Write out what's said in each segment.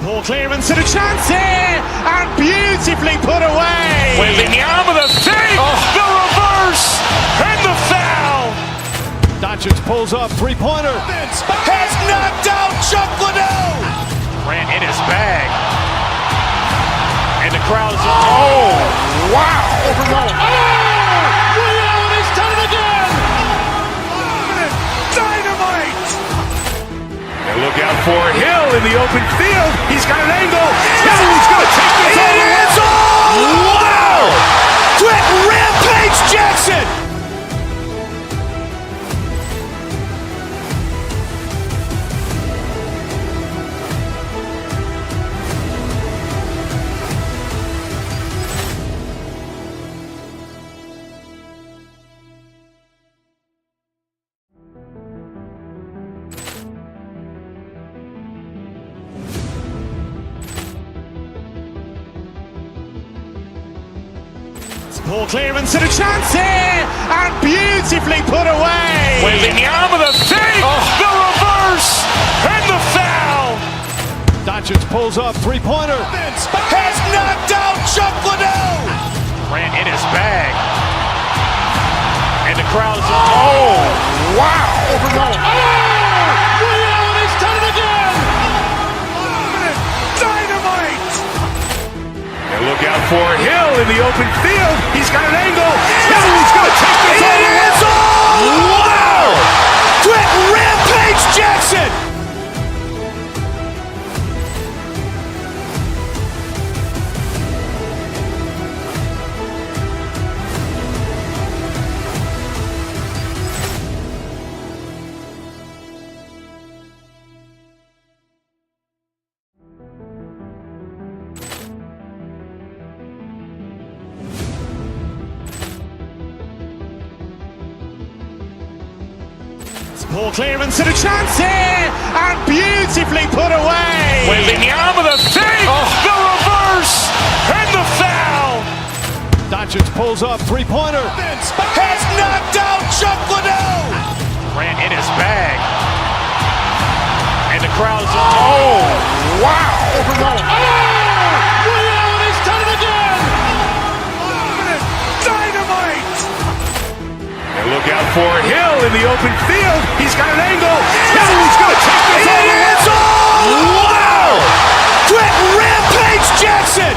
Poor clearance and a chance here, and beautifully put away. Waving the arm of the fake, the reverse, and the foul. Doncic pulls up, three-pointer. Has knocked out Chuck Liddell. Grant in his bag. And the crowd's, oh, wow. Overrun. He's done it again. Dynamite. And look out for Hill in the open field. He's got an angle. He's going to take this all the way. Wow. Quick Rampage Jackson. Poor clearance and a chance here, and beautifully put away. Waving the arm of the fake, the reverse, and the foul. Doncic pulls up, three-pointer. Has knocked out Chuck Liddell. Grant in his bag. And the crowd's, oh, wow. Overrun. He's done it again. Dynamite. And look out for Hill in the open field. He's got an angle. He's going to take this all the way. Wow. Quick Rampage Jackson. Poor clearance and a chance here, and beautifully put away. Waving the arm of the fake, the reverse, and the foul. Doncic pulls up, three-pointer. Has knocked out Chuck Liddell. Grant in his bag. And the crowd's, oh, wow. Overrun. He's done it again. Dynamite. And look out for Hill in the open field. He's got an angle. He's going to take this all the way. Wow. Quick Rampage Jackson.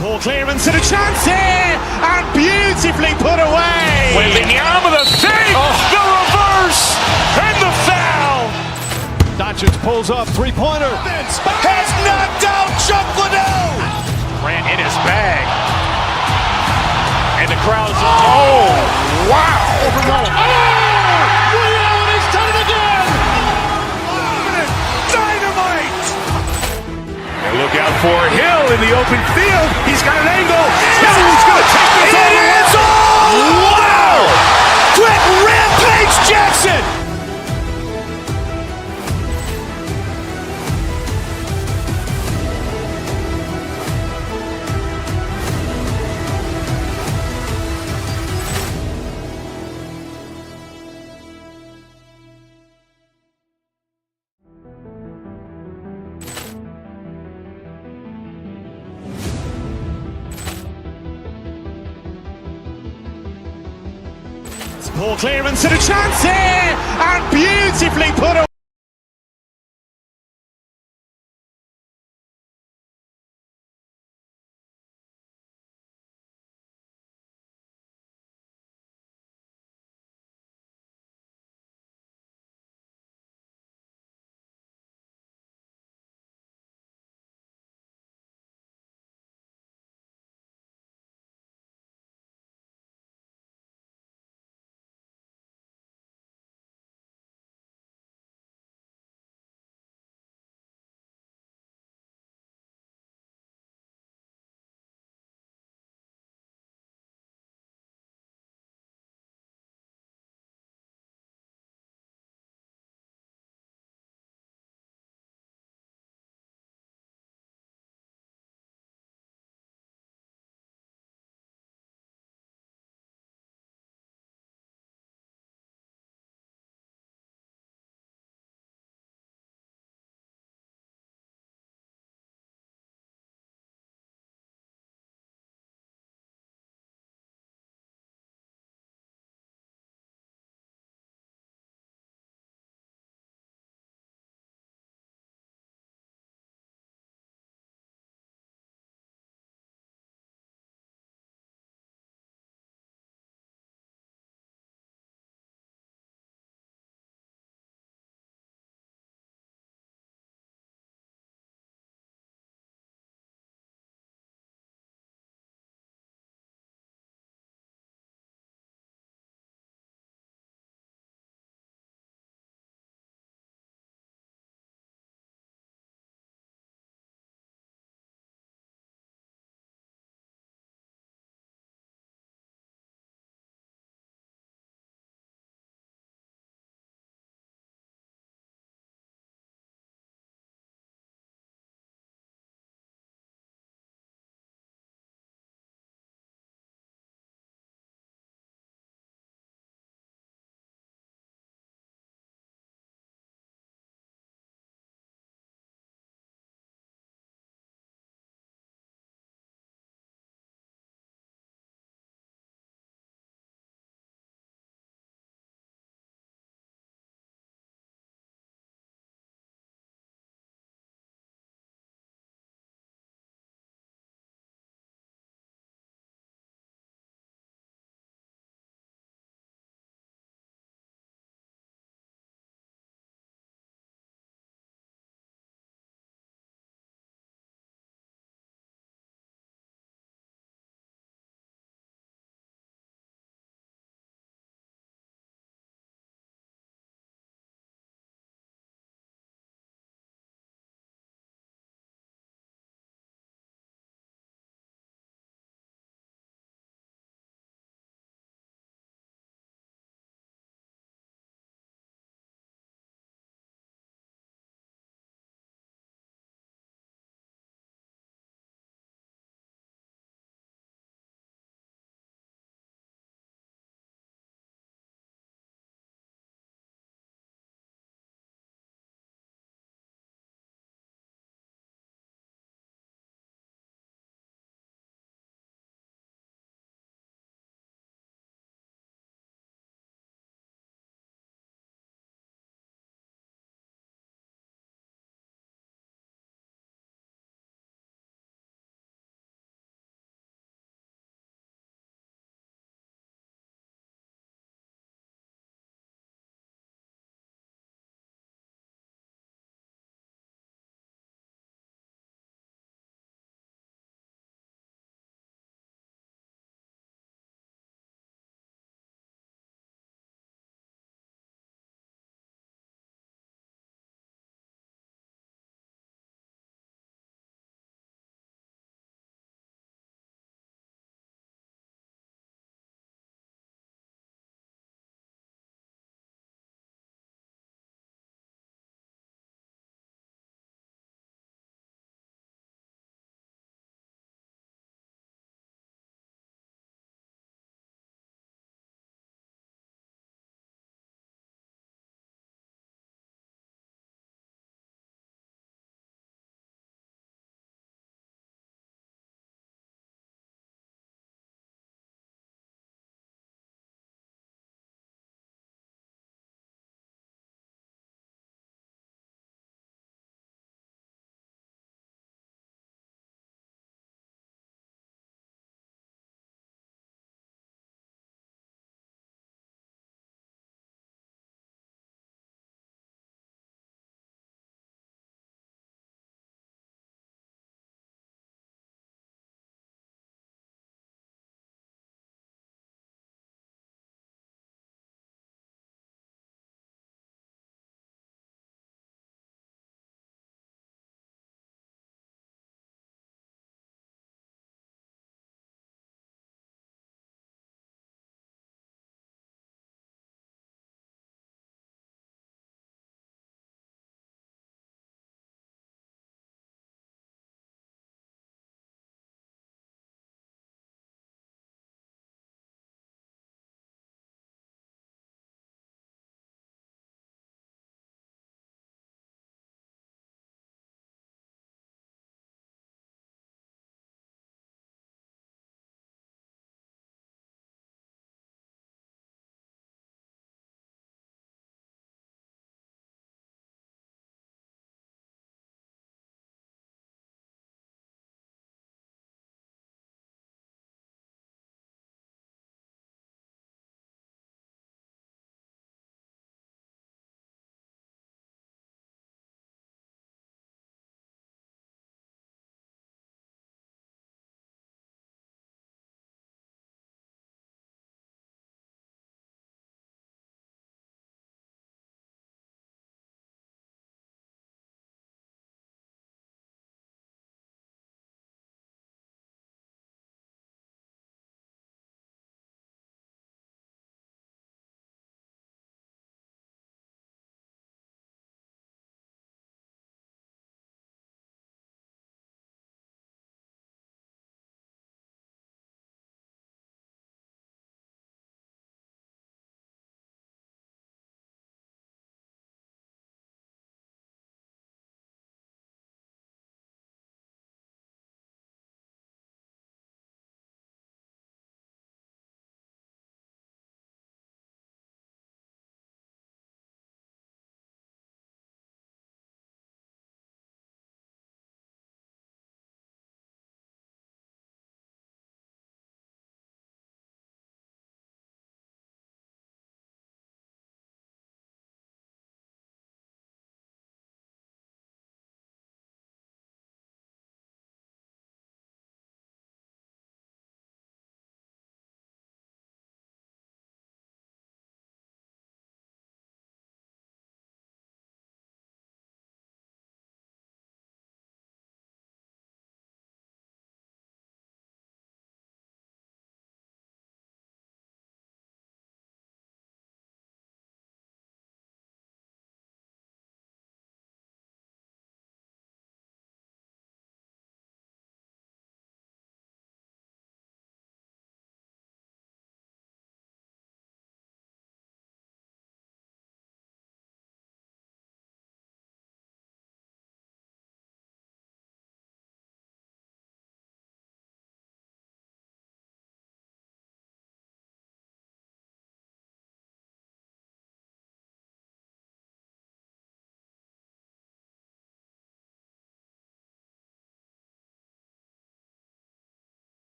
Poor clearance and a chance here, and beautifully put away. Waving the arm of the fake, the reverse, and the foul. Doncic pulls up, three-pointer. Has knocked out Chuck Liddell. Grant in his bag. And the crowd's, oh, wow. Overrun. He's done it again. Dynamite. And look out for Hill in the open field. He's got an angle. He's going to take this all the way. Wow. Quick Rampage Jackson. Poor clearance and a chance here, and beautifully put away.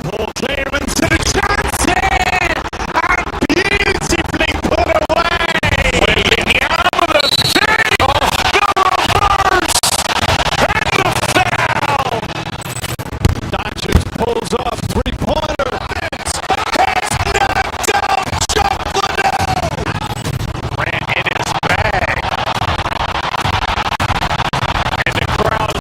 Ball clearance and a chance here, and beautifully put away. Wembanyama with a save, the reverse, and the foul. Doncic pulls off three-pointer. It's knocked out, Chocolate. Ran in his bag, and the crowd.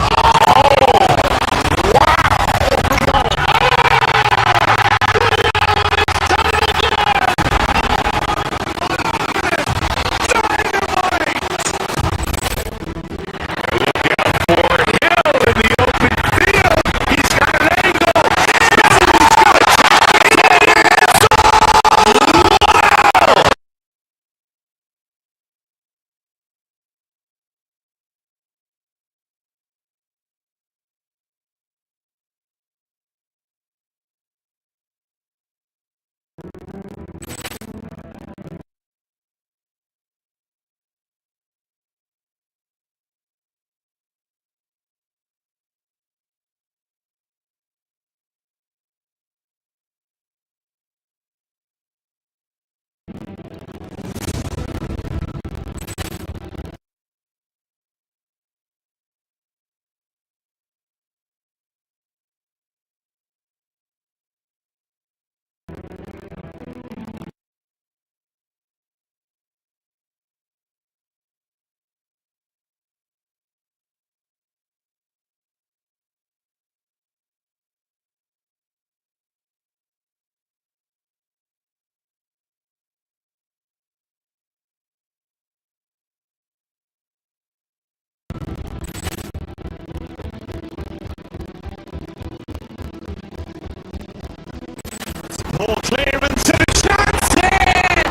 Ball clearance and a chance here,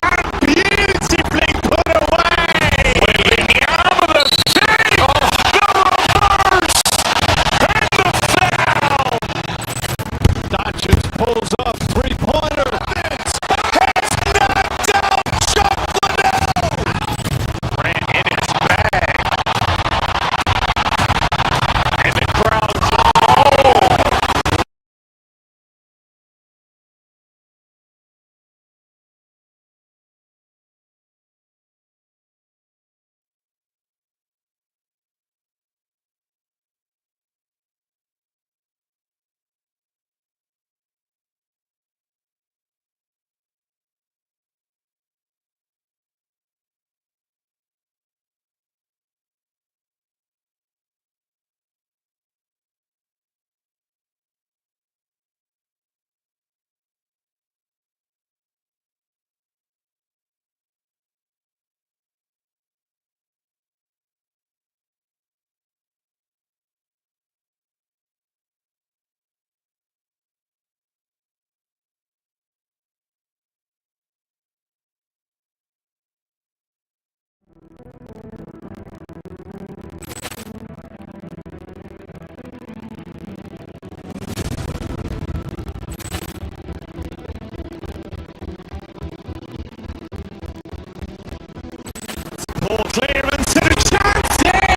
and beautifully put away. Wembanyama with a save, the reverse, and the foul. Doncic pulls off three-pointer. It's knocked out, Chocolate. Ran in his bag, and the crowd. Ball clearance and a chance here,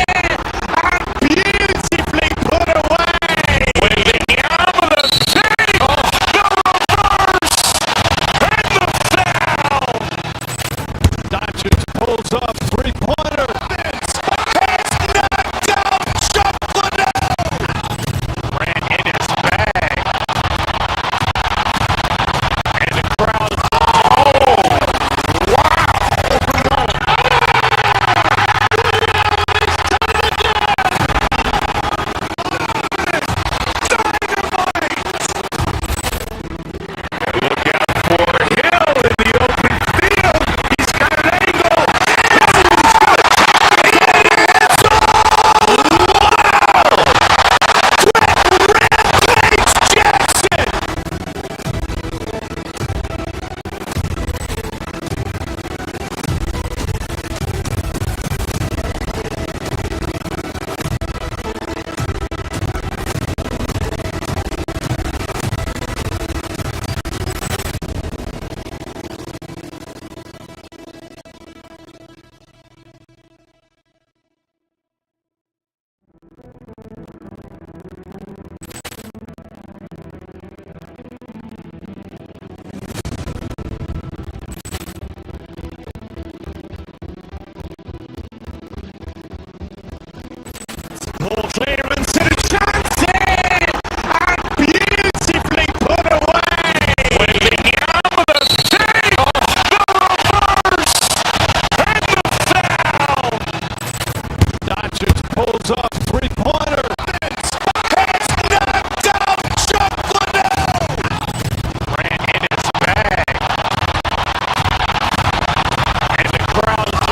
and beautifully put away. Wembanyama with a save, the reverse, and the foul. Doncic pulls off three-pointer. It's knocked out, Chocolate. Ran in his bag, and the crowd. For Hill in the open field, he's got an angle. pulls up three-pointer. Has knocked down Chuck Liddell. Grant in his bag. And the crowd's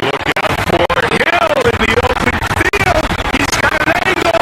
Look out for Hill in the open field. He's got an angle.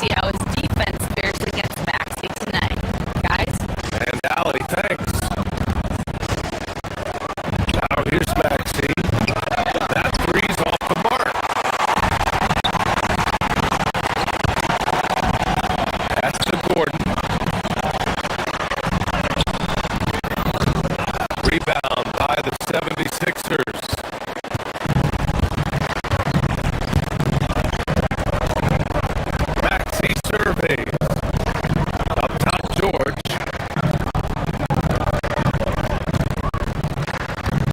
see how his defense fares against Maxey tonight. Guys? And Allie, thanks. Now here's Maxey. That three's off the mark. That's to Gordon. Rebound by the 76ers. Maxey surveys. Up top, George.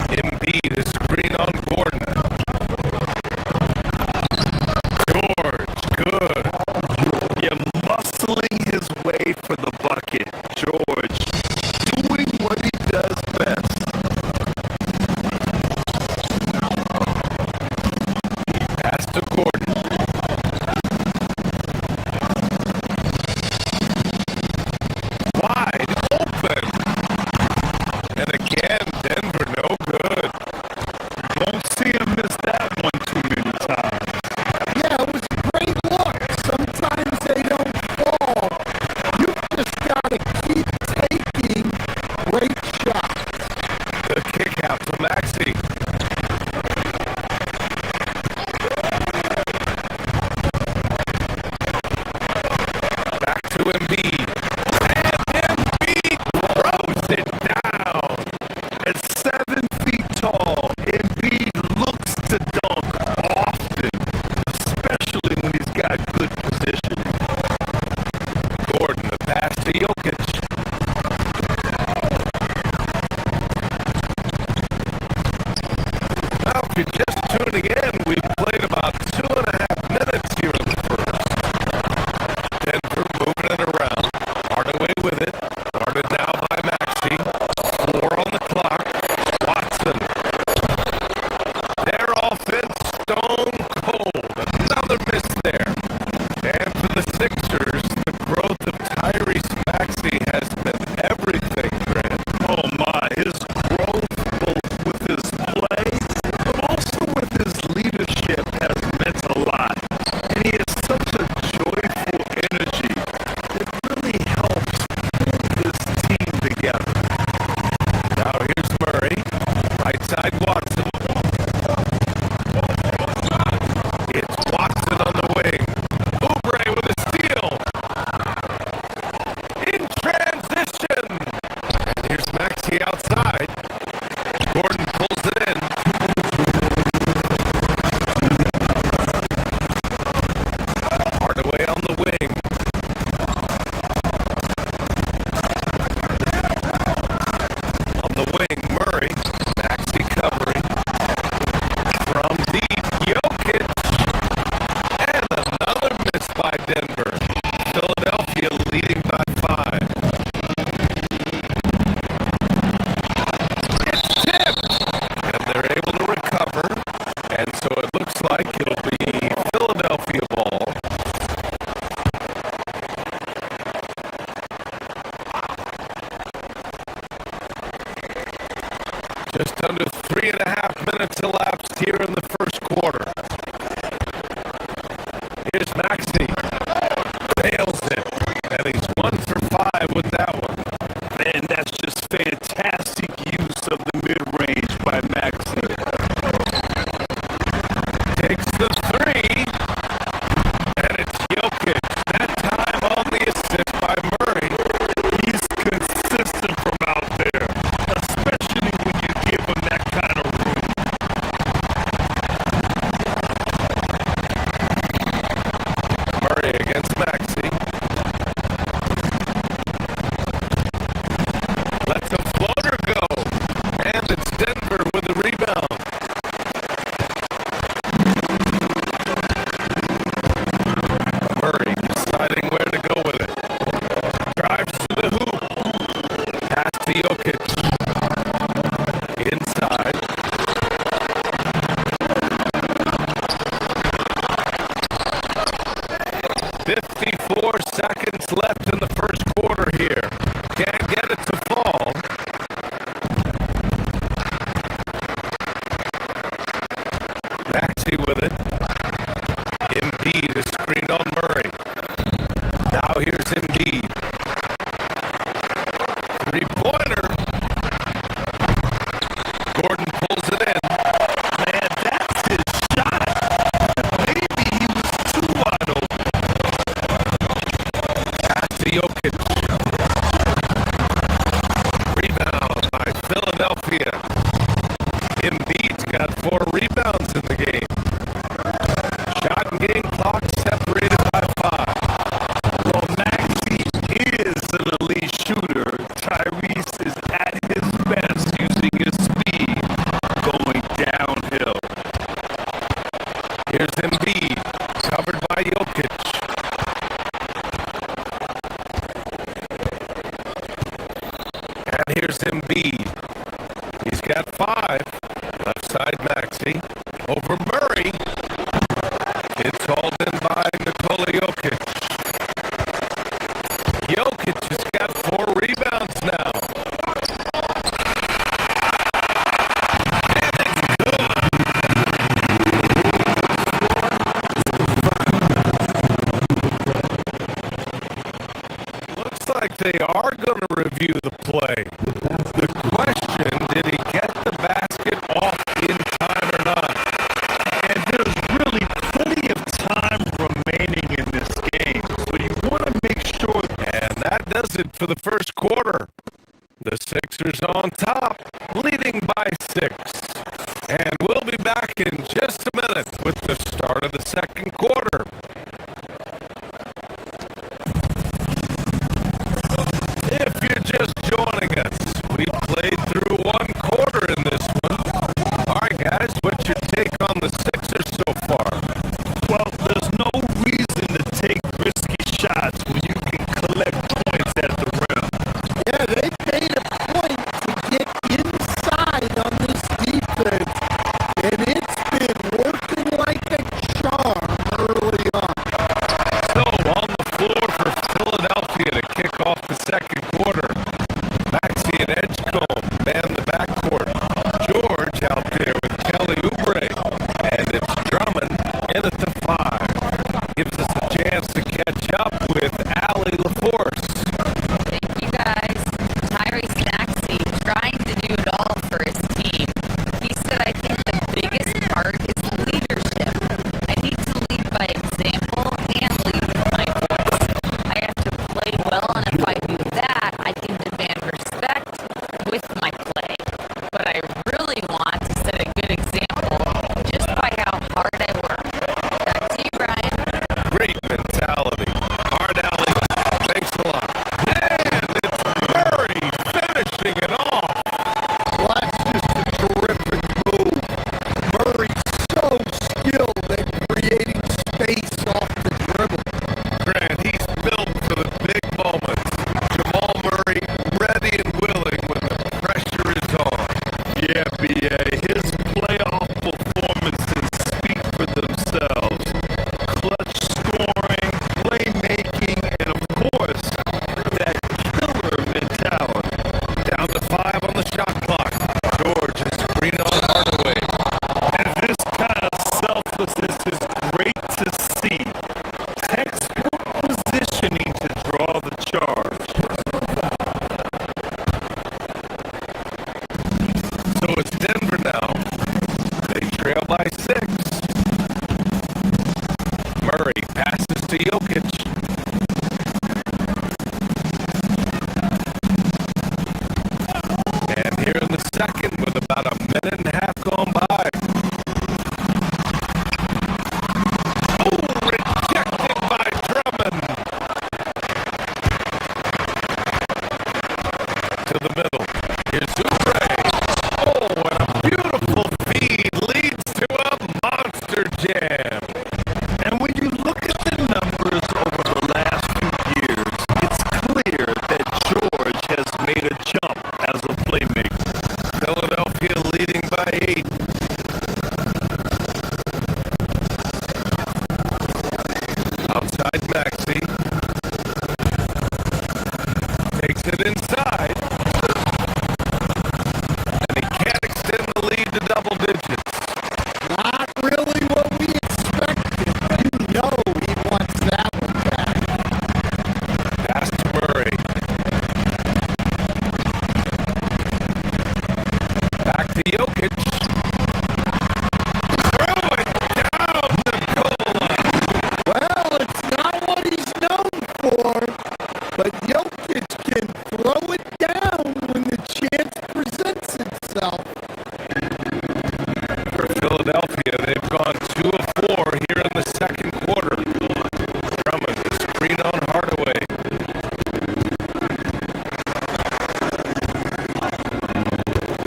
Embiid is screen on Gordon. George, good. Yeah, muscling his way for the bucket. George, doing what he does best. Pass to Gordon. Wide open. And again, Denver no good. Don't see him miss that one too many times. Yeah, it was a great look. Sometimes they don't fall. You just gotta keep taking great shots. The kick out to Maxey. Back to Embiid. And Embiid throws it down. At 7 feet tall, Embiid looks to dunk often, especially when he's got good position. Gordon, the pass to Jokic. Now, if you're just tuning in, we've played about 2.5 minutes here in the first. Denver moving it around. Hardaway with it. Guarded now by Maxey. 4 on the clock. Watson. Their offense stone cold. Another miss there. And for the Sixers, the growth of Tyrese Maxey has been everything, Grant. Oh my, his growth both with his play, but also with his leadership has meant a lot. And he has such a joyful energy that really helps pull this team together. Now here's Murray. Right side Watson. It's Watson on the wing. Oubre with a steal. In transition. And here's Maxey outside. Gordon pulls it in. Hardaway on the wing. On the wing, Murray. Maxey covering. From deep, Jokic. And another miss by Denver. Philadelphia leading by 5. It's tipped. And they're able to recover. And so it looks like it'll be Philadelphia ball. Just under 3.5 minutes elapsed here in the first quarter. Here's Maxey. Nails it. And he's 1 for 5 with that one. Man, that's just fantastic use of the mid-range by Maxey. Takes the 3. And it's Jokic. That time on the assist by Murray. He's consistent from out there, especially when you give him that kind of room. Murray against Maxey. Lets the floater go. And it's Denver with the rebound. Murray deciding where to go with it. Drives to the hoop. Pass to Jokic. Inside. 54 seconds left in the first quarter here. Can't get it to fall. Maxey with it. Embiid is screened on Murray. Embiid. Three-pointer. Gordon pulls it in. Man, that's his shot. Maybe he was too wide open. Pass to Jokic. Rebound by Philadelphia. Embiid's got 4 rebounds in the game. Shot and game clock separated by 5. Well, Maxey is an elite shooter. Tyrese is at his best using his speed going downhill. Here's Embiid, covered by Jokic. And here's Embiid. He's got 5. Left side Maxey. Over Murray. It's hauled in by Nikola Jokic. Jokic has got 4 rebounds now. Looks like they are going to review the play. The question, did he get the basket off in time or not? And there's really plenty of time remaining in this game, so you want to make sure. And that does it for the first quarter. The Sixers on top, leading by 6. And we'll be back in just a minute with the start of the second quarter. If you're just joining us, we played through 1 quarter in this one. All right, guys, what's your take on the Sixers so far? Well, there's no reason to take risky shots when you can collect points at the rim. Yeah, they paid a point to get inside on this defense, and it's been working like a charm early on. So, on the floor for Philadelphia to kick off the second quarter. Maxey and Edgecombe man the backcourt. George out there with Kelly Oubre. And it's Drummond in at the 5. Gives us a chance to catch up with Allie LaForce. Thank you guys. Tyrese Maxey trying to do it all for his team. He said, I think the biggest part is leadership. I need to lead by example and lead with my voice. I have to play well, and if I do that, I can demand respect with my play. But I really want to set a good example just by how hard I work. Back to you, Brian. Great mentality. Hard alley. Thanks a lot. And it's Murray finishing it off. Well, that's just a terrific move. Murray's so skilled at creating space off the dribble. Grant, he's built for the big moments. Jamal Murray ready and willing when the pressure is on. Yeah, B.A. His playoff performances speak for themselves. Clutch scoring, playmaking, and of course, that killer mentality. Down to 5 on the shot clock. George is screen on Hardaway. And this kind of selflessness is great to see. Textbook positioning to draw the charge. So it's Denver now. They trail by 6. Murray passes to Jokic. And here in the second with about a minute and a half gone by. Oh, rejected by Drummond. To the middle. Here's Oubre. Oh, and a beautiful feed leads to a monster jam. And when you look at the numbers over the last few years, it's clear that George has made a jump as a playmaker. Philadelphia leading by 8. Outside Maxey. Takes it inside. And he can't extend the lead to double digits. Not really what we expected. You know he wants that one back. screen on Hardaway.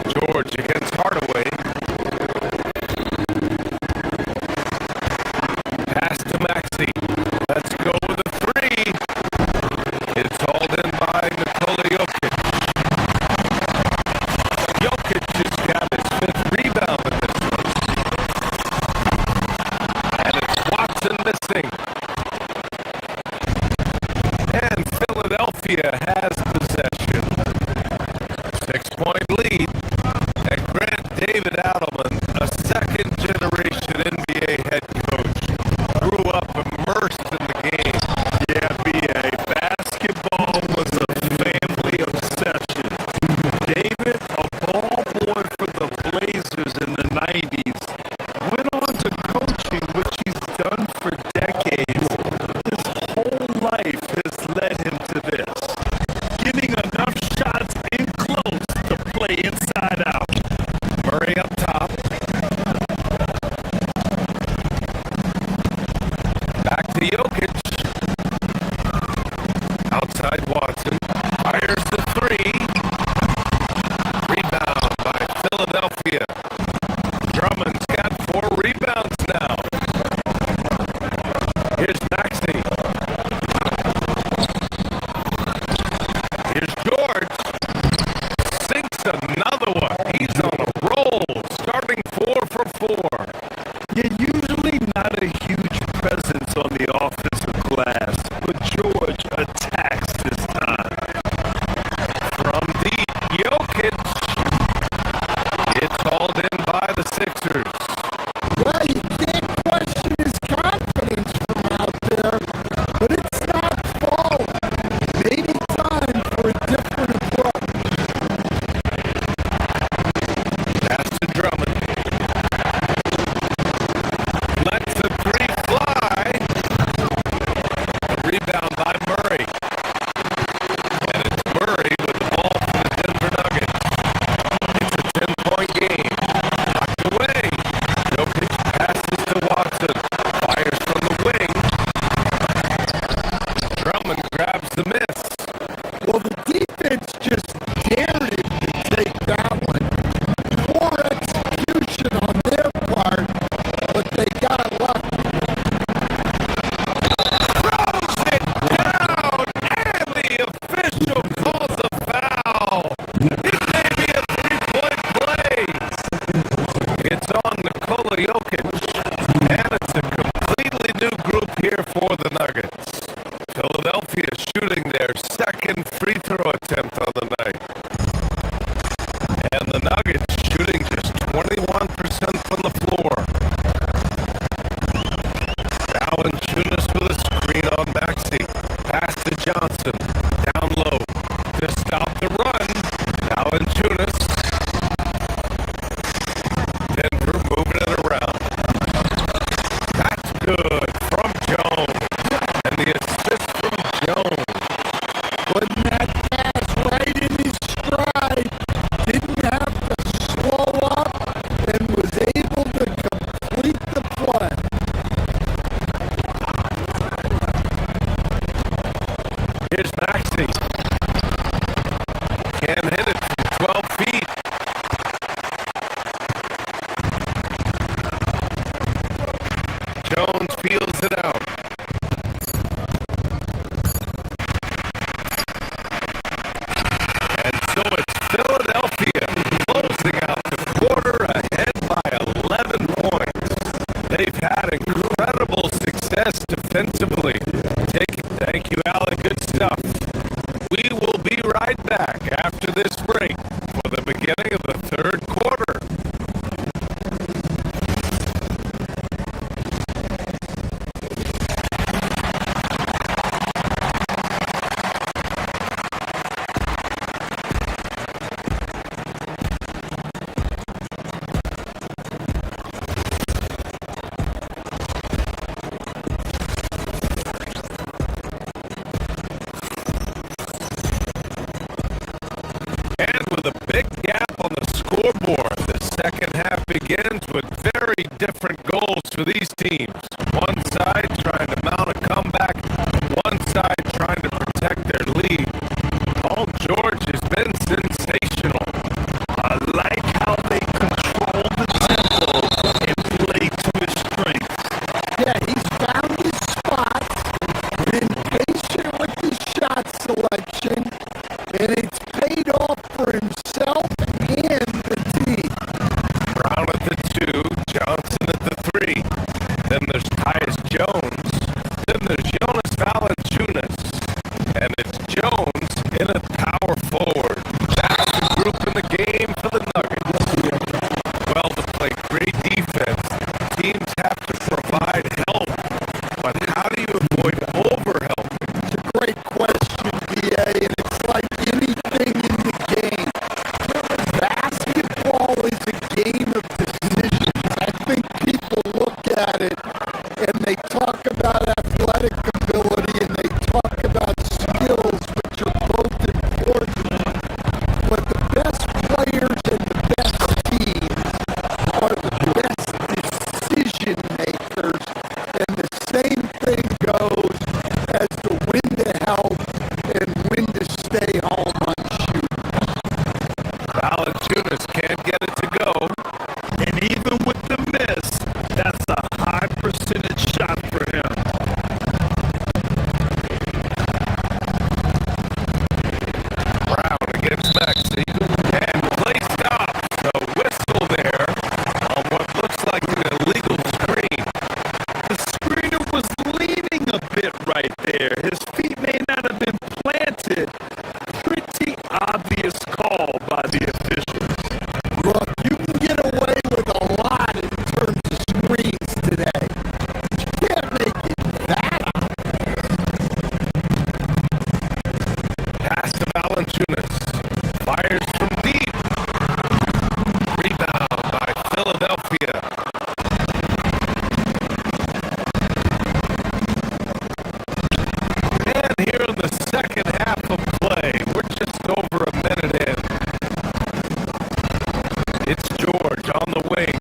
George against Hardaway. Pass to Maxey. Let's go with a three. It's hauled in by Nikola Jokic. Jokic just got his fifth rebound in this one. And it's Watson missing. And Philadelphia has possession. 6-point lead. And Grant David Adelman, a second-generation NBA head coach, grew up immersed in the game. Yeah, B.A. Basketball was a family obsession. David, a ball boy for the Blazers in the 90s, went on to coaching, which he's done for decades. His whole life has led him to this. Getting enough shots in close to play inside out. Murray up top. Back to Jokic. Outside Watson. Fires the three. Rebound by Philadelphia. Drummond's got 4 rebounds now. Here's Maxey. Here's George. Sinks another one. He's on a roll. Starting 4 for 4. You're usually not a huge presence on the offensive glass, but George attacks this time. From deep, Jokic. It's hauled in by the Sixers. Well, you can't question his confidence from out there, but it's not falling. Maybe time for a different approach. Pass to Drummond. Lets the three fly. A rebound by Murray. And it's Murray with the ball for the Denver Nuggets. It's a 10-point game. Locked away. Jokic passes to Watson. Fires from the wing. Drummond grabs the miss. Well, the defense just dared him to take that one. Poor execution on their part, but they got lucky. Throws it down, and the official calls a foul. It may be a 3-point play. It's on Nikola Jokic, and it's a completely new group here for the Nuggets. Philadelphia shooting their second free throw attempt on the night. And the Nuggets shooting just 21% from the floor. Valanciunas with a screen on Maxey. Pass to Johnson. Down low. To stop the run. Valanciunas. Denver moving it around. That's good from Jones. And the assist from Jones. Putting that pass right in his stride, didn't have to slow up, and was able to complete the play. Here's Maxey. Can't hit it from 12 feet. Jones peels it out. And so it's Philadelphia closing out the quarter ahead by 11 points. They've had incredible success defensively. Thank you, Alec. Good stuff. We will be right back after this break for the beginning of the third quarter. With a big gap on the scoreboard, the second half begins with very different goals for these teams. One side trying to mount a comeback, one side lead. Paul George has been sensational. I like how they control the tempo and play to his strengths. Yeah, he's found his spots, been patient with his shot selection, and it's paid off for himself and the team. Brown at the 2, Johnson at the 3. Then there's Tyus Jones. Then there's Jonas Valanciunas. And it's Jones in a power forward. That's the group in the game for the Nuggets. Well, to play great defense, teams have to provide help. But how do you avoid overhelping? It's a great question, BA, and it's like anything in the game. Basketball is a game of decisions. I think people look at it and they talk about athletic ability and they talk about skills, which are both important. But the best players and the best teams are the best decision makers. And the same thing goes as to when to help and when to stay home on shooters. Valanciunas can't get it to go. And even with the miss, that's a high percentage shot for him. Brown against Maxey. And play stops. The whistle there on what looks like an illegal screen. The screener was leaning a bit right there. His feet may not have been planted. Pretty obvious call by the officials. Look, you can get away with a lot in terms of screens today. You can't make it that Pass to Valanciunas. Fires from deep. Rebound by Philadelphia. And here in the second half of play, we're just over a minute in. It's George on the wing.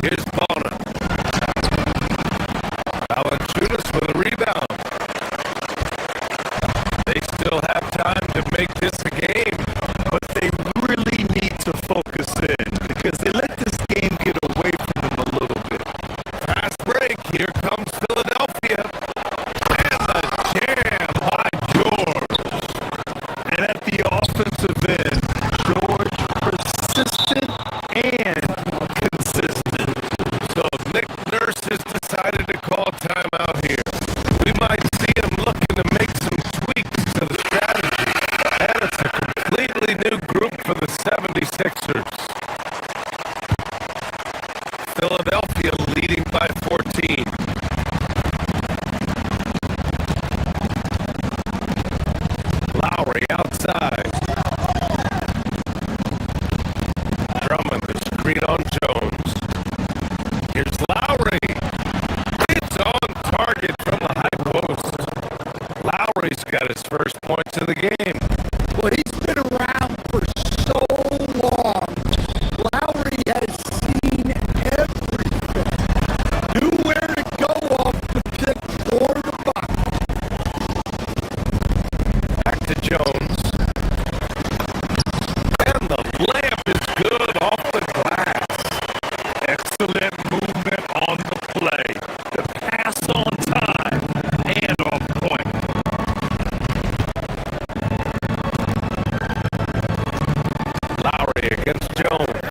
Here's Bona. Valanciunas with a rebound. They still have time to make this a game. But they really need to focus in because they let this game get away from them a little bit. Fast break. Here comes Philadelphia. And the jam by George. And at the offensive end, George persistent and consistent. So Nick Nurse has decided to call timeout here. We might see him looking to make some tweaks to the strategy. And it's a completely new group for the 76ers. Philadelphia leading by 14. Lowry outside. Drummond, the screen on Jones. Here's Lowry. It's on target from the high post. Lowry's got his first points of the game. Well, he's been around for so long. Lowry has seen everything. Knew where to go off the pick for the buck. Back to Jones. And the layup is good off the glass. Excellent movement on the play. The pass on time and on point. Lowry against Jones.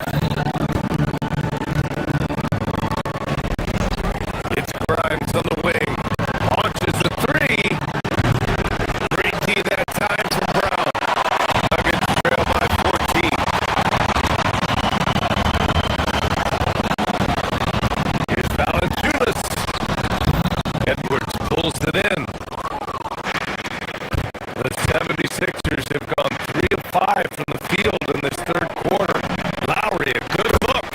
It's Grimes on the wing. Launches a three. Great key that time from Brown. Nuggets trail by 14. Here's Valanciunas. Edwards pulls it in. The 76ers have gone 3 of 5 from the field in this third quarter. Lowry, a good look.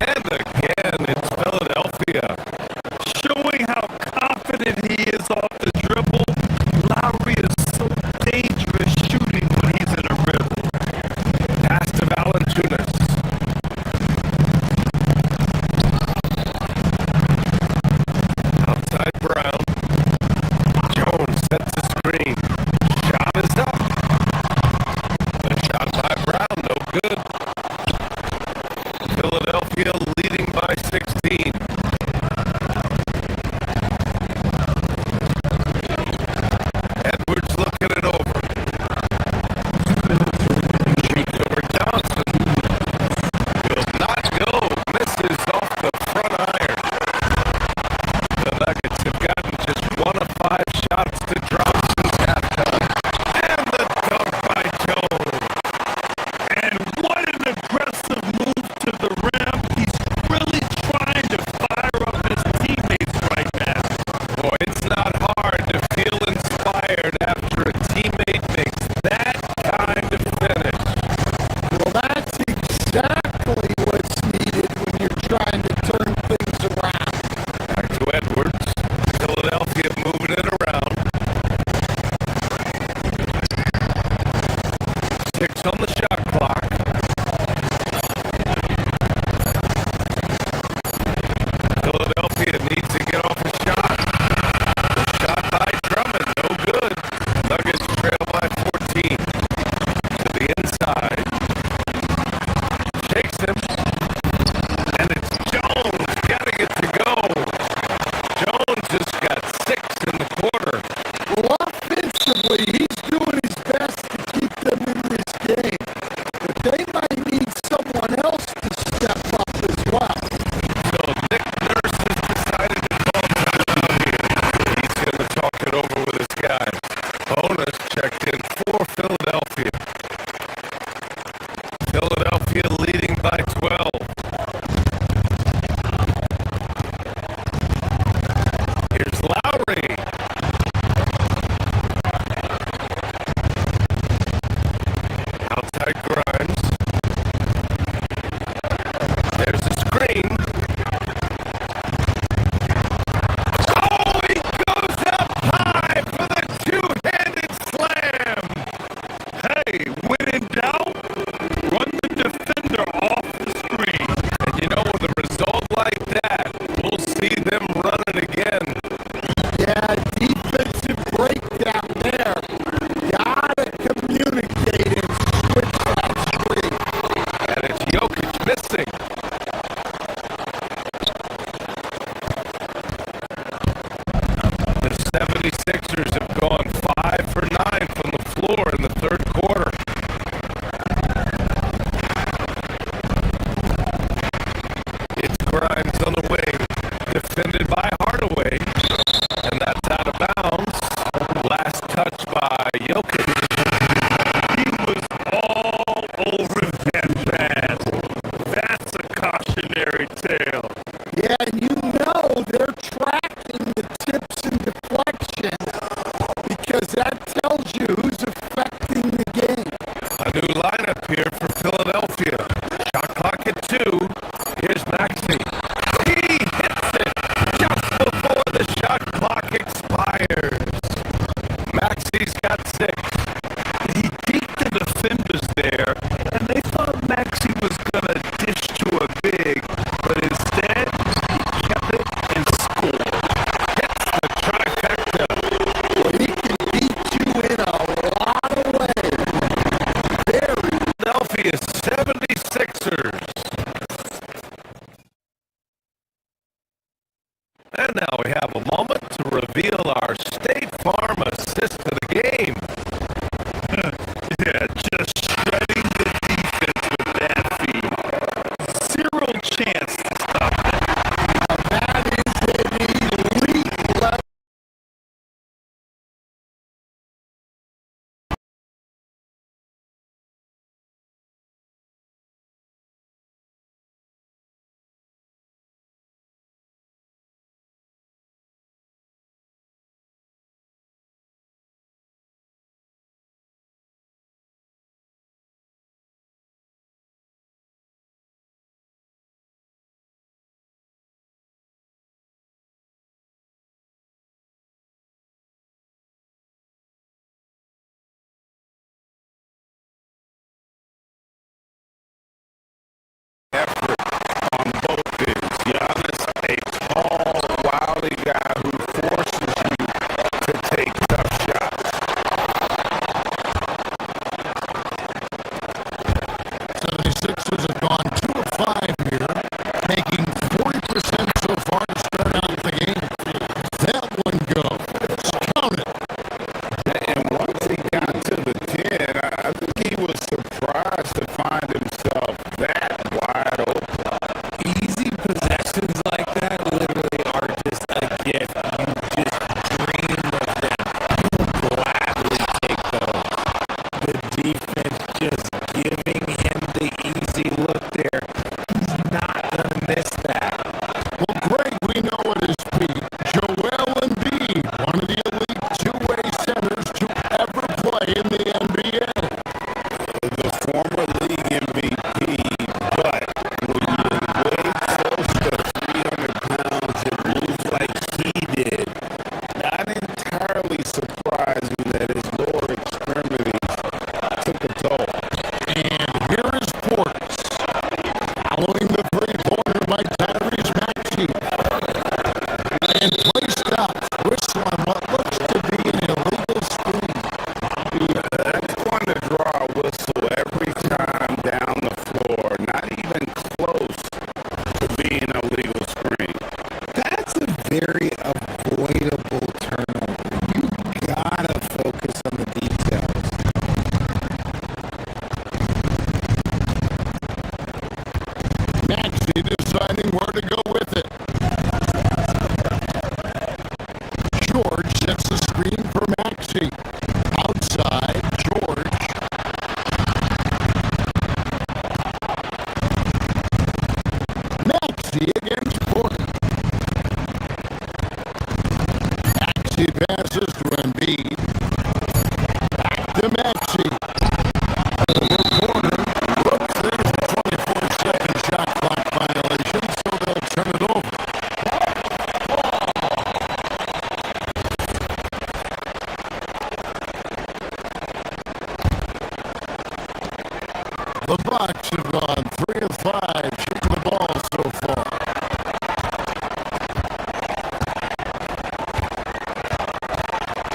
And again, it's Philadelphia. Showing how confident he is off the dribble. Lowry is so dangerous shooting when he's in a rhythm. Pass to Valanciunas. Philadelphia needs to get off a shot. The shot by Drummond, no good. Nuggets trail by 14. To the inside. Takes him. And it's Jones getting it to go. Jones just got 6 in the quarter. Well, offensively, he's doing his best to keep them in this game. But they might need someone else to step up as well. So Nick Nurse has decided to call timeout here. He's going to talk it over with his guys. Bonus checked in for Philadelphia. Philadelphia leading by 12. Here's Lowry. Outside Grimes. There's the screen. Oh, he goes up high for the two-handed slam. Hey, when in doubt, run the defender off the screen. And you know, with a result like that, we'll see them running again. Yeah, defensive breakdown there. Gotta communicate and switch that screen. And it's Jokic missing. The 76ers have gone 5 for 9 from the floor in the third quarter. It's Grimes on the wing, defended by Hardaway, and that's out of bounds. Last touch by Jokic. He was all over that pass. That's a cautionary tale. Yeah, and you know they're tracking the tips and deflections because that tells you who's affecting the game. A new lineup here for Philadelphia. Shot clock at 2. Here's Maxey. He hits it just before the shot clock expires. Maxey's got 6. He beat the defenders there, and they thought Maxey was going to dish to a big, but instead, he kept it and scored. Hits the trifecta. Well, he can beat you in a lot of ways. Very. Philadelphia 76ers. And now we have a moment to reveal our State Farm assist of the game. Yeah, just shredding the defense with that feed. Zero chance to stop that. That is an elite level. Effort on both ends. Giannis, a tall, wily guy who forces you to take tough shots. 76ers have gone 2 of 5 here, making 40% so far to start out the game. That one goes. Count it. And once he got to the 10, I think he was surprised to find himself that wide open. Easy possessions like that literally And play stops. Whistle on what looks to be an illegal screen. That's going to draw a whistle every time down the floor. Not even close to being a legal screen. That's a very avoidable turnover. You gotta focus on the details. Maxey deciding where to go with it. George sets the screen for Maxey. Outside, George. Maxey against Porter. Maxey passes to Embiid. Back to Maxey. Over Porter. Brooks, there's a 24-second shot clock violation, so they'll turn it over. The Bucks have gone 3 of 5 shooting the ball so far.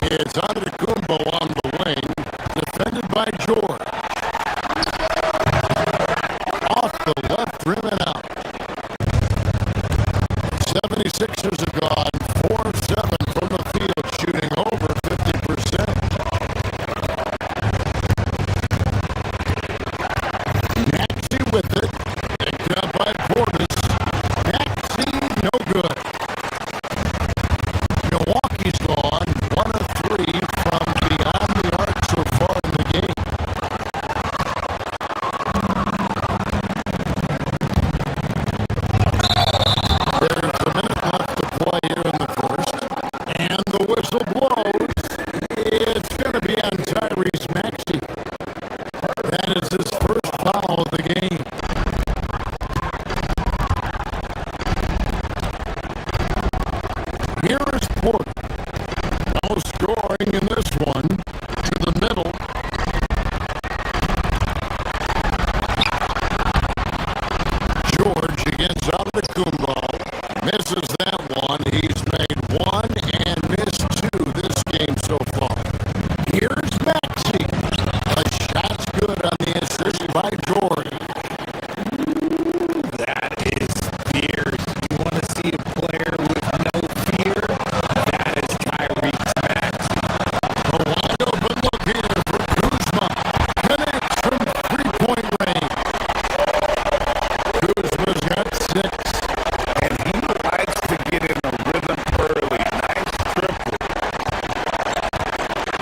It's Antetokounmpo on the wing, defended by George. Off the left rim and out. 76ers have gone 4 of 7 from the field, shooting over 50%. Maxey with it, picked up by Portis. Maxey, no good. Milwaukee's gone 1 of 3 from beyond the arc so far in the game. There's a minute left to play here in the first, and the whistle blows. It's going to be on Tyrese Maxey. That is his first foul of the game. Here is Porter. No scoring in this one. To the middle. George against Antetokounmpo. Misses that one. He's made 1 and missed 2 this game so far. Here's Maxey. The shot's good on the assist by George. That is fierce. You want to see a player with no fear? That is Tyrese Maxey. A wide open look here for Kuzma. Connects from three-point range. Kuzma's got 6. And he likes to get in a rhythm early. Nice triple.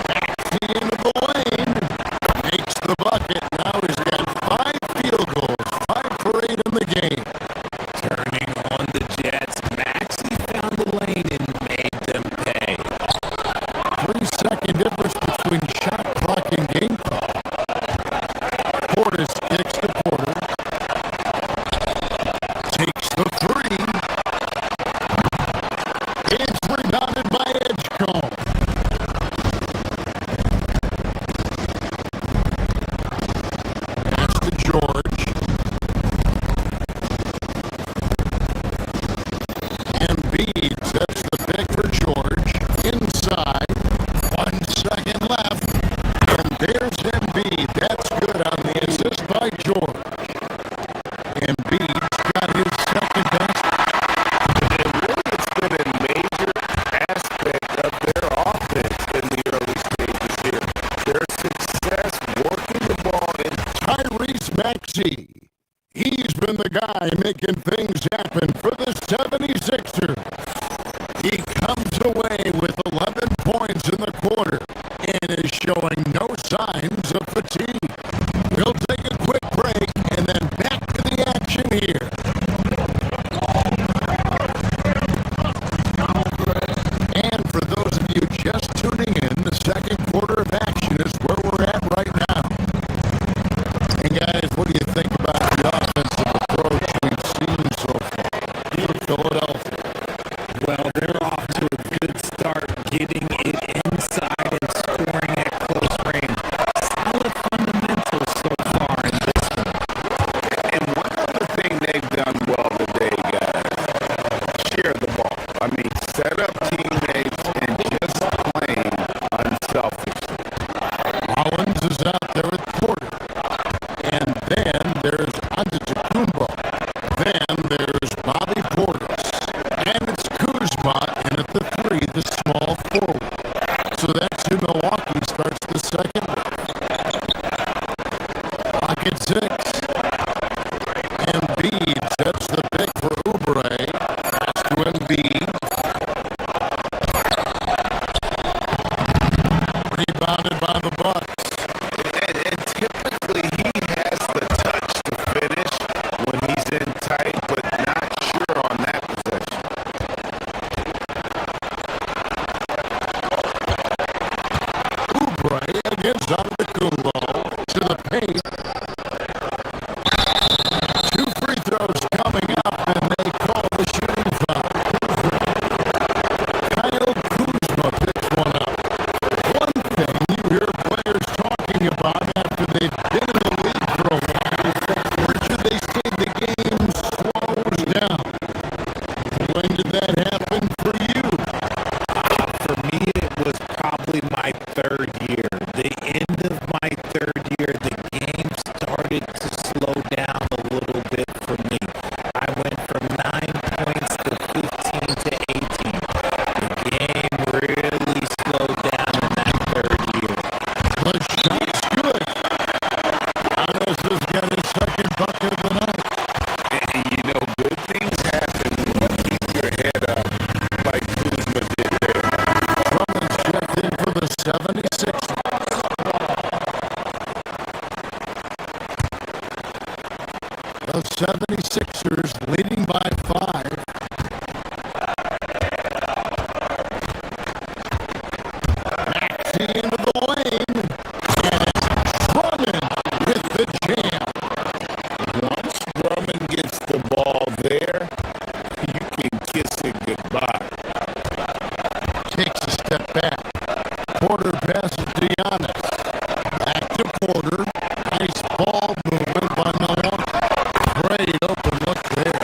Maxey into the lane. Makes the bucket. Now he's got 5 field goals. 5 for 8 in the game. Turning on the Jets. Maxey found the lane and made them pay. 3-second difference between shot clock and game clock. Portis kicks to Porter. Takes the 3. It's rebounded by Edgecombe. Pass to George. Embiid sets the pick for George. Inside. 1 second left. And there's Embiid. That's good on the assist by George. Embiid's got his second basket. It really has been a major aspect of their offense in the early stages here. Their success working the ball in. Tyrese Maxey. He's been the guy making things happen for the 76ers. He comes away with 11 points in the quarter and is showing no signs of fatigue. We'll take a quick break and then back to the action here. And for those of you just tuning in, the second quarter of action is where we're at right now. And guys, what do you think about the offensive approach we've seen so far for Philadelphia? Well, they're off to a good start, getting it inside and scoring at close range. Solid fundamentals so far in this one. And one other thing they've done well today, guys, share the ball. I mean, set up teammates and just playing unselfishly. Collins is out there with Porter. And then there's Antetokounmpo. Then there's Bobby Portis. And it's Kuzma in at the 3, the small forward. So that's who Milwaukee starts the second with. Clock at 6. Embiid sets the pick for Oubre. Pass to Embiid. Rebounded by the Bucks. And typically he has the touch to finish when he's in tight, but not sure on that possession. Oubre against Antetokounmpo to the paint. 2 free throws coming up, and they call the shooting foul. Kyle Kuzma picks one up. One thing you hear players talking about after they've been in the league for a while, where should they say the game slows down? When did that happen for you? For me, it was probably my third year. The end of my third year, the game started to slow down a little bit for me. I went from 9 points to 15 to 18. The game really slowed down in that third year. The shot's good. Giannis has got his second bucket of the night. And you know, good things happen when you keep your head up like Kuzma did there. Drummond's checked in for the 76ers. The 76ers leading by 5. Maxey into the lane. And Drummond with the jam. Once Drummond gets the ball there, you can kiss it goodbye. Takes a step back. Porter passes to Giannis. Back to Porter. Nice ball movement by Milwaukee. Great open look there.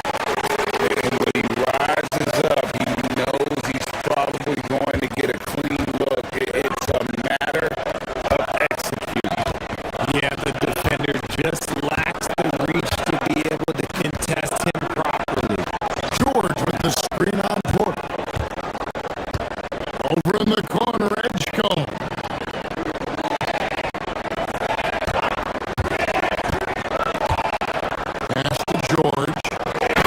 And when he rises up, he knows he's probably going to get a clean look. It's a matter of executing. Yeah, the defender just lacks the reach to be able to contest him properly. George with the screen on Porter. Over in the corner, Edgecombe. Pass to George.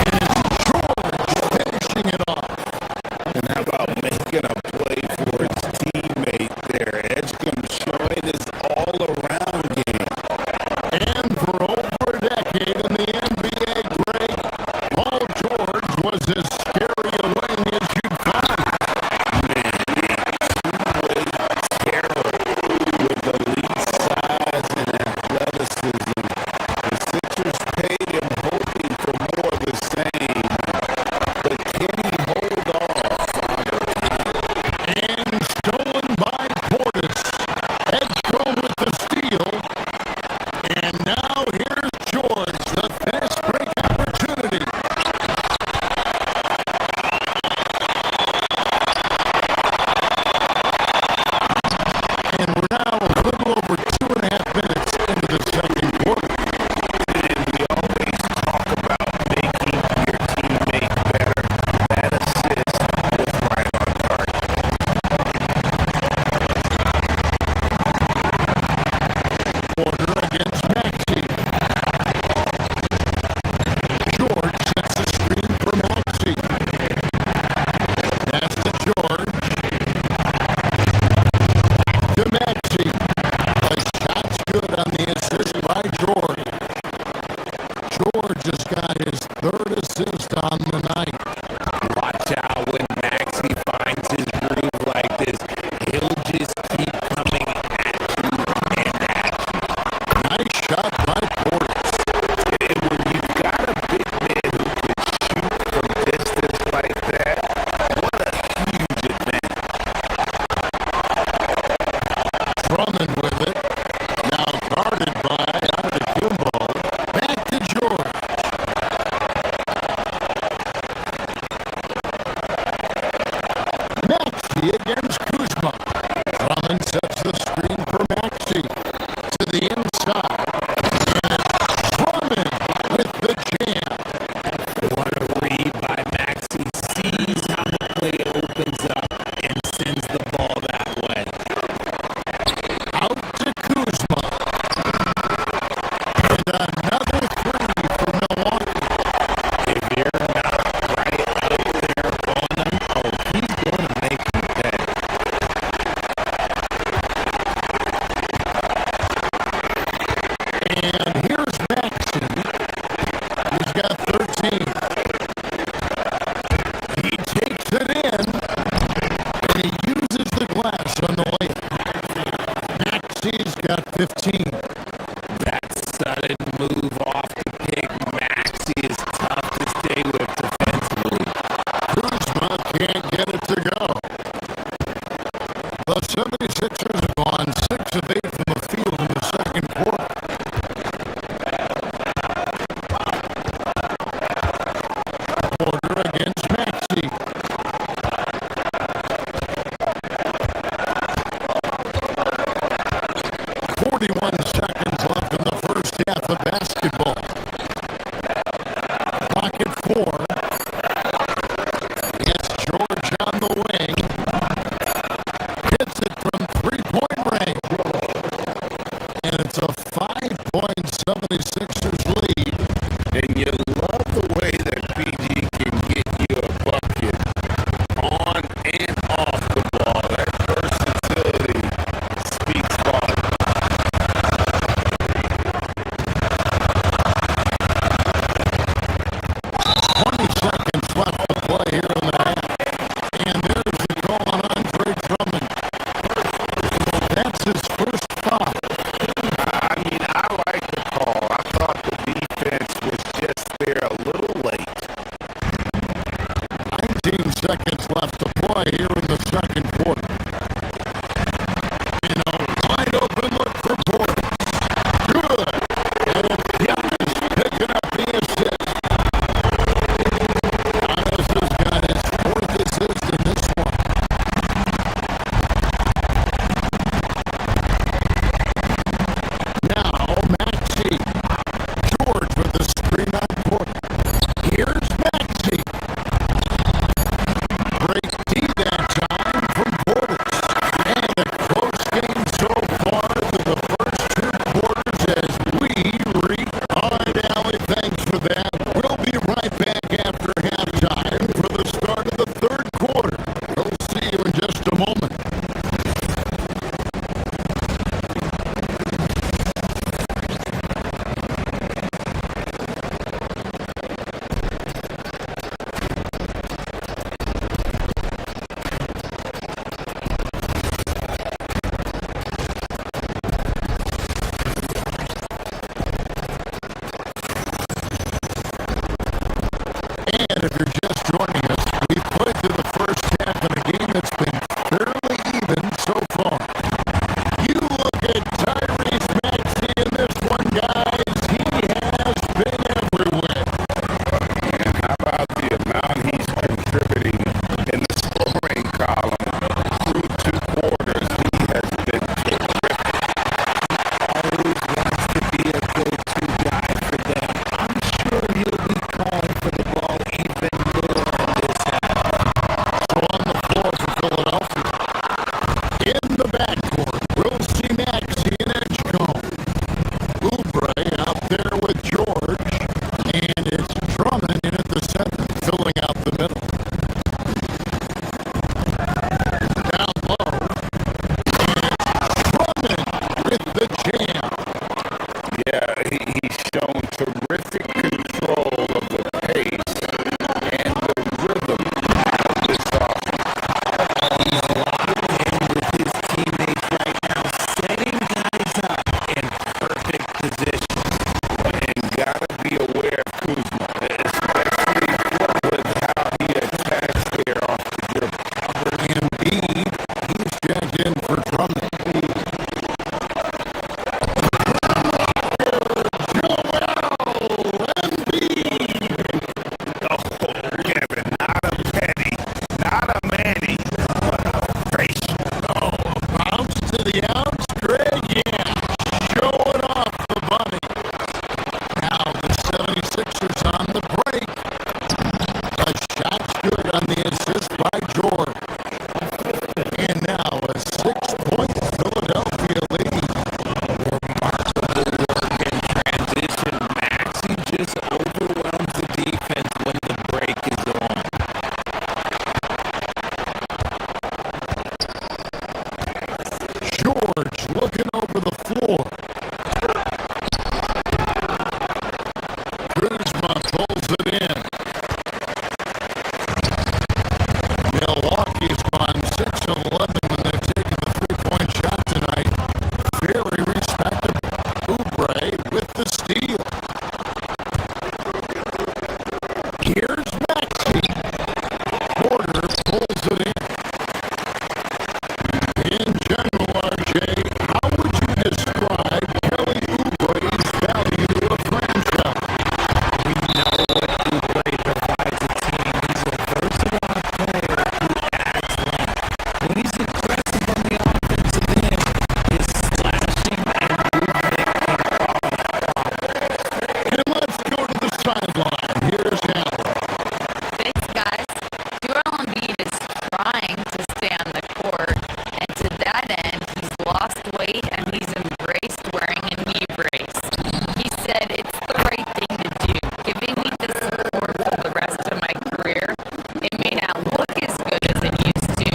And it's George finishing it off. And how about making a play for his teammate there? Edgecombe showing his all-around game. And for over a decade in the NBA great, Paul George was as scary a wing as you'd find. Two-way terror with elite size and athleticism. The Sixers paid him hoping for more of the same. But can he hold off? And stolen by Portis. Edgecombe with the steal. And now here's George, the fast break opportunity. And we're now a little over 2.5 minutes into the second quarter. And we always talk about making your teammate better. That assist was right on target. Porter against Maxey. George sets the screen for Maxey. Pass to George. To Maxey. The shot's good on the assist by George. George has got his third assist on the night. Watch out when Maxey finds his groove like this. He'll just keep coming at you and at you. Nice shot by Portis. And when you've got a big man who can shoot from distance like that, what a huge advantage. Drummond with it. Now guarded by Antetokounmpo. Back to George. Maxey against Kuzma. Drummond sets the screen for Maxey to the inside. Drummond with the jam. What a read by Maxey. Sees how the play opens up and sends the ball that way. Out to Kuzma. And another three for Milwaukee. If you're not right out there on him, oh, he's going to make you pay. And here's Maxey. He's got 13. He takes it in, and he uses the glass on the way. Maxey's got 15. That sudden move off the pick, Maxey is tough to stay with defensively. Kuzma can't get it to go. The 76ers have gone 6 of 8 from the field in the second quarter. Porter against Maxey. Seconds left in the first half of basketball. Pocket 4. It's George on the wing. Hits it from three-point range. And it's a 5-point 76ers lead. And you love the way that PG can get you a bucket on and off the ball. That versatility speaks volumes. 20 seconds left to play here in the half. And there's the call on Andre Drummond. That's his first foul. I mean, I like the call. I thought the defense was just there a little late. 19 seconds left to play here in the second quarter. You know, wide open look for Porter. Good. And Giannis picking up the assist. Giannis has got his 4th assist in this one. Now, Maxey. George with the screen on Porter. Here's Maxey. Great D that time from Porter. And a close game so far through the first 2 quarters as we read. All right, Allie, thanks for that. We'll be right back after halftime for the start of the third quarter. We'll see you in just a moment. And if you're just joining us, we've played through the first half in a game that's been fairly even so far. You look at Tyrese Maxey in this one, guys. He has been everywhere. And how about the amount he's contributing in the scoring column through 2 quarters? He has been terrific. Always wants to be a go-to guy for them. I'm sure he'll be calling for the ball even more 6 of 11 when they've taken the three-point shot tonight. Very respectable. Oubre with the steal. Here's Maxey. Porter pulls it in. In general, RJ, how would you describe Kelly Oubre's value to a franchise? We know what Oubre provides a team. He's a versatile player who adds length. When he's aggressive on the offensive end, his slashing and movement can cause problems. And let's go to the sideline. Here's Allen. Thanks, guys. Joel Embiid is trying to stay on the court, and to that end, he's lost weight and he's embraced wearing a knee brace. He said, "It's the right thing to do, giving me the support for the rest of my career. It may not look as good as it used to,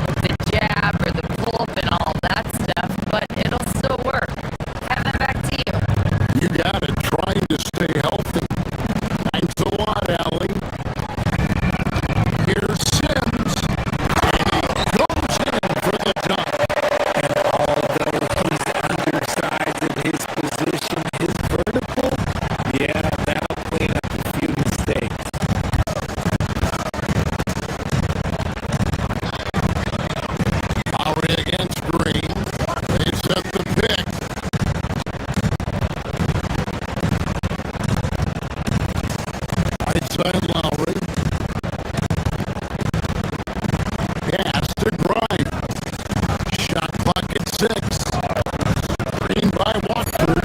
with the jab or the pull-up and all that stuff, but it'll still work." Kevin, back to you. You got it. Trying to stay healthy. Thanks a lot, Allie. Here's Sims. And he goes in for the dunk. Although he's undersized in his position, his vertical, yeah, that'll clean up a few mistakes. Lowry against Green. They set the pick. Right side Lowry. Pass to Grimes. Shot clock at 6. Green by Watford.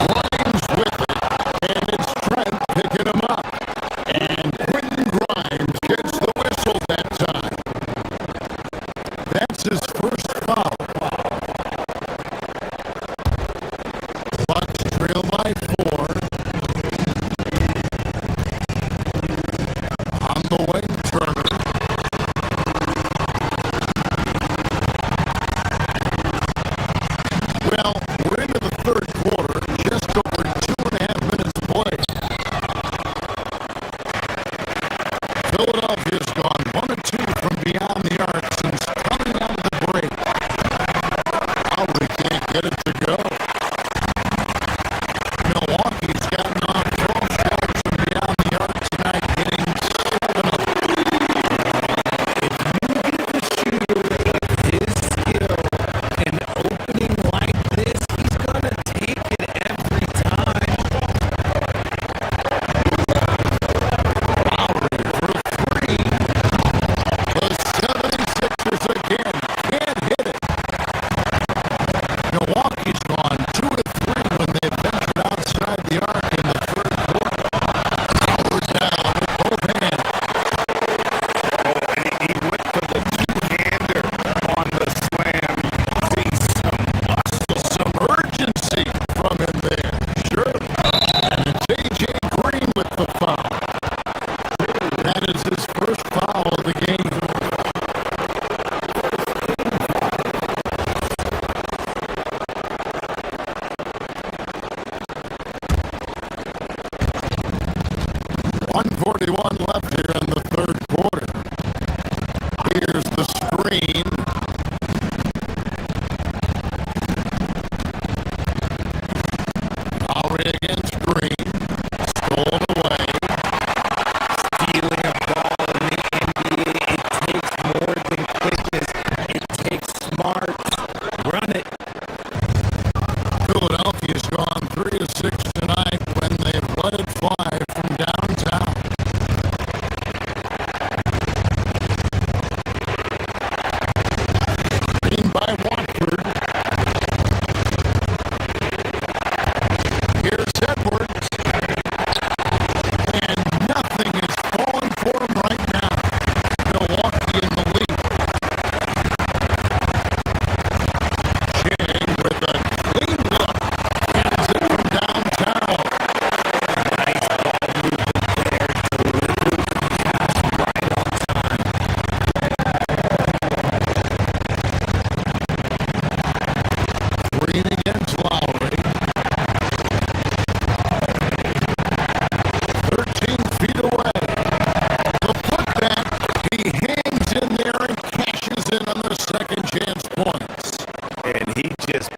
Grimes with it. And it's Trent picking him up. And Quentin Grimes gets the whistle that time. That's his first foul. Bucks trail by 4. On the wing, Turner. Well, we're into the third quarter, just over 2.5 minutes played. Philadelphia's gone 1 of 2 from beyond the arc since coming out of the break. Lowry can't get it to go. Milwaukee's gotten off 12 shots from beyond the arc tonight, hitting 7 of them. If you give a shooter his skill and opening like this, he's gonna take it every time. Lowry for 3. The 76ers again can't hit it. Milwaukee's gone 2 of 3 when they've ventured outside the arc in the third quarter. Howard down with both hands. He went for the two-hander on the slam. See Some urgency from him there. Sure. And it's A.J. Green with the foul. That is his first foul of the game. .141 left here in the third quarter. Here's the screen. Lowry against Green. Stolen away. Stealing a ball in the NBA, it takes more than quickness. It takes smarts. Run it. Philadelphia's gone 3 of 6 tonight when they've let it fly from downtown. Green by Watford. Here's Edwards. And nothing is falling for him right now. Milwaukee in the lead. Chang with a clean look. Hands it from downtown. Nice ball movement there. Delivered the pass right on time.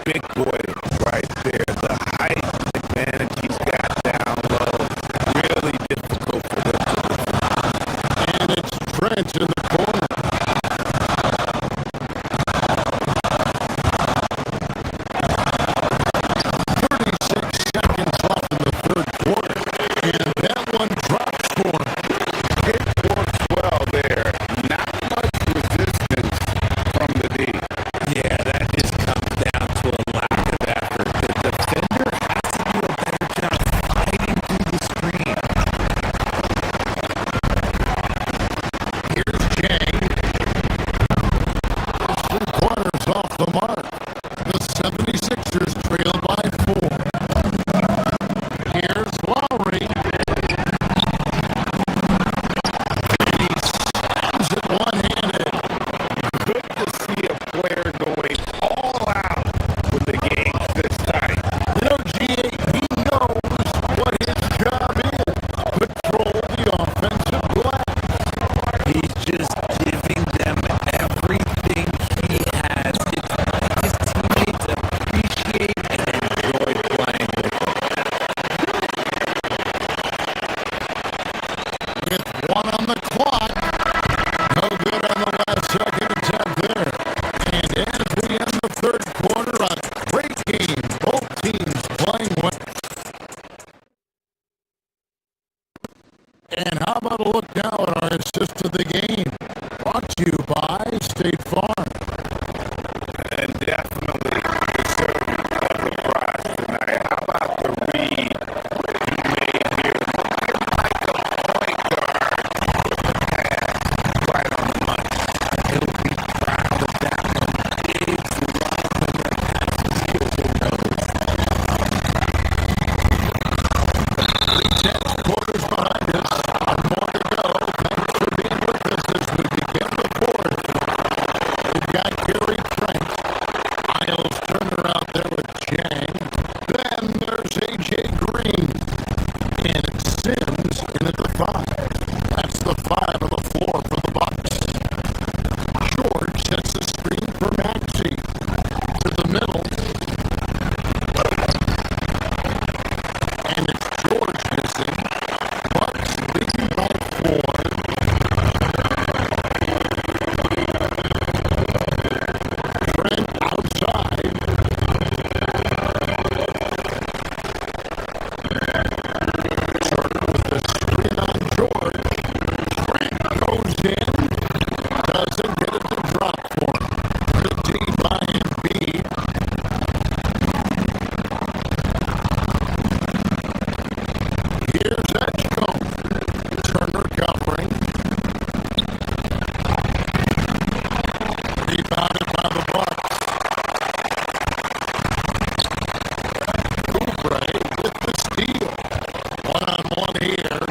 big boy right there. The height advantage he's got down low. Really difficult for him to defend. And it's Trent in the corner. 36 seconds left in the third quarter. And that one drops for him. It works well there. Not much resistance from the D. Yeah, that just comes down to a lack of effort. The defender has to do a better job fighting through the screen. Here's Jang. There's 3 quarters off the mark. The 76ers trail by 4. Here's Lowry. And he slams it one-handed. Good to see a player going all out when the game's this tight. You know, GA, he knows what his job is. Control the offensive glass. He's just giving them everything he has. His teammates appreciate and enjoy playing with him. With 1 on the clock. No good on the last second attempt there. And as we end the third quarter, a great game. Both teams playing well. And how about a look now at our assist of the game? Brought to you by State Farm. And definitely deserving of the prize tonight. How about the read he made here? Looking like a point guard. Pass right on the money. He'll be proud of that one. Big love and the pass skills are noticed. 10 quarters behind us. 1 more to go. Thanks for being with us as we begin the fourth. We've got Gary Trent. Isles Turner out there with Jang. Then there's A.J. Green. And Sims in at the 5. That's the 5 of the floor for the Bucks. George sets the screen for Maxey. To the middle. And it's George missing. Bucks leading by 4. Trent outside. Turner with the screen on George. Trent goes in. Doesn't get it to drop for him. Good D by Embiid. Here's Edgecombe. Turner covering. Rebounded by the Bucks. Oubre with the steal. 1-on-1 here.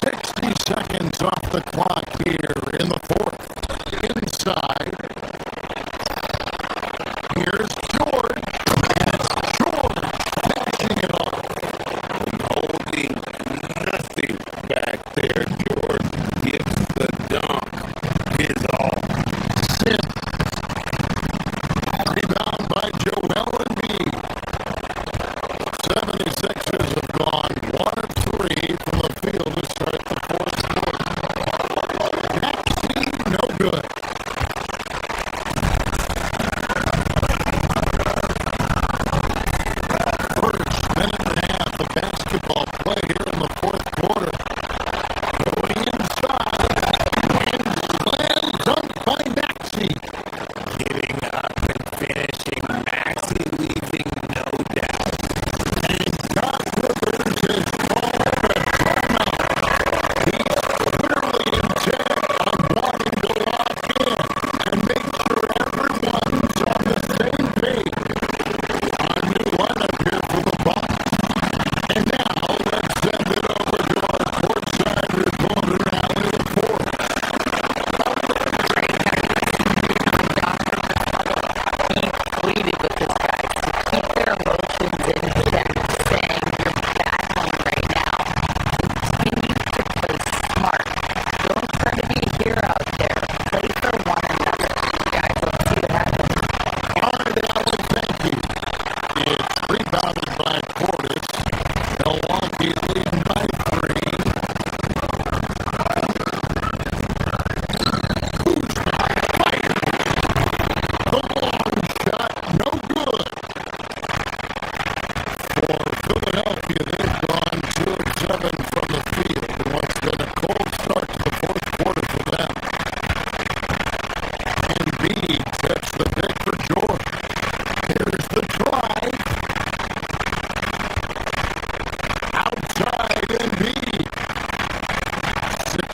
60 seconds off the clock here in the fourth. Inside. Here's George. And it's George finishing it off. Holding nothing back there. George gets the dunk. His all. Sims. Rebound by Joel Embiid. 76ers have gone 1 of 3 from the field to start the fourth quarter. Max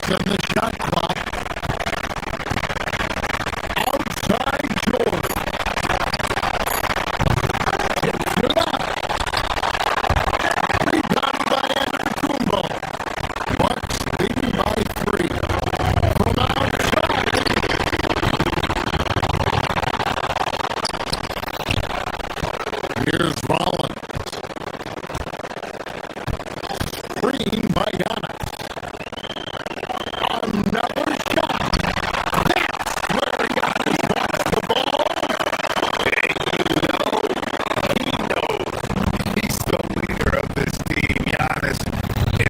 minutes on the shot clock. Outside Jordan. Takes it up. Rebounded by Antetokounmpo. Bucks leading by 3. From outside. Here's Rollins. Screen by Giannis. Another shot. That's where Giannis wants the ball. He knows he's the leader of this team. Giannis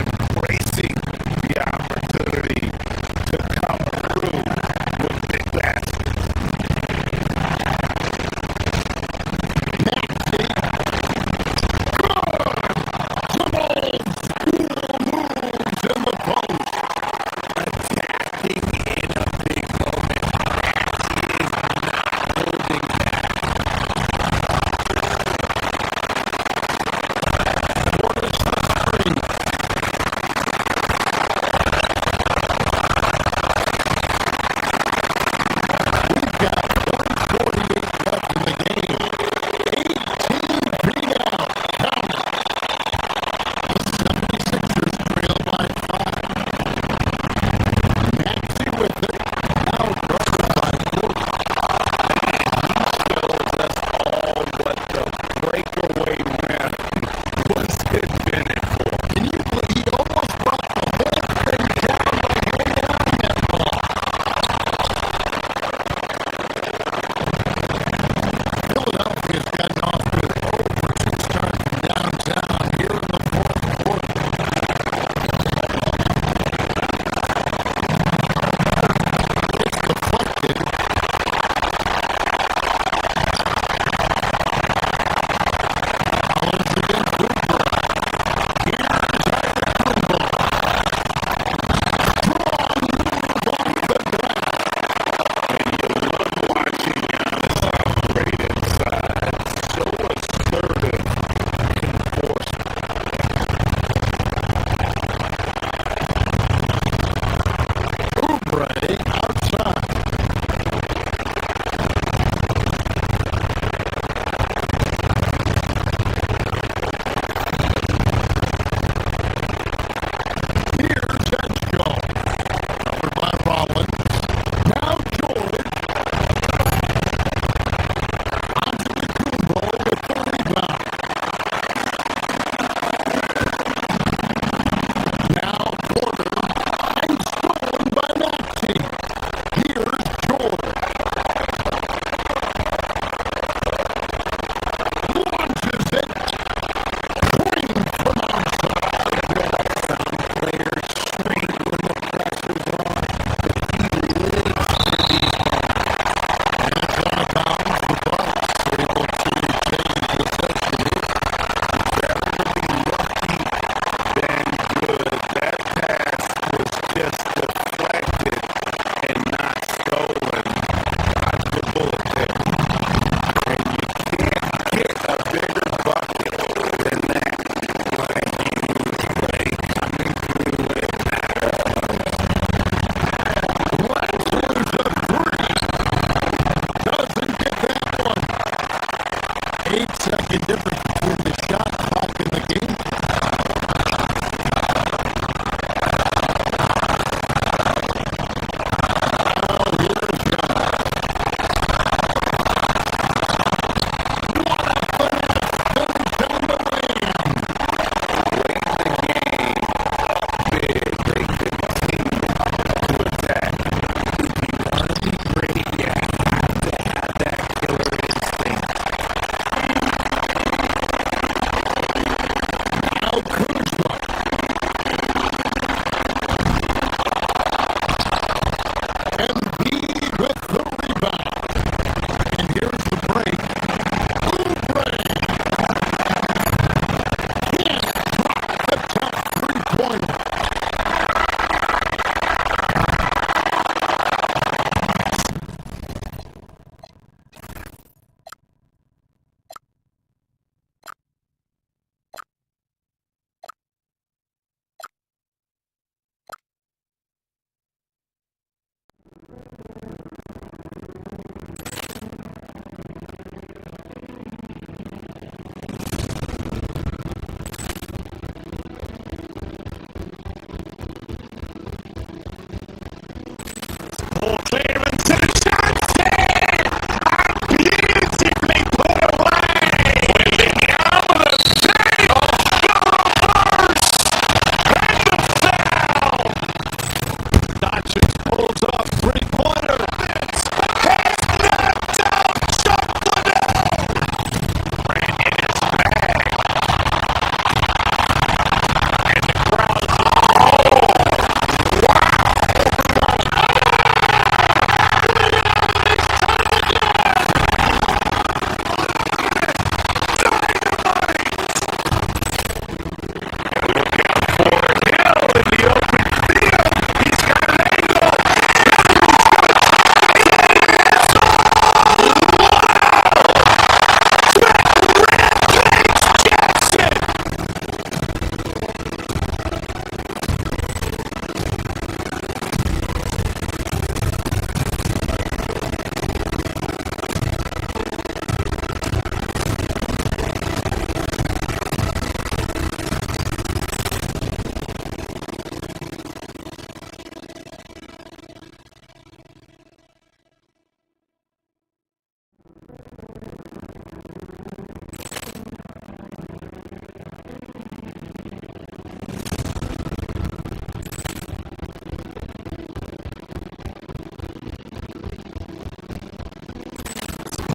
embracing the opportunity to come through with big baskets.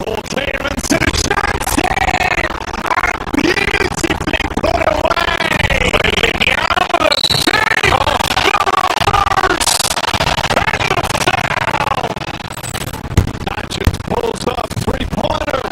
Stevenson, a chance here! And beautifully put away! Just pulls up three-pointer.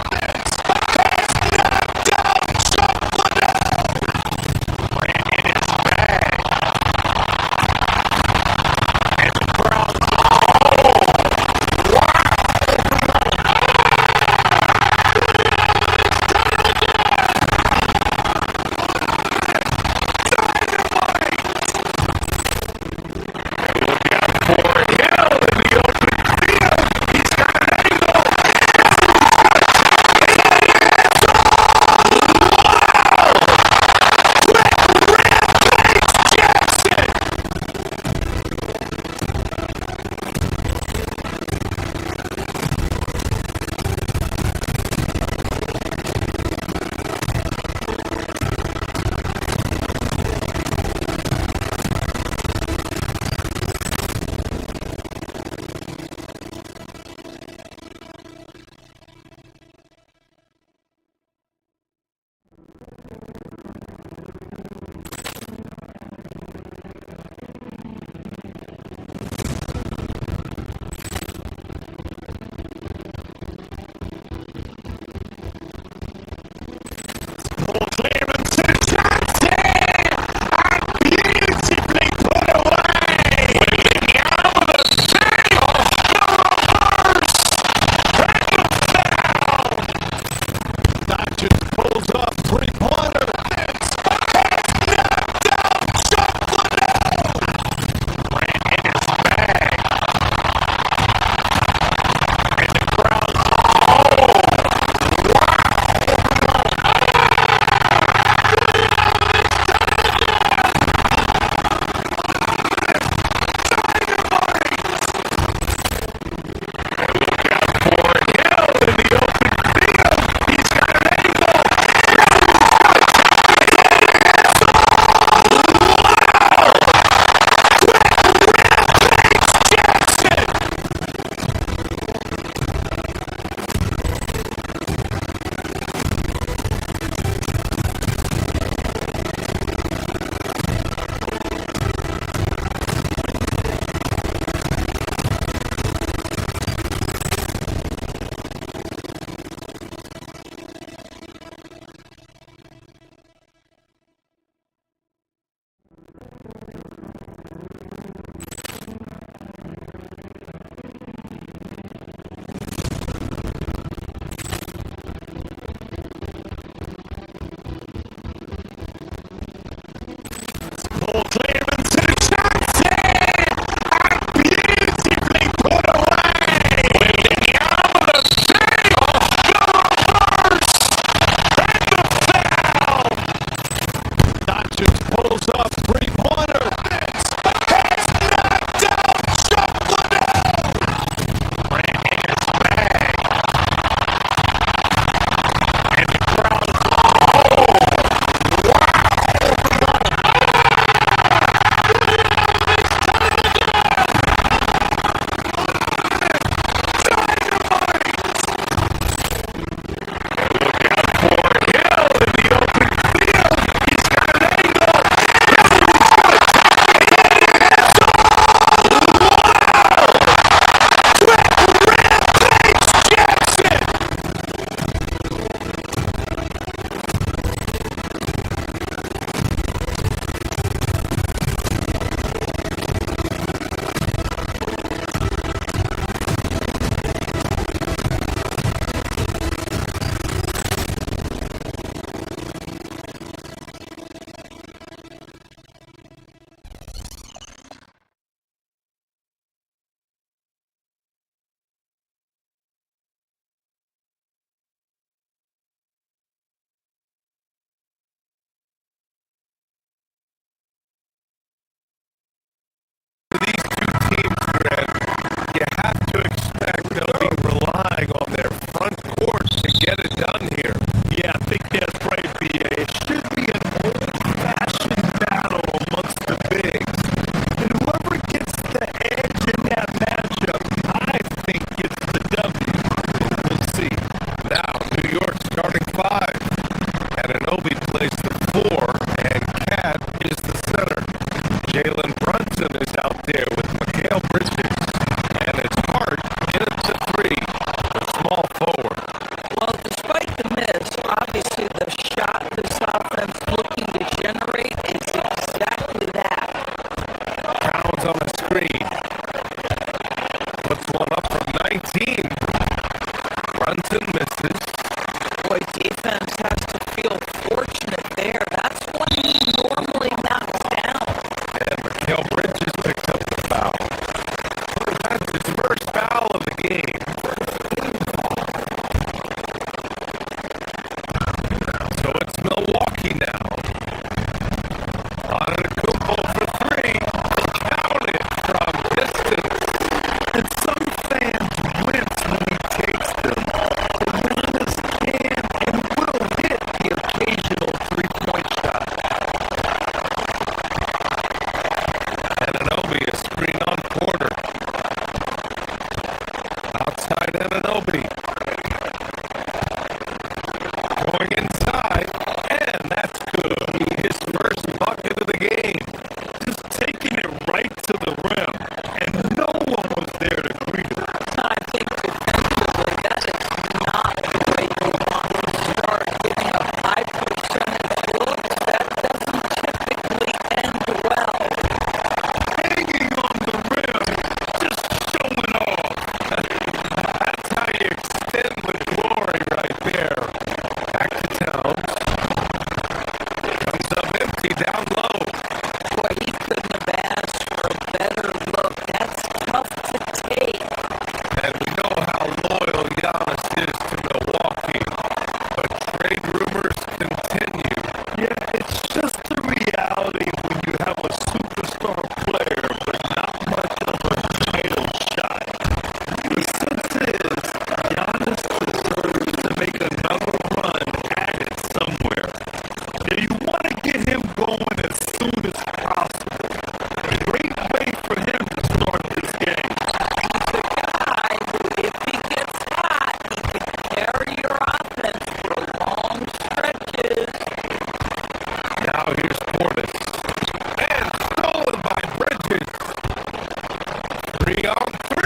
Jalen Brunson is out there with Mikal Bridges, and it's Hart into three, the small forward. Well, despite the miss, obviously the shot this offense looking to generate is exactly that. Pounds on the screen. Puts one up from 19. Brunson misses. Boy, defense has to feel fortunate there. That's one he normally knocks down. And Mikal Bridges picks up the foul. That's his first foul of the game. So it's Milwaukee now. Antetokounmpo for three. Count it from distance. And some fans wince when he takes them. Giannis can and will hit the occasional three-point shot. Anunoby, a screen on Porter. Outside Anunoby. Going inside, and that's good. His first bucket of the game. Just taking it right to the rim, and no one was there to greet him. I think defensively that is not the way you want to start getting a high percentage look. That doesn't typically end well. Hanging on the rim, just showing off. That's how you extend the glory right there. Back to Towns. Comes up empty down low. Boy, he couldn't have asked for a better look. That's tough to take. And we know how loyal Giannis is to Milwaukee. But trade rumors continue. Yeah, it's just the reality when you have a superstar player, but not much of a title shot. The sense is, Giannis deserves to make another run at it somewhere. Yeah, you want to get him going as soon as possible. Great way for him to start this game. He's a guy who, if he gets hot, he can carry your offense for long stretches. Now here's Portis. And stolen by Bridges. 3-on-3.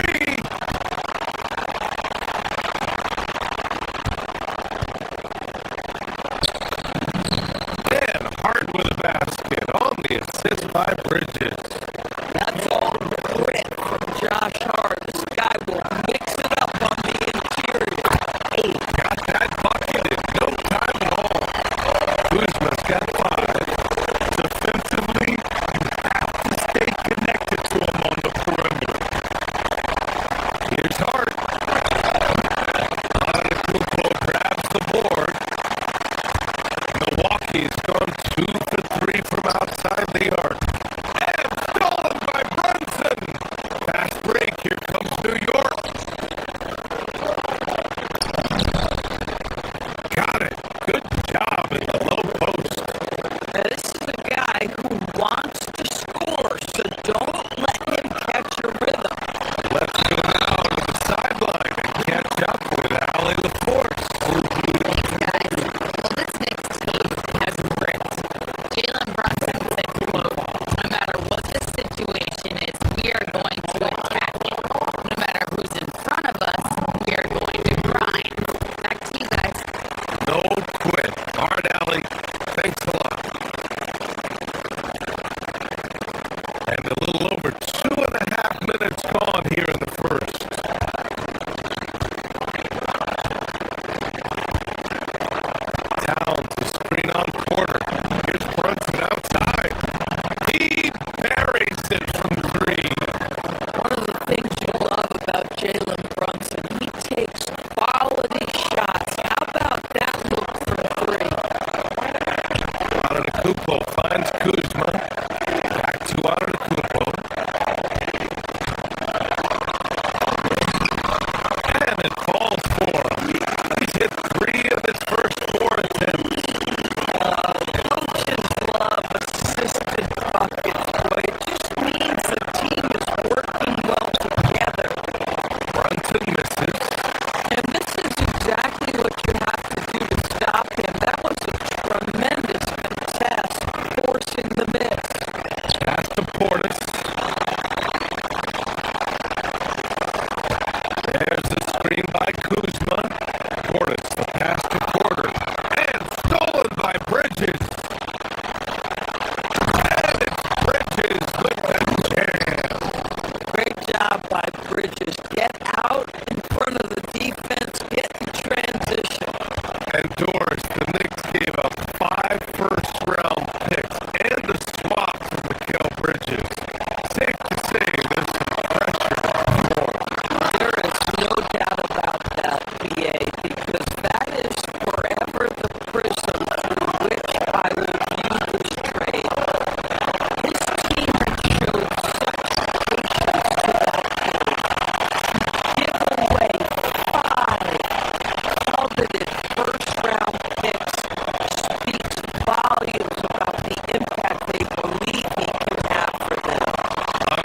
And Hart with a basket on the assist by Bridges. That's all grit from Josh Hart. This guy will mix it up on the interior. Got that bucket in no time at all. Kuzma's got 5. Defensively, you have to stay connected to him on the perimeter. Here's Hart. Antetokounmpo grabs the board. Milwaukee's gone 2 for 3 from outside the arc. And stolen by Brunson. Fast break. Here comes New York. Got it. Good job in the low post. Now, this is a guy who wants to score, so don't let him catch a rhythm. Let's go now to the sideline and catch up with Allie LaForce. Guys, well, this Knicks team has grit. Jalen Brunson said, quote, no matter what the situation is, we are going to attack it. No matter who's in front of us, we are going to grind. Back to you guys. No quit. Hard Allie. Thanks a lot. And a little over 2.5 minutes gone here in the first. Towns, the screen on Porter. Here's Brunson outside. He buries it from 3. One of the things you love about Jalen Brunson, he takes quality shots. How about that look from 3? Antetokounmpo finds Kuzma. Back to Antetokounmpo. And it falls for him. He's hit 3 of his first 4 attempts. Coaches love assisted buckets, boy. It just means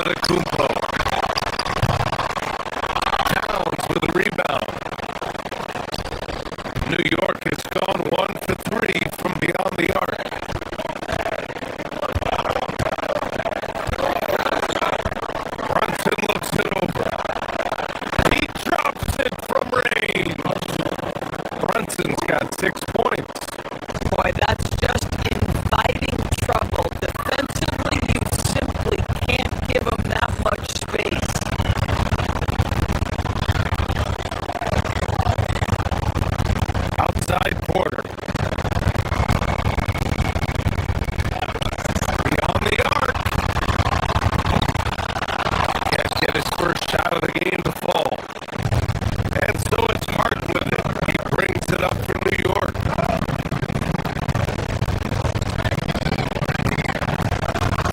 Antetokounmpo. Towns with a rebound. New York has gone 1 for 3 from beyond the arc. Brunson looks it over. He drops it from range. Brunson's got 6 points. Boy, that's just inviting trouble. Defensively, you simply can't give them that much space. Outside quarter. Beyond the arc. Can't get his first shot of the game to fall. And so it's Hart with it. He brings it up for New York.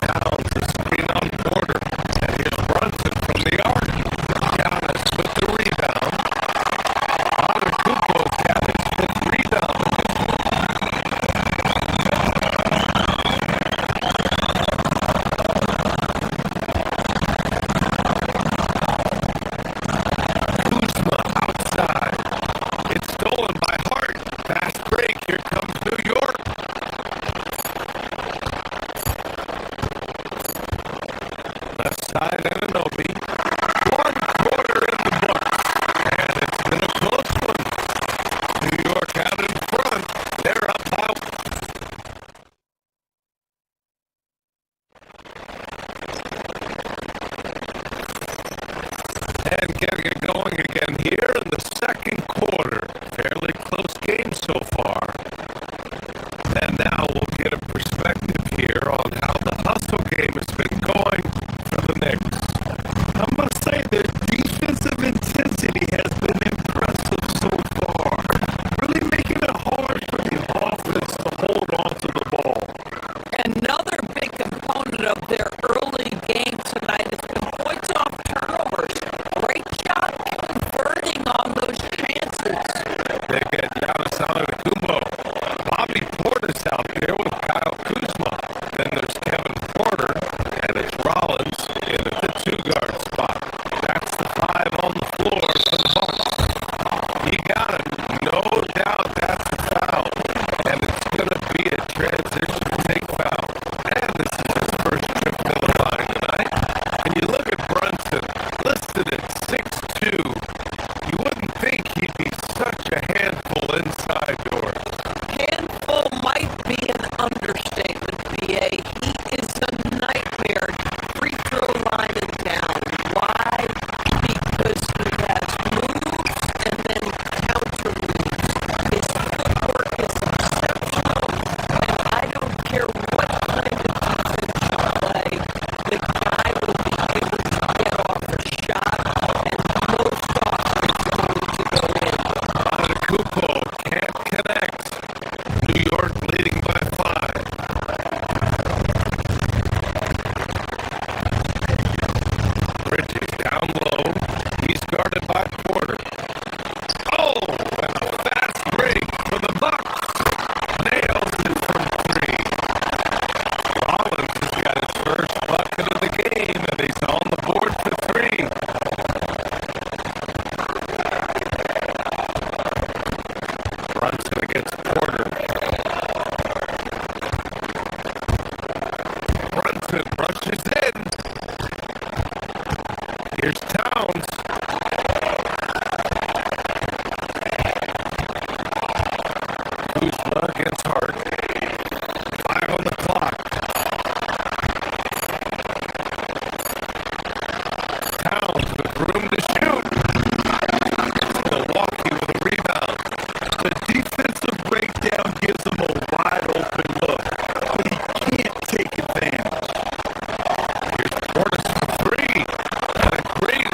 Downs the screen on Porter. And here's Brunson from the arc. Giannis with the rebound. Antetokounmpo's got his 5th rebound. Kuzma outside. It's stolen by Hart. Fast break. Here comes New York. Left side, Anunoby. 1 quarter in the books. And it's been a close one. New York out in front. They're up out. And getting it going again here in the second quarter. Fairly close game so far. And now we'll get a perspective here on how the hustle game has been going for the Knicks. I must say their defensive intensity has been impressive so far. Really making it hard for the offense to hold on to the ball. Another big component of their early game tonight has been points off turnovers. Great job converting on those chances. They get Giannis Antetokounmpo. Bobby Porter's out there with Kyle Kuzma. Then there's Kevin Porter, and it's Rollins in at the 2-guard spot. That's the 5 on the floor for the Bucks. He got him. No doubt that's a foul. And it's going to be a transition take foul. And this is his first trip to the line tonight. And you look at Brunson, listed at 6'2". You wouldn't think he'd be such a handful inside doors. Handful might be an understatement, BA. He is a nightmare. Free throw line and down. Why? Because he has moves and then counter moves. His footwork is exceptional, and I don't care what kind of defense you play, the guy will be able to get off a shot, and most often it's going to go in. Antetokounmpo can't connect. New York leading by 5. Bridges down low. He's guarded by Porter. Oh, and a fast break for the Bucks. Nails it from 3. Rollins has got his first bucket of the game, and he's on the board for 3. Brunson against Porter. Brunson rushes in. Here's Towns. Kuzma against Hart. 5 on the clock. Towns with room to shoot. Milwaukee with a rebound. The defensive breakdown gives him a wide open look, but he can't take advantage. Here's Portis for 3. And a great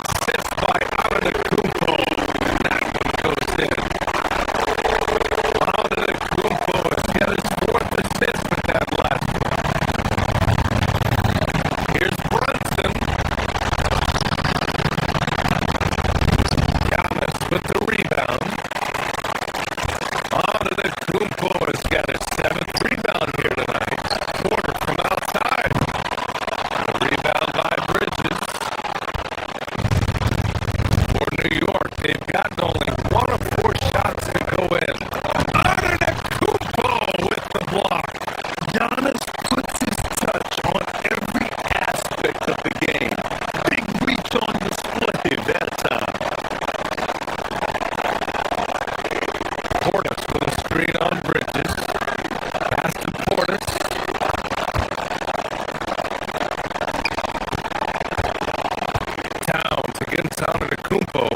against Antetokounmpo.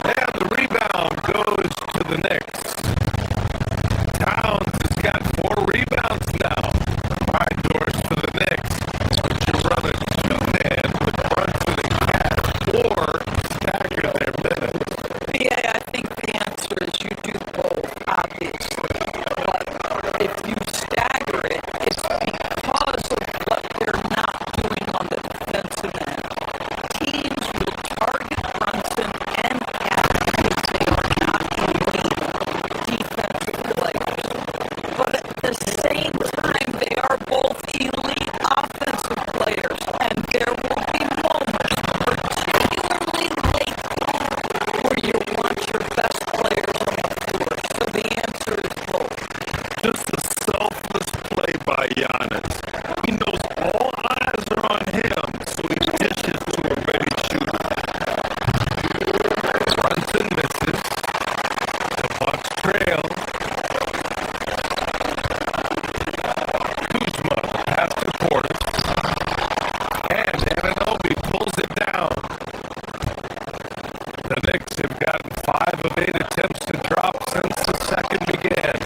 And the rebound goes to the Knicks. Towns has got 4 rebounds now. Wide doors for the Knicks. Would you run a 2-man with Brunson and Cat or stagger their minutes? Yeah, I think the answer is you do both, obviously. But if you stagger it, it's because of what they're not doing on the defensive end. Teams will target Brunson and Cat because they are not elite defensive players. But at the same time, they are both elite offensive players, and there will be moments, particularly late, where you want your best players on the floor. So the answer is both. Just a selfless play by Giannis. He knows all eyes are on him, so he dishes to a ready shooter. Brunson misses. The Bucks trail. Kuzma past the Portis. And Anunoby pulls it down. The Knicks have gotten 5 of 8 attempts to drop since the second began.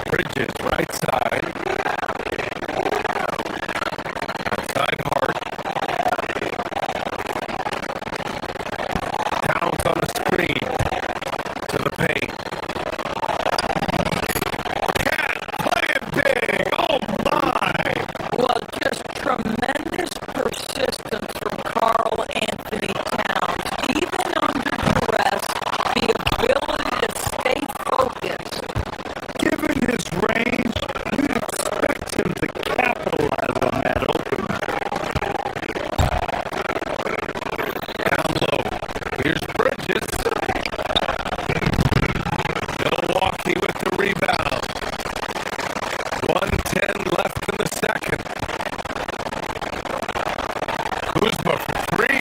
Bridges, right side. Outside Hart. Towns on the screen. To the paint. Cat playing big. Oh my! Well, just tremendous persistence from Karl Anthony Towns. Even under duress, the ability to stay focused. Given his range, you'd expect him to capitalize on that opening. Down low. Here's Bridges. Milwaukee with the rebound. 1:10 left in the second. Kuzma for 3.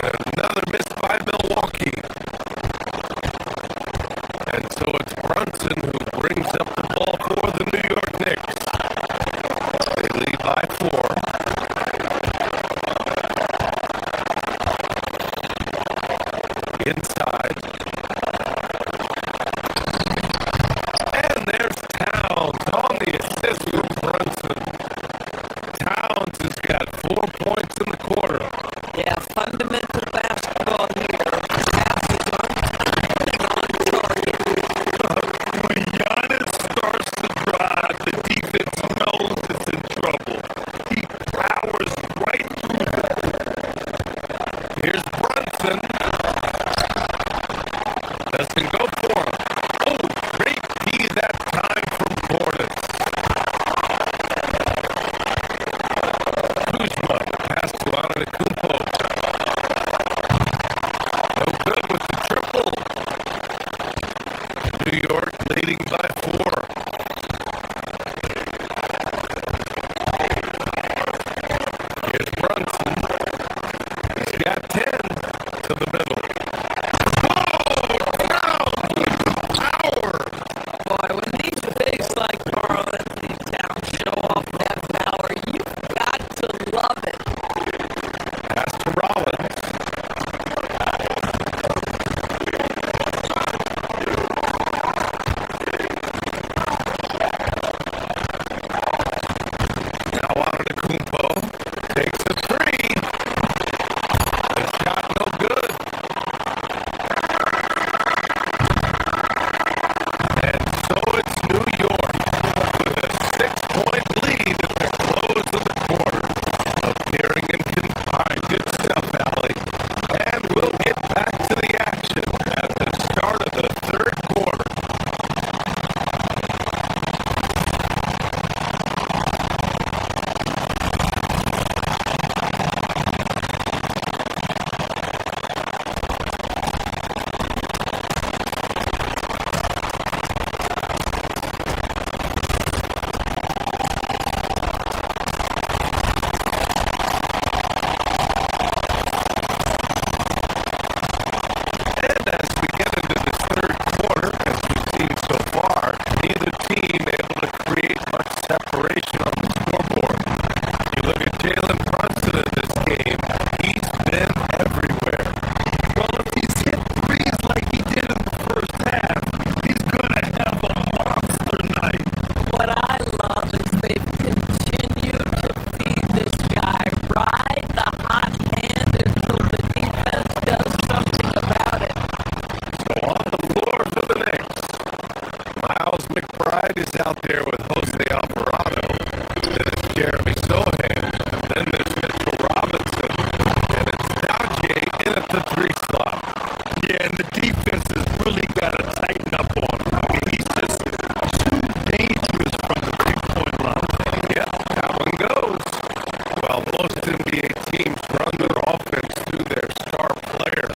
And another miss by Milwaukee. And so it's Brunson who brings up the ball for the New York Knicks. They lead by 4. Inside. And there's Towns on the assist from Brunson. Towns has got 4 points in the quarter. Yeah, fundamental basketball here. Passes on time and on target. When Giannis starts to drive, the defense knows it's in trouble. He powers right through them. Here's Brunson. Doesn't go for him. Oh, great P that time from Portis. Kuzma pass to Antetokounmpo. No good with the triple. New York leading by 4. Here's Brunson. He's got 10 to the middle. Power! Boy, when these bigs like Karl Anthony Towns show off that power, you've got to love it. Pass to Rollins. got to tighten up on him. I mean, he's just too dangerous from the three-point line. Yeah, that one goes. Well, most NBA teams run their offense through their star player.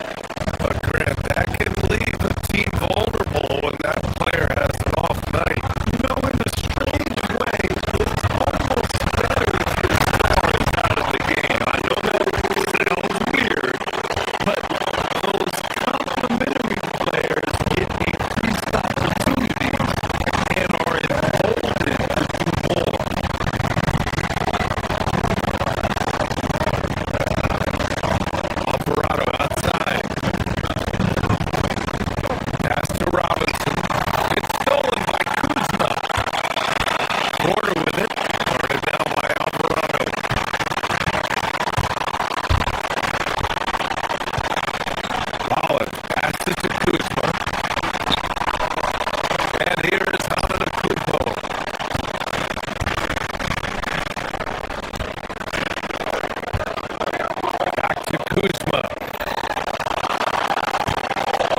But Grant, that can leave a team vulnerable when that player has an off night. You know, in a strange way, it's almost better if your star is out of the game. I know that sounds weird, but those complementary players get increased opportunity and are emboldened to do more. Alvarado outside. Pass to Robinson. It's stolen by Kuzma. Porter with it. Guarded down by Alvarado. Collins passes to Kuzma. And here is Antetokounmpo. Back to Kuzma.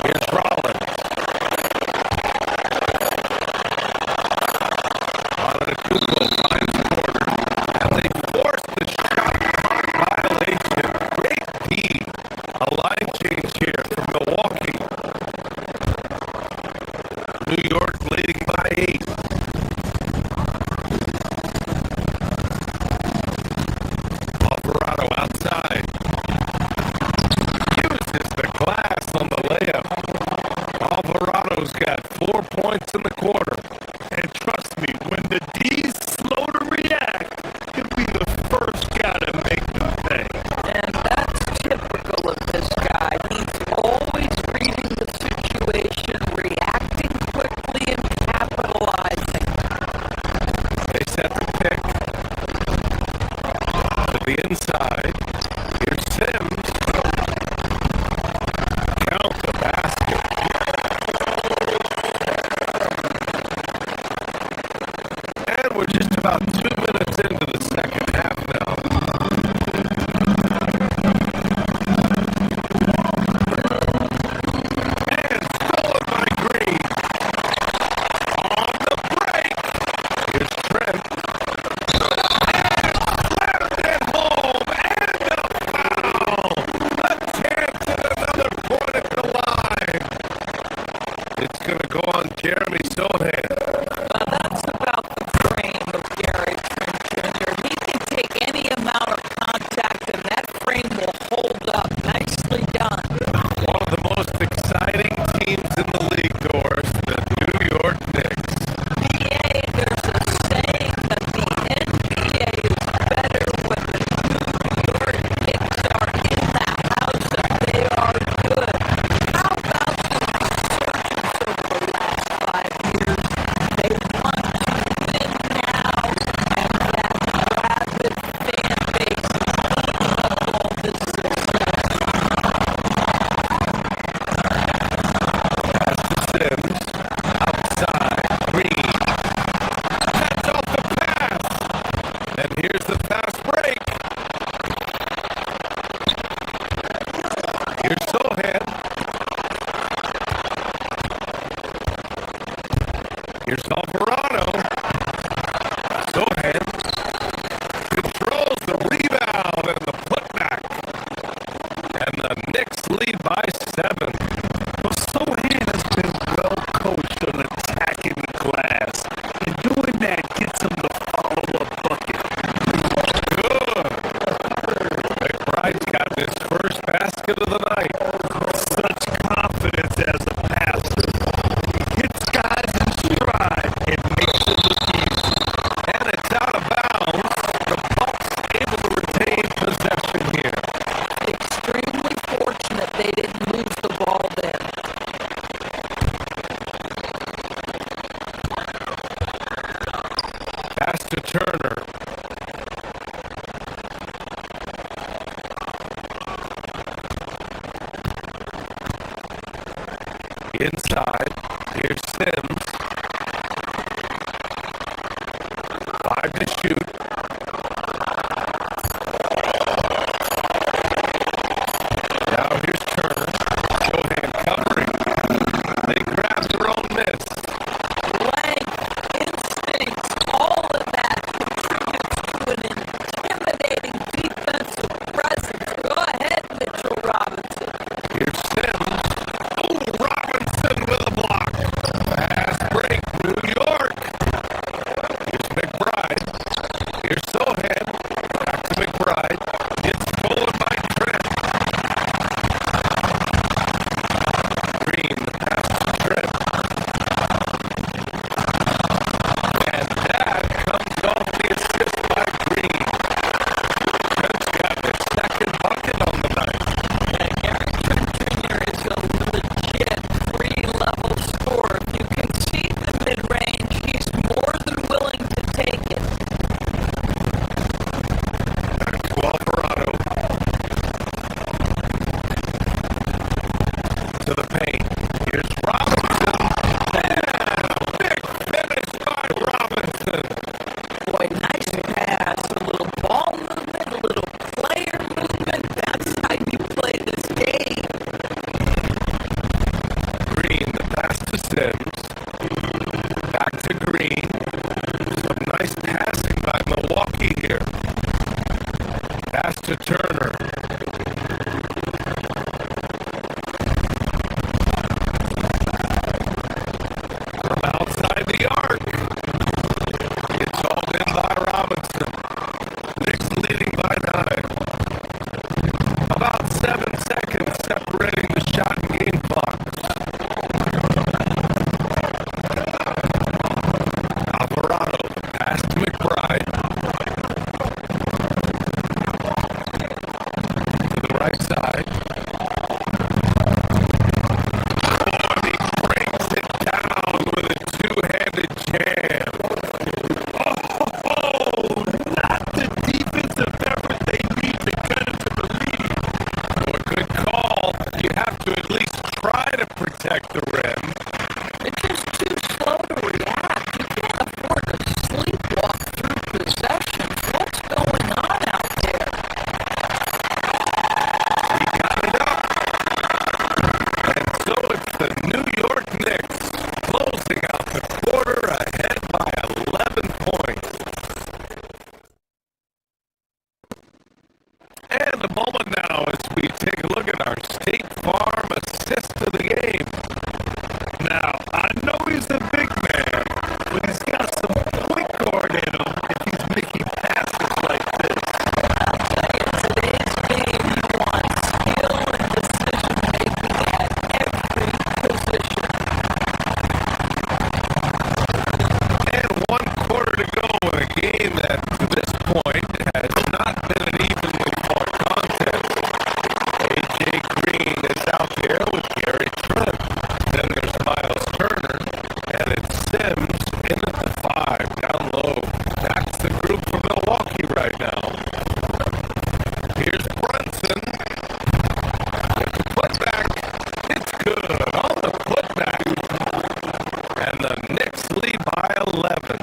Here's Rollins. Antetokounmpo finds Porter. And they force the shot clock violation. Great D. A line change here from Milwaukee. New York leading by 8. Alvarado outside. Uses the glass on the layup. Alvarado's got 4 points in the quarter. And trust me, when the D's slow to react, he'll be the first guy to make them pay. And that's typical of this guy. He's always reading the situation, reacting quickly, and capitalizing. They set the pick to the inside. Here's Sims. Count the basket. And we're just about 2 minutes into the second half now. And stolen by Green. On the break. Here's Trent. Slammed it home. And a foul. A chance at another point at the line. It's going to go on Jeremy Sohan. That's about the frame of Gary Trent Jr. He can take any amount of contact, and that frame will hold up. Nicely done. One of the most exciting teams in the league, Doris, the New York Knicks. NBA, there's a saying that the NBA is better when the New York Knicks are in the house and they are good. How about the resurgence over the last 5 years? They want to win now, and that rabid fan base is eating up all this success. Pass to Sims. Outside. Green. Cuts off the pass. And here's the fast break. Here's Sohan. Here's Alvarado. Sohan controls the rebound and the putback. And the Knicks lead by 7. Well, Sohan has been well coached on attacking the glass, and doing that gets him the follow-up bucket. Good. McBride's got his first basket of the night. Such confidence as a passer. He hits guys in stride and makes it look easy. And it's out of bounds. The Bucks able to retain possession here. Extremely fortunate they didn't lose the ball there. Pass to Turner. Inside. Here's Sims. 5 to shoot. Now here's Turner. Sohan covering. They grab to the paint. Here's Robinson. And big finish by Robinson. Boy, nice pass, a little ball movement, a little player movement. That's how you play this game. Green, the pass to Sims. Back to Green. Some nice passing by Milwaukee here. Pass to Turner. From outside the arc. It's all in by Robinson. Knicks leading by 9. About 7 seconds separating the shot and game clock. Alvarado, pass to McBride. To the right side. Oh, he breaks it down with a two-handed jam. Oh, not the defensive effort they need to cut into the lead. Oh, a good call. You have to at least try to protect the rim. It's just too slow to react. You can't afford to sleepwalk through possessions. What's going on out there? He got it up. And so it's the New York Knicks closing out the quarter ahead by 11 points. And a moment now as we take a look at our State Farm assist of the game. Now, I know he's a big man, but he's got some point guard in him if he's making passes like this. I'll tell you, today's game, you want skill and decision making at every position. And 1 quarter to go in a game that, to this point, has not been an evenly fought contest. A.J. Green is out there with Gary Trent. Then there's Miles Turner, and it's Sims in at the 5, down low. That's the group for Milwaukee right now. Here's Brunson. It's a putback. It's good on the putback. And the Knicks lead by 11.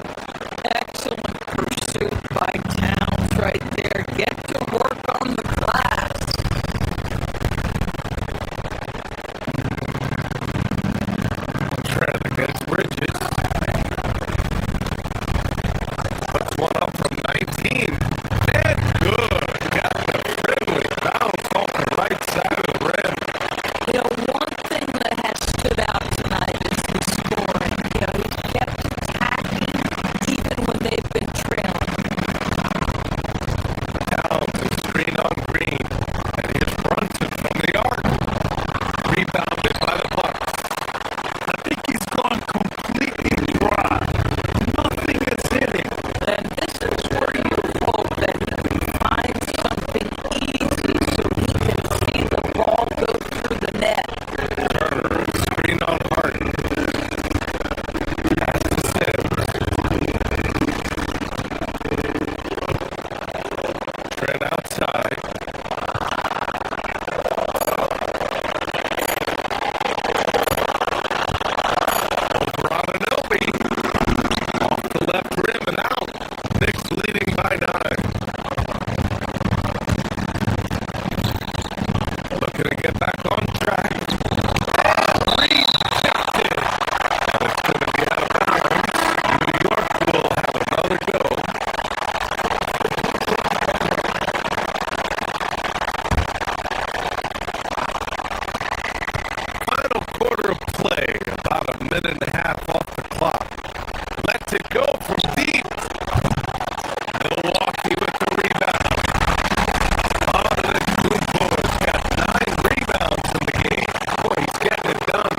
Excellent pursuit by Towns right there. Get to work on the glass. Trent against Bridges. Puts one up from 19. And good. Got the friendly bounce off the right side of the rim. You know, one thing that has stood out tonight is the scoring. You know, he's kept attacking even when they've been trailing. Down to screen on Green. And here's Brunson from the arc. Rebounded by the Bucks. I think he's gone completely dry. Nothing is in him. And this is where you hope that he can find something easy so he can see the ball go through the net. Turner, screen on Harden. Pass to Sims. Trent outside. Robinobi off the left rim and out. Knicks leading by 9. Looking to get back on track. Reed tipped it. And it's going to be out of bounds. New York will have another go. Final quarter of play, about a minute and a half off the clock. Lets it go from deep. Milwaukee with the rebound. Kumpo's got 9 rebounds in the game. Boy, he's getting it done.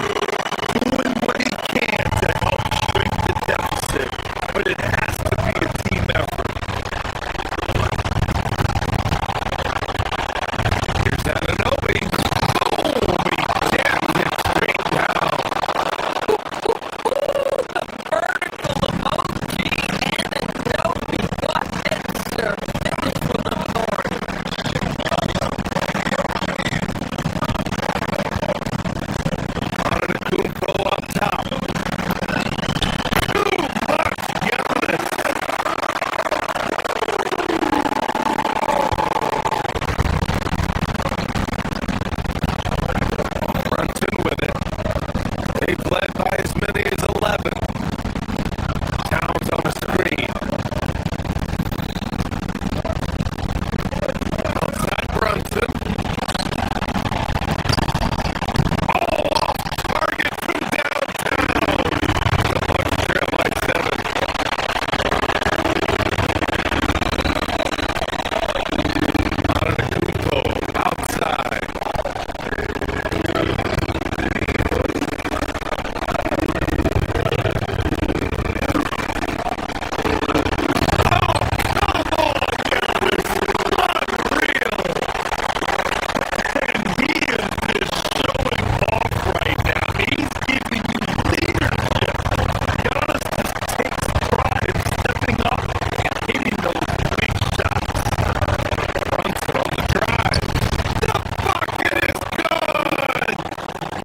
Doing what he can to help shrink the deficit, but it has to be a team effort. Here's Anunoby. Boom! He jammed it straight down. many as 11. Towns on the screen. Outside Brunson. Oh, off target from downtown. The Bucks trail by 7. Antetokounmpo outside.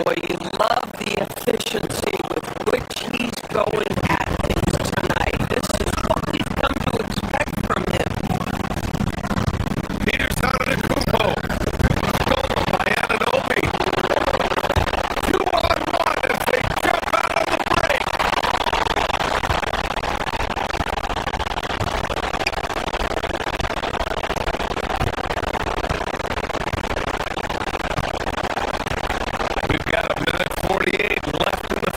Boy, you love the efficiency with which he's going at things tonight. This is what we've come to expect from him. Peter's Antetokounmpo. Stolen by Anunoby. 2-on-1 as they jump out on the break. We've got a minute 48 left in the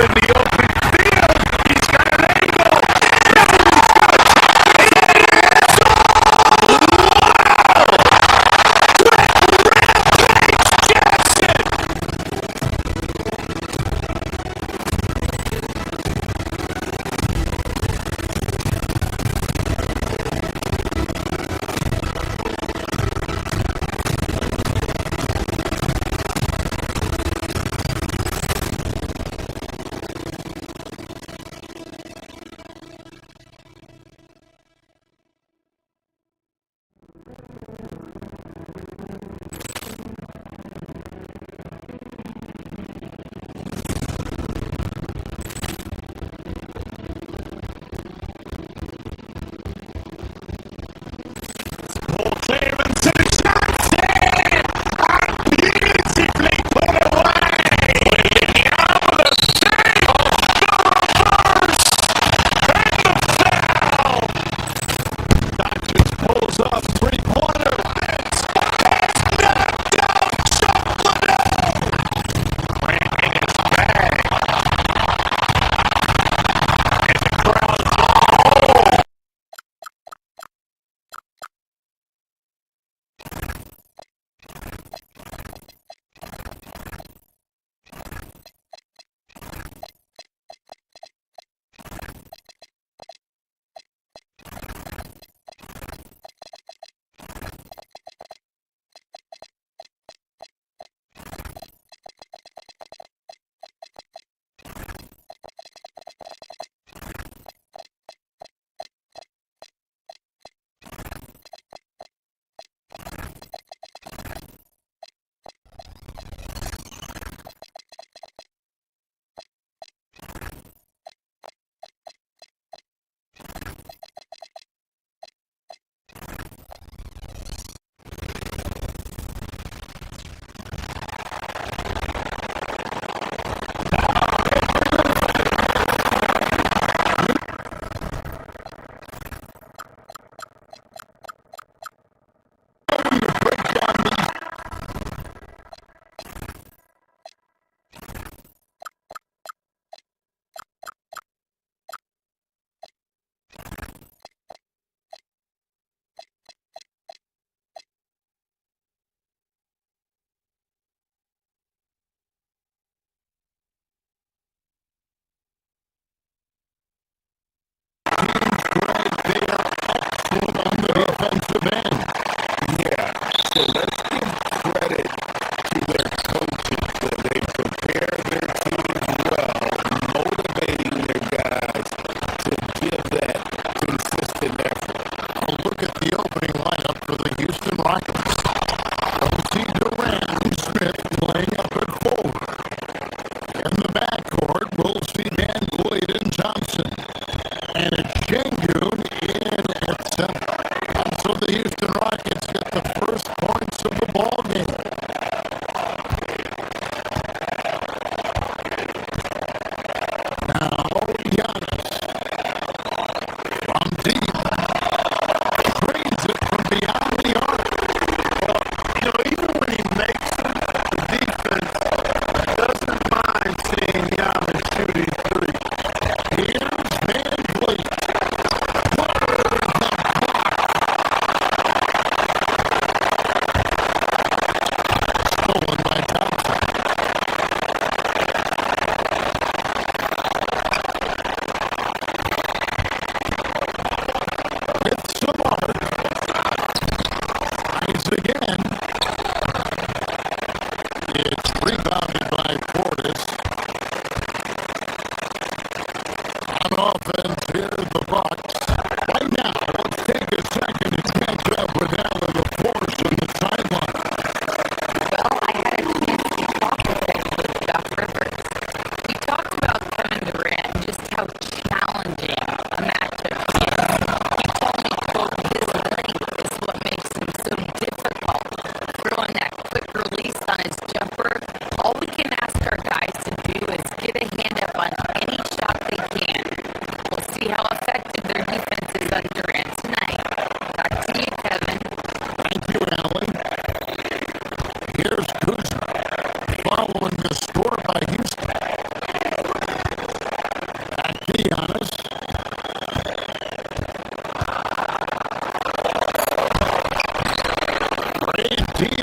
in the open field. He's got an angle.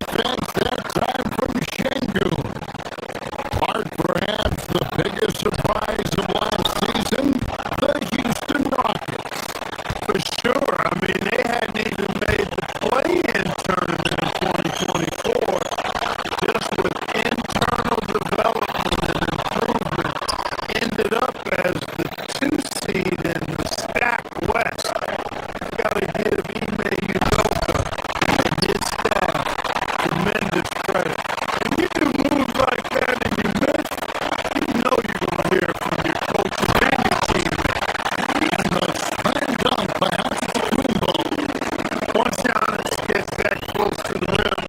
defense that time from Şengün. Part perhaps the biggest surprise of last season, the Houston Rockets. For sure. I mean, they hadn't even made the play-in tournament in 2024. Just with internal development and improvement, ended up as the 2 seed in the stacked West. Got to give Ime Udoka and his staff tremendous credit. When you do moves like that and you miss, you know you're going to hear it from your coaches and your teammates. Slam dunk by Antetokounmpo. Once Giannis gets that close to the rim,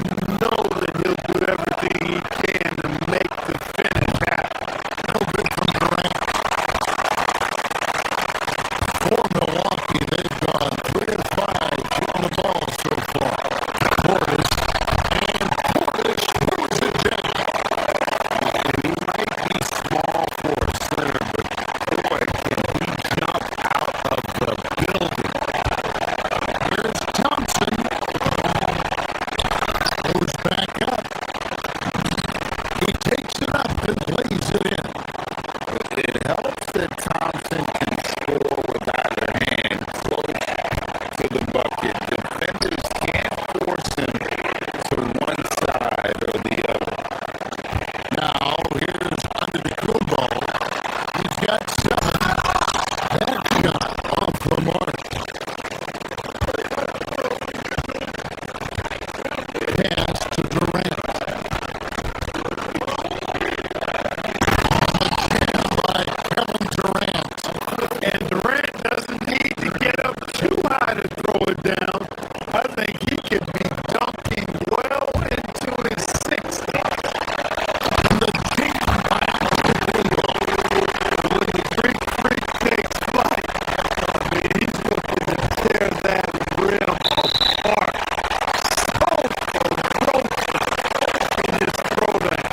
you know that he'll do everything he can to make the finish happen. No good from Durant. For Milwaukee, they've gone 3 of 5 shooting the ball so far. Portis moves it down. And he might be small for a center, but boy, can he jump out of the building. Here's Thompson. Goes back up. He takes it up and lays it in. It helps that Thompson can score without a hand close to the bucket. Defenders can't force him to one side or the other. Now, here's Antetokounmpo. He's got 7. That shot off the mark. Pass to Durant. Again by Kevin Durant. And Durant doesn't need to get up too high to throw it down. I think he could be dunking well into his 60s. The deep by Antetokounmpo. When the Greek freak takes flight, I mean, he's looking to tear that rim apart. So ferocious in his throwdown.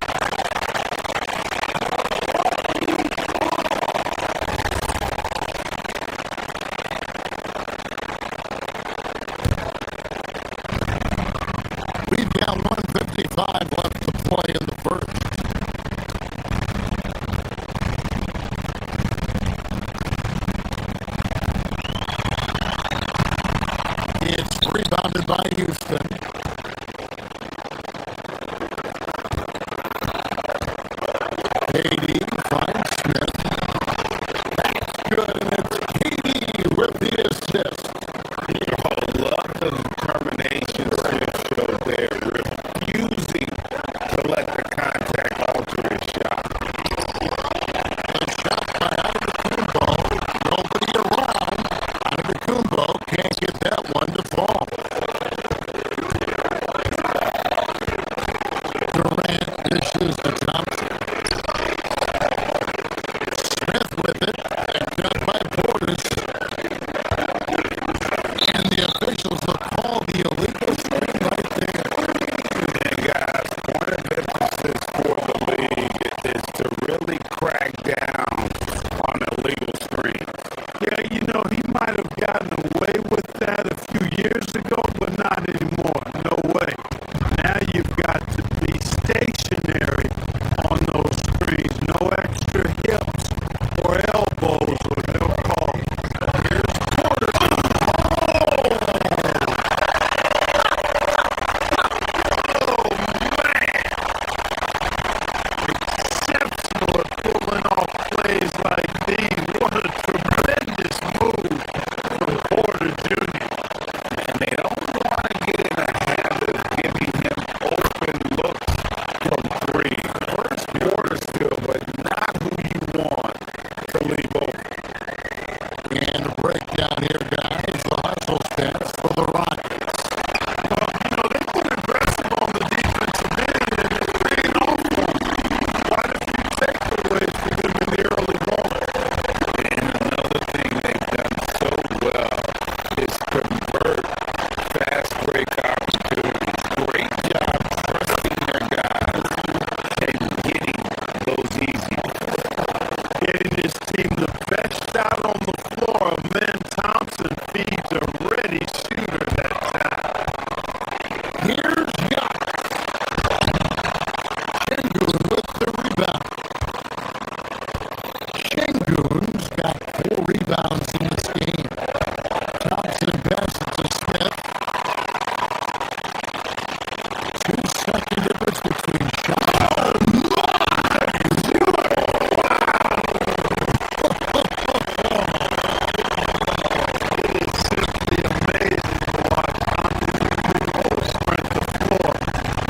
We've got 1:55 left to play in the first. It's rebounded by Houston. KD finds Smith. That's good, and it's KD with the assist. A lot of determination Smith showed there, refusing to let the contact alter his shot. A shot by Antetokounmpo. Nobody around. Antetokounmpo can't get that one to fall. Durant dishes to Thompson. Smith with it. Picked up by Portis. And the officials will call the illegal screen right there. And guys, one of the emphasis for the league is to really crack down on illegal screen. Yeah, you know, he might have gotten away with that a few years ago, but not anymore. No way. Now you've got to be stationary on those screens. No extra hips or elbows or they'll call. Here's Porter. Exceptional at pulling off plays like these. What a tremendous move from Porter Jr. And they don't want to get in a habit of giving him open second difference between shot.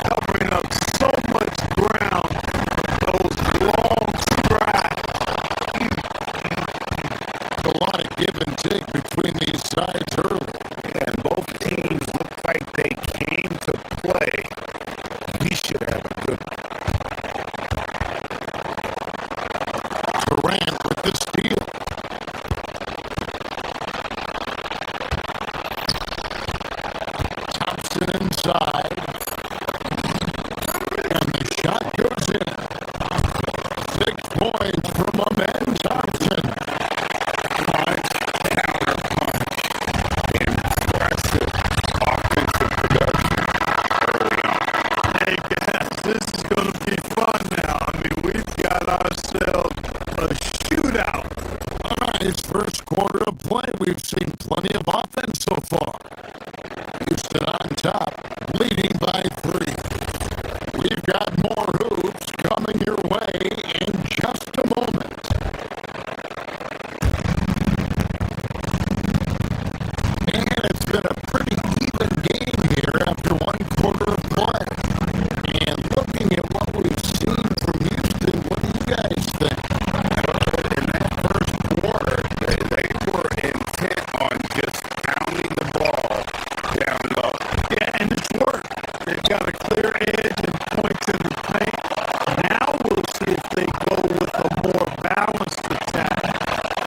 Covering up so much ground. Those long strides. A lot of give and take between these sides early. And both teams look like they came to play. We should have a good Durant with the steal. Thompson inside. And the shot goes in. 6 points from my man Thompson. impressive offensive production early on. Hey guys, this is going to be fun now. I mean, we've got ourselves a shootout. His first quarter of play, we've seen plenty of offense so far. Houston on top, leading by 3. We've got more hoops coming your way in just a moment. And it's been a pretty even game here after 1 quarter of play. And looking at what we've seen from Houston, what do you guys think? In that first quarter, they were intent on just pounding the ball down low. Yeah, and it's worked. They've got a clear edge and points in the paint. Now we'll see if they go with a more balanced attack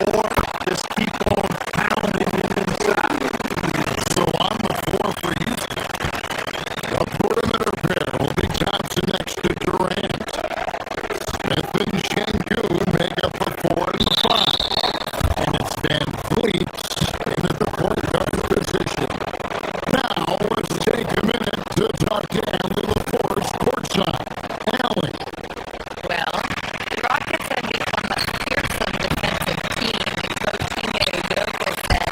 or just keep on pounding it inside. So on the floor for Houston. The perimeter pair will be Thompson next to Durant. Smith and Şengün make up the 4 and the 5. And it's Van Vliet into the point guard position. Now let's take a minute to talk to Allie LaForce courtside. Allie. Well, the Rockets have become a fearsome defensive team, and Coach Ime Udoka said,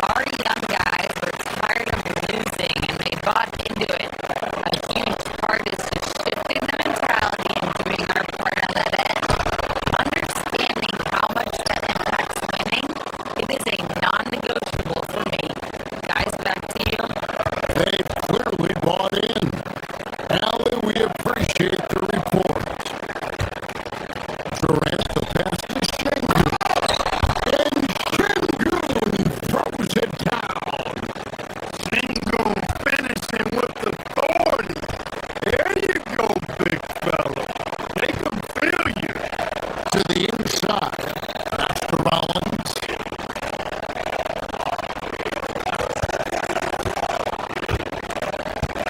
our young guys were tired of losing, and they bought into it. A huge part is just shifting the mentality and doing our part on that end. Understanding how much that impacts winning, it is a non-negotiable for me. Guys, back to you. They've clearly bought in. Allie, we appreciate the report. Durant, the pass to Şengün. And Şengün throws it down. Şengün finishing with authority. There you go, big fella. They can feel you. To the inside. Pass to Rollins.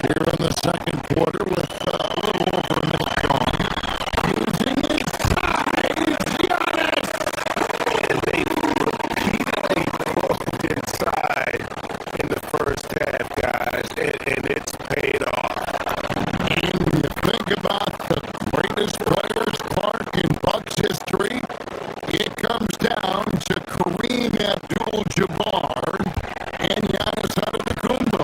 Here in the second quarter with a little over a minute gone. Using his size, Giannis. And they repeatedly broke inside in the first half, guys, and it's paid off. And when you think about the greatest players, Clark, in Bucks history, it comes down to Kareem Abdul-Jabbar and Giannis Antetokounmpo.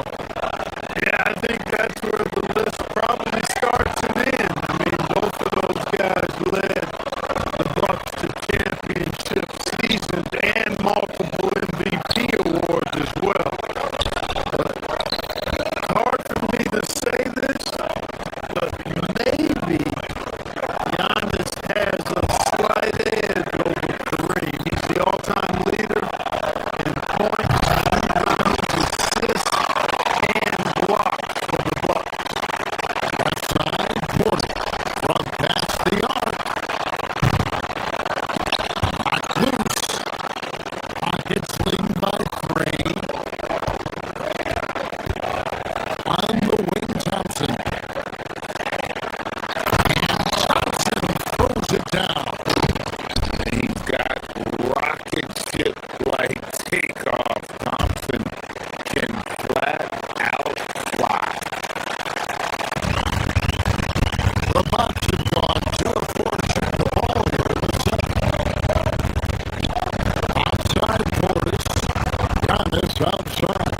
Yeah, I think that's where the list probably starts and ends. I mean, both of those guys led the Bucks to championship seasons and multiple MVP awards as well. But hard for me to say this, but maybe Giannis has a slight edge over Kareem. He's the all-time leader in points, rebounds, assists, and blocks for the Bucks. Left side, Porter, from past the arc. Hot loose. Rockets lead by 3. On the wing, Thompson. And Thompson throws it down. He's got rocket ship like takeoff. Thompson can flat out fly. The Bucks have gone 2 of 4 shooting the ball here in the second. Outside Portis. Giannis outside.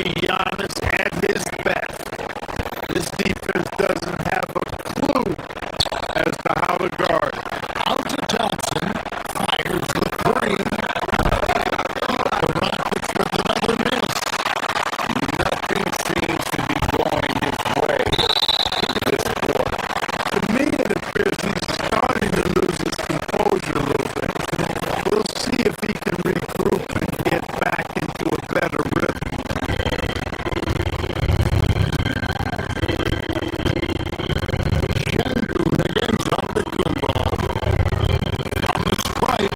be Giannis at his best. This defense doesn't have a clue as to how to guard. Out to Thompson. Fires the three. The Rockets with another miss. Nothing seems to be going his way this quarter. To me, it appears he's starting to lose his composure a little bit. We'll see if he can regroup and get back into a better rhythm. Shengun against Antetokounmpo. On the strike.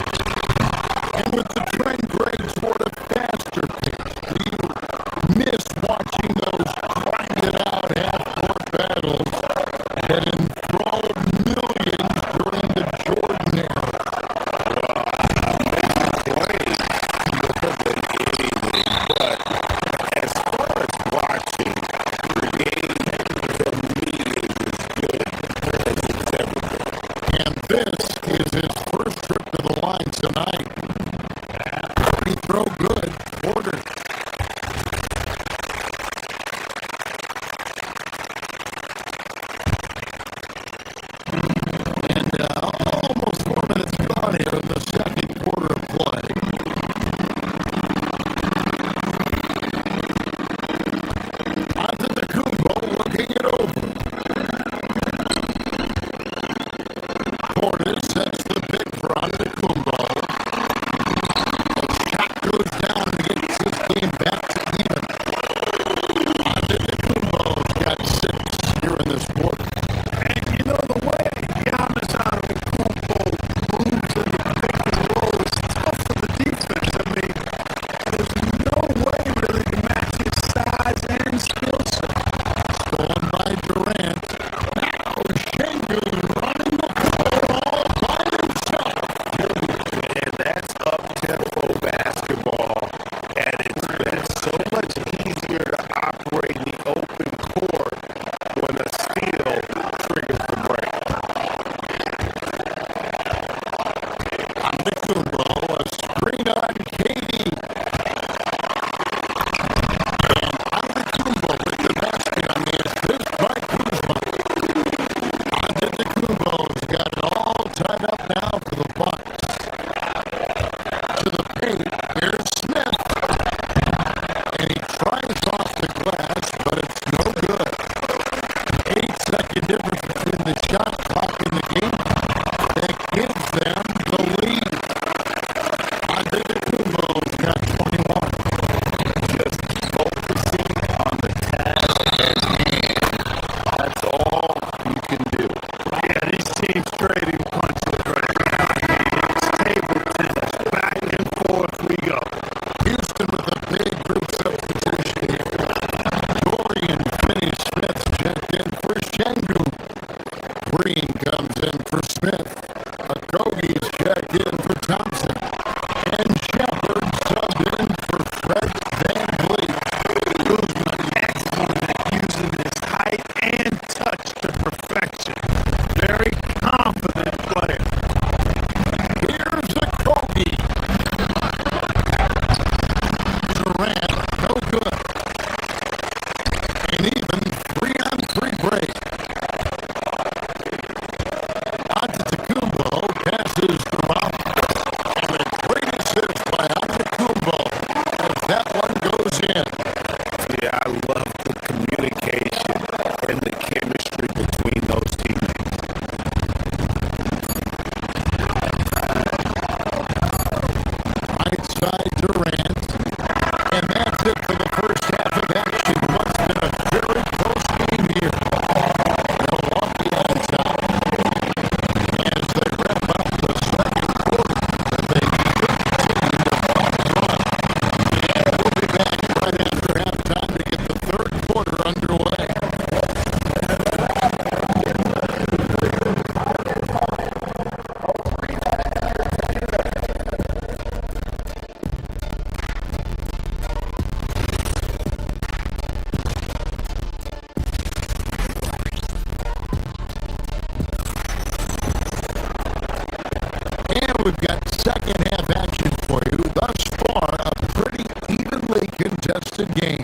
And with the trend grade toward a faster pace. We miss watching those grinded out half-court battles that enthralled millions during the Jordan era. But as far as watching, the game for me is as good as it's ever been. And this is his first trip to the line tonight. Free throw good. Porter. And almost 4 minutes gone here in the second quarter of play. Antetokounmpo looking it over. Porter sets the pick for Antetokounmpo. The shot goes down and gets this game back to even. Antetokounmpo's got 6 here in this quarter. And you know the way Giannis Antetokounmpo moves in the pick and roll is tough for the defense. I mean, there's no way really to match his size and skill set. Stolen by Durant. Now Shengun running the floor all by himself. And that's up-tempo basketball at its best. So much easier to operate in the open court when a steal triggers the break. Antetokounmpo, a screen on Katie. And Antetokounmpo with the basket on the assist by Kuzma. Antetokounmpo's got it all tied up now for the Bucks. To the paint, here's Smith. And he tries off the glass, but it's no good. 8-second difference between the shot clock and the game that gives them the lead. Antetokounmpo's got 21. Just focusing on the task at hand. That's all you can do. Yeah, these teams trading punches right now. It's table tennis. Back and forth we go. Houston with a big group substitution here. Dorian Finney-Smith checked in for Shengun. Green comes in for Smith. Okogie's checked in for Thompson. And Shepard subbed in for Fred VanVleet. Kuzma excellent at using his height and touch to perfection. Very confident player. Here's Okogie. Durant, no good. An even 3-on-3 break. Antetokounmpo passes to Rob. And a great assist by Antetokounmpo as that one goes in. Yeah, I love the communication and the chemistry between those teammates. Right side Durant. And that's it for the first half of action. What's been a very close game here. Milwaukee on top. As they wrap up the second quarter, that they should continue to run. And we'll be back right after halftime to get the third quarter underway. We've got second half action for you. Thus far, a pretty evenly contested game.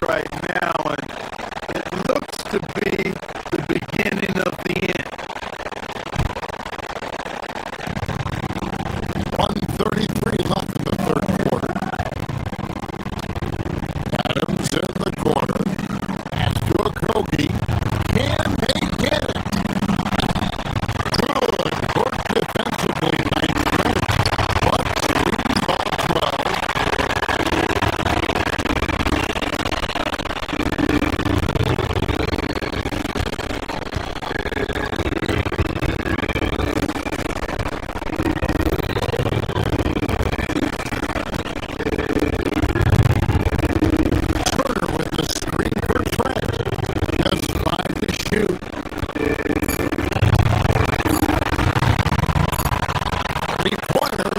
right now, and it looks to be the beginning of the end. 1:33 left in the third quarter. Adams in the corner. Pass to Okogie. Can they get it? Good work defensively by Trent. Bucks lead by 12. Turner with the screen for Trent. Just 5 to shoot. Three-pointer.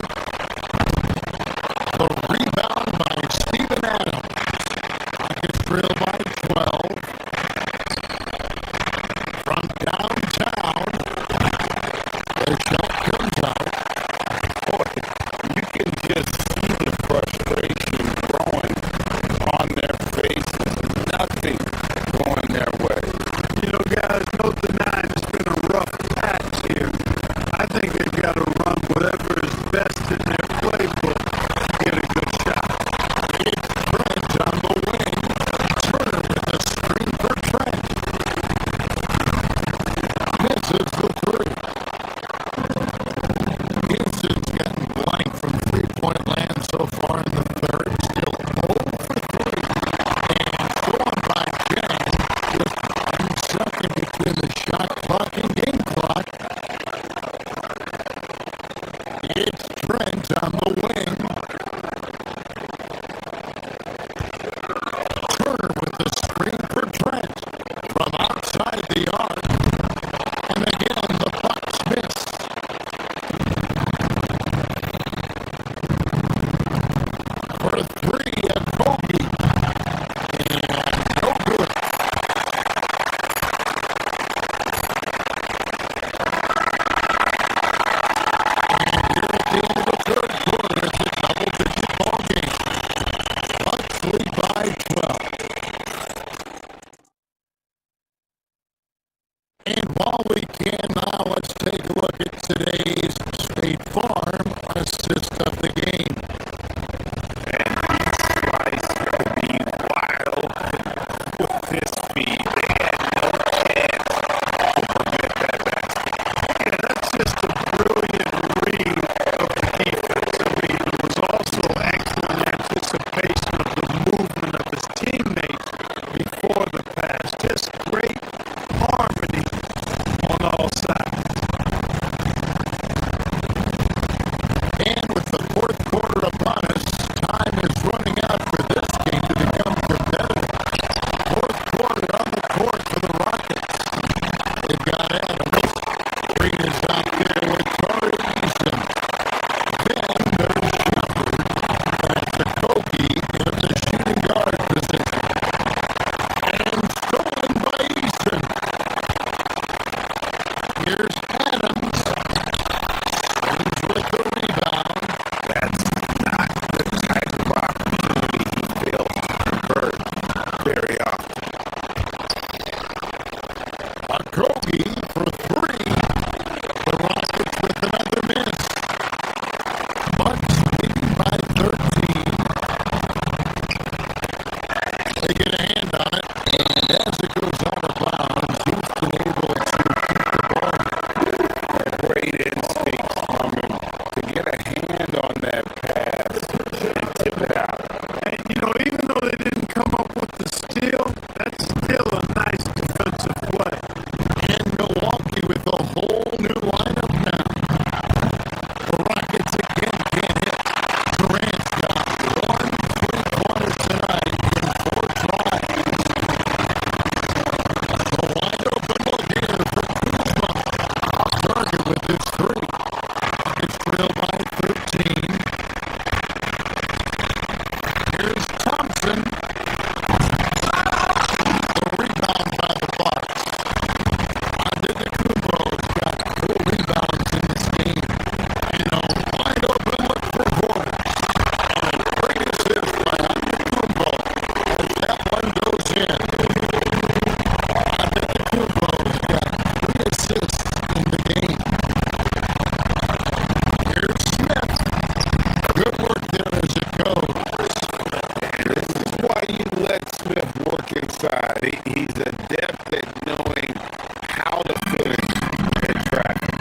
The rebound by Steven Adams. Rockets trail by 12. From downtown, the shot comes out. Boy, you can just see the frustration growing on their faces. Nothing going their way. You know, guys, no denying it's been a rough patch here. I think they've got to run whatever is best in their playbook to get a good shot. It's Trent on the wing. Turner with the screen for Trent. Misses the three. Houston's gotten blank from three-point land so far in the third. Still 0 for 3. And scored by Jen. Just 1 second between the shot clock and game clock. It's Trent on the wing. Turner with the screen for Trent. From outside the arc. And again, the Bucks miss. For 3 at Kobe. And no good. Here at the end of the third quarter, it's a double-digit ball game. Bucks lead by 12. And while we can now, let's take a look at today's State Farm assist of the game. And these guys could be wild with this speed. They had no chance to forget that basket. Yeah, that's just a brilliant read of the defense. I mean, it was also excellent anticipation of the movement of his teammates before the pass. Just great harmony on all sides. And with the fourth quarter upon us, time is running out for this game to become competitive. Fourth quarter on the court for the Rockets. They've got Adams. Green is out there with Tari Eason. Then there's Shepard. That's Okogie in the shooting guard position. And stolen by Eason. Here's Adams. Adams with the rebound. That's not the type of opportunity he fails to convert very often. Okogie for 3. The Rockets with another miss. Bucks leading by 13. They get a hand on it, and as it goes out of bounds, Houston able to keep the ball. Great instinct from him to get a hand on that pass and tip it out. And, you know, even though they didn't come up with the steal, that's still a nice defensive play. And Milwaukee with a whole new lineup now. The Rockets again can't hit. Durant's got 1 3-pointer tonight in 4 tries. Smith work inside. He's adept at knowing how to finish in traffic.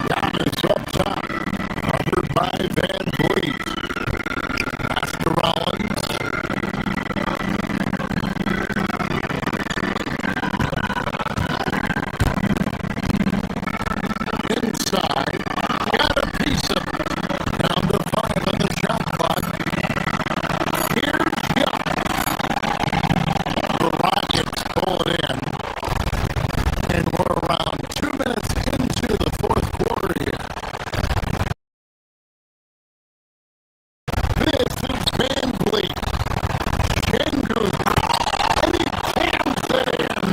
Giannis up top, covered by Van Vliet. Pass to Rollins. Inside, got a piece of it. Down to 5 on the shot clock. Here's Giannis. The Rockets pull it in. And we're around 2 minutes into the fourth quarter here. This is Van Vliet. Şengün. And he jams it in.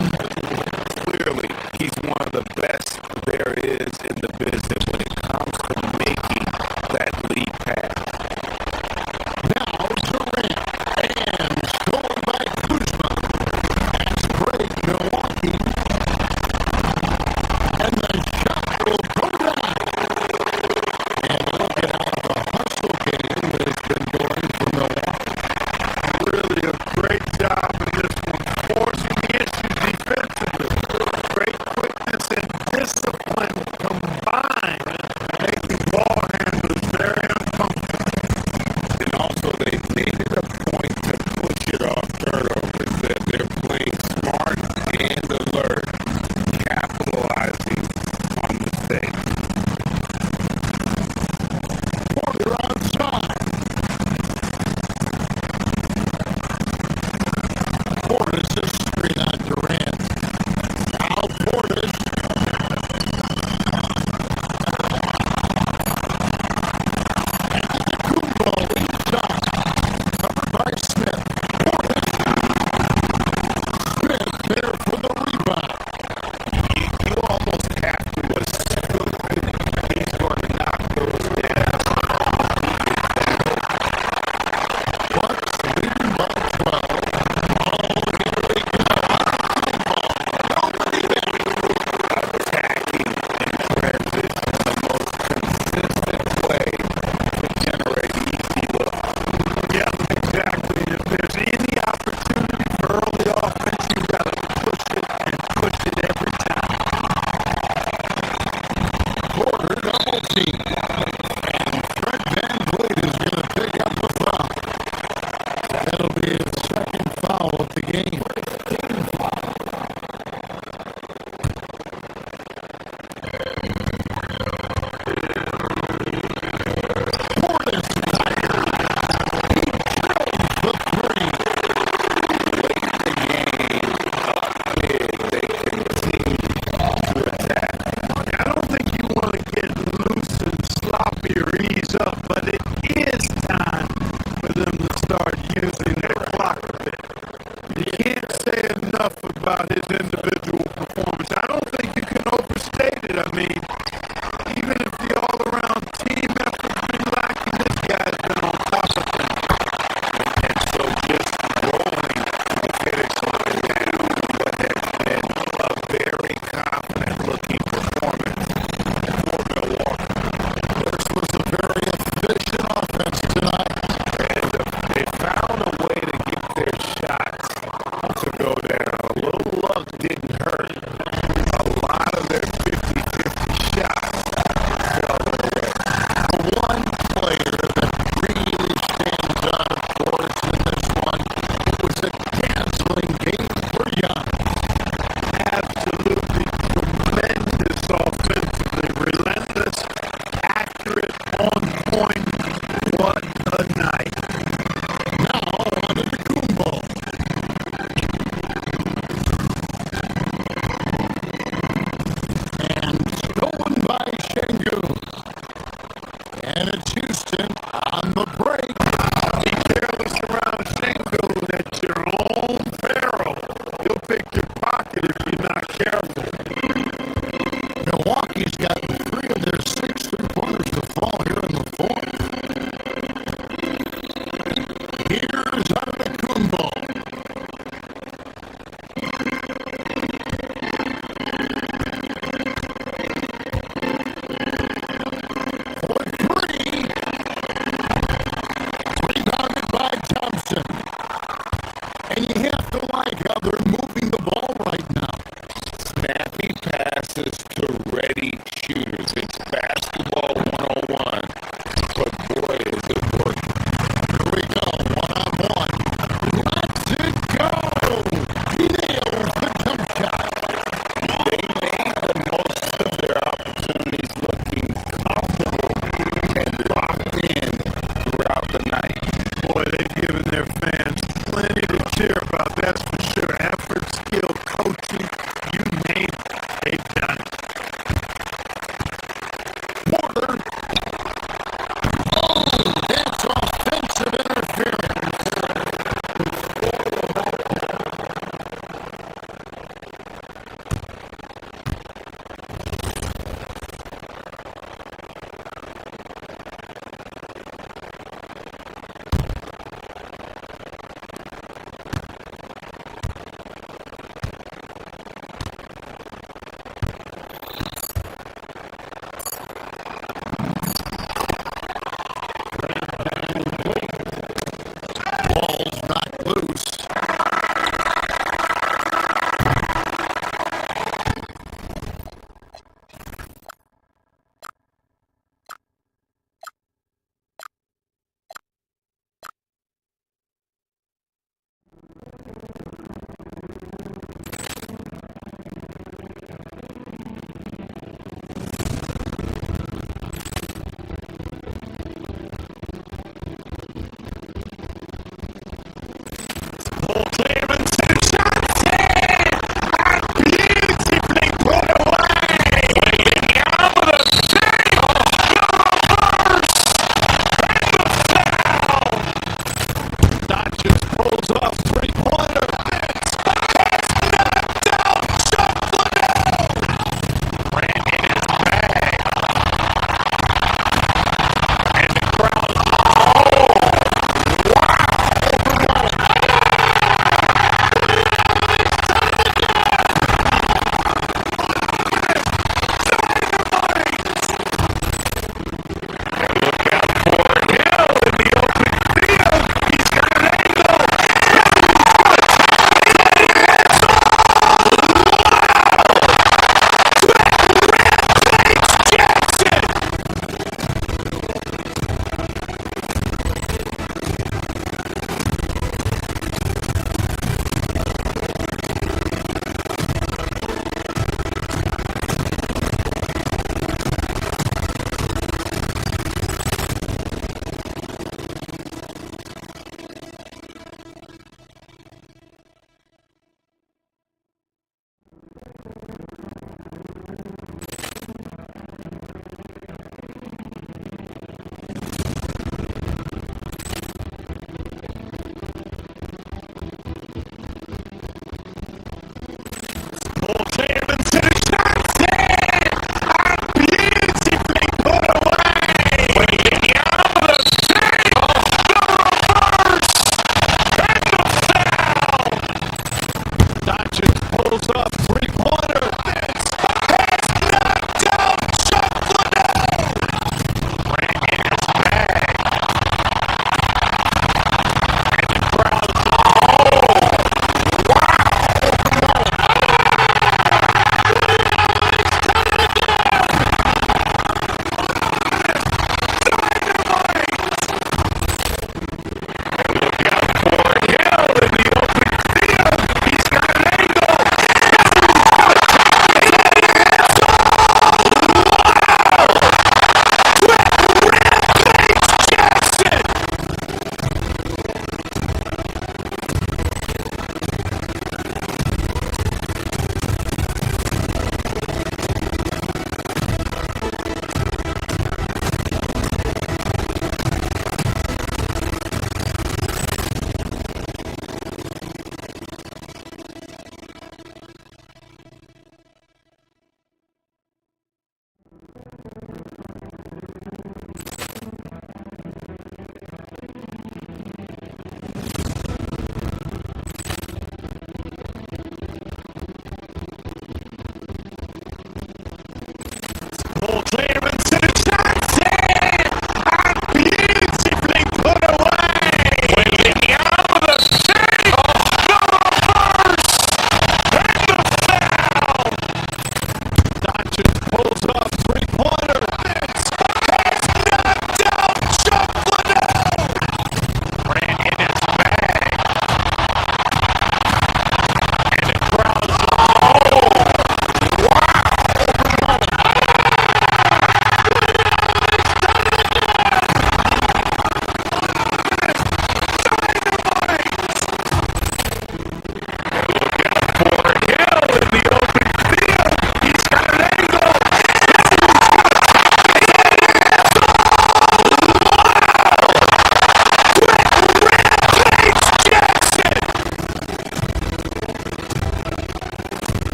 Clearly, he's one of the best there is in the business when it comes to making that lead pass. Now Durant. And stolen by Kuzma. That's great, Milwaukee. And the shot will go down. And look at how the hustle game that has been going for Milwaukee. Really a great job in this one, forcing the issue defensively. Great quickness and discipline combined, making ball handlers very uncomfortable. And also they made it a point to push it off turnovers, that they're playing smart and alert, capitalizing on mistakes. Porter outside. Portis is screen on Durant. Now Portis. Kumbo inside. Covered by Smith. Portis. Smith there for the rebound. You almost have to assume he's going to knock those down. Bucks leading by 12. Oh, here we go. Attacking in transition, the most consistent way to generate easy looks. Yeah, exactly. If there's any opportunity for early offense, you got to push it and push it every time. Porter double team. And Fred Van Vliet is going to pick up the foul. That'll be his second foul of the game. Portis tired. He drills the three. Late in the game, big, they continue to attack. I don't think you want to get loose and sloppy or ease up, but it is time for them to start using their clock a bit. You can't say enough about his individual performance. I don't think you can overstate it. I mean, even if the all-around team effort's been lacking, this guy's been on top of things. And so just rolling to the finish line now, what has been a very confident-looking performance for Milwaukee. This was a very efficient offense tonight. And they found a way to get their shots to go down. A little luck didn't hurt. A lot of their 50-50 shots fell their way. The one player that really stands out, of course, in this one, it was a dazzling game for Giannis. Absolutely tremendous offensively, relentless, accurate, on point. What a night. Now on to Kumbo. And stolen by Şengün. And it's Houston on the break. Be careless around Şengün at your own peril. He'll pick your pocket if you're not careful. Milwaukee's gotten 3 of their 6 three-pointers to fall here in the fourth. Here's Kumbo. For 3. possession. And you have to like how they're moving the ball right now. Snappy passes to ready shooters. It's basketball 101. But boy, is it working. Here we go, one-on-one. Let's it go! He nails the jump shot. They made the most of their opportunities looking comfortable and locked in throughout the night. Boy, they've given their fans plenty to cheer about, that's for sure. Effort, skill, coaching, you name it, they've done it. Porter. Oh, that's offensive interference.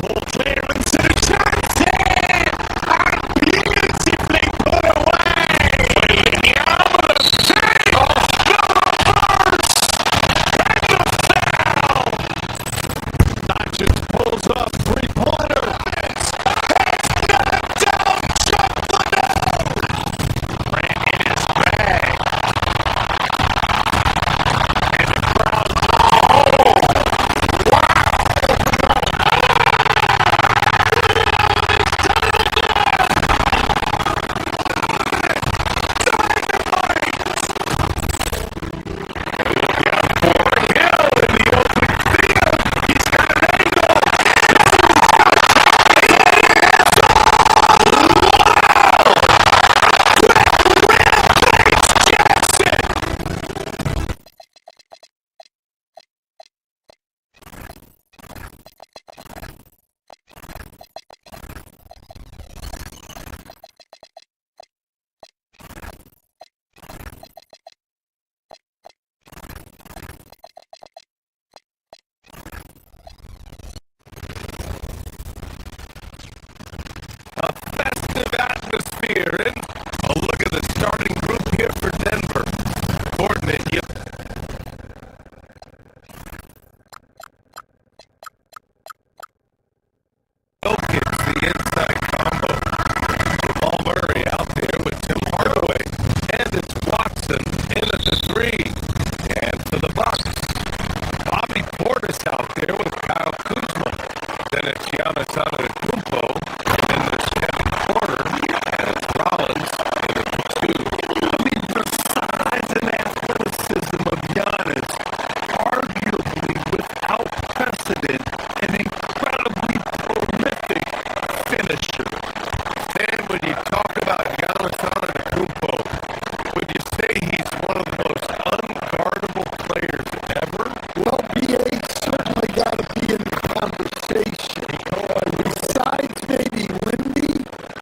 Ball clearance and a chance here! And beautifully put away! Just pulls off three-pointer. Atmosphere. And look at the starting group here for Denver. Coordinate, you gets the inside combo. Jamal Murray out there with Tim Hardaway. And it's Watson in at the three. And for the Bucks, Bobby Portis out there with Kyle Kuzma. Then it's Giannis Antetokounmpo. And there's Kevin Porter. And it's Rollins in at the two. I mean, the size and athleticism of Giannis, arguably without precedent, an incredibly prolific finisher. And when you talk about Giannis Antetokounmpo, would you say he's one of the most unguardable players ever? Well, BA certainly got to be in the conversation. Besides maybe Wemby,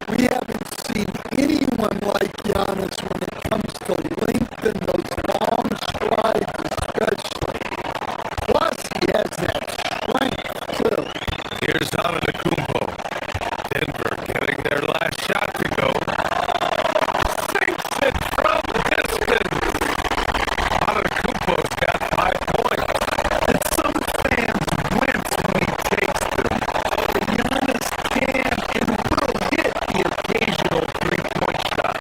we haven't seen anyone like Giannis when it comes to length and those long strides especially. Plus, he has that strength, too. Here's Antetokounmpo. Denver getting their last shot to go. Sinks it from distance. Antetokounmpo's got 5 points. And some fans wince when he takes them. Giannis can and will hit the occasional three-point shot.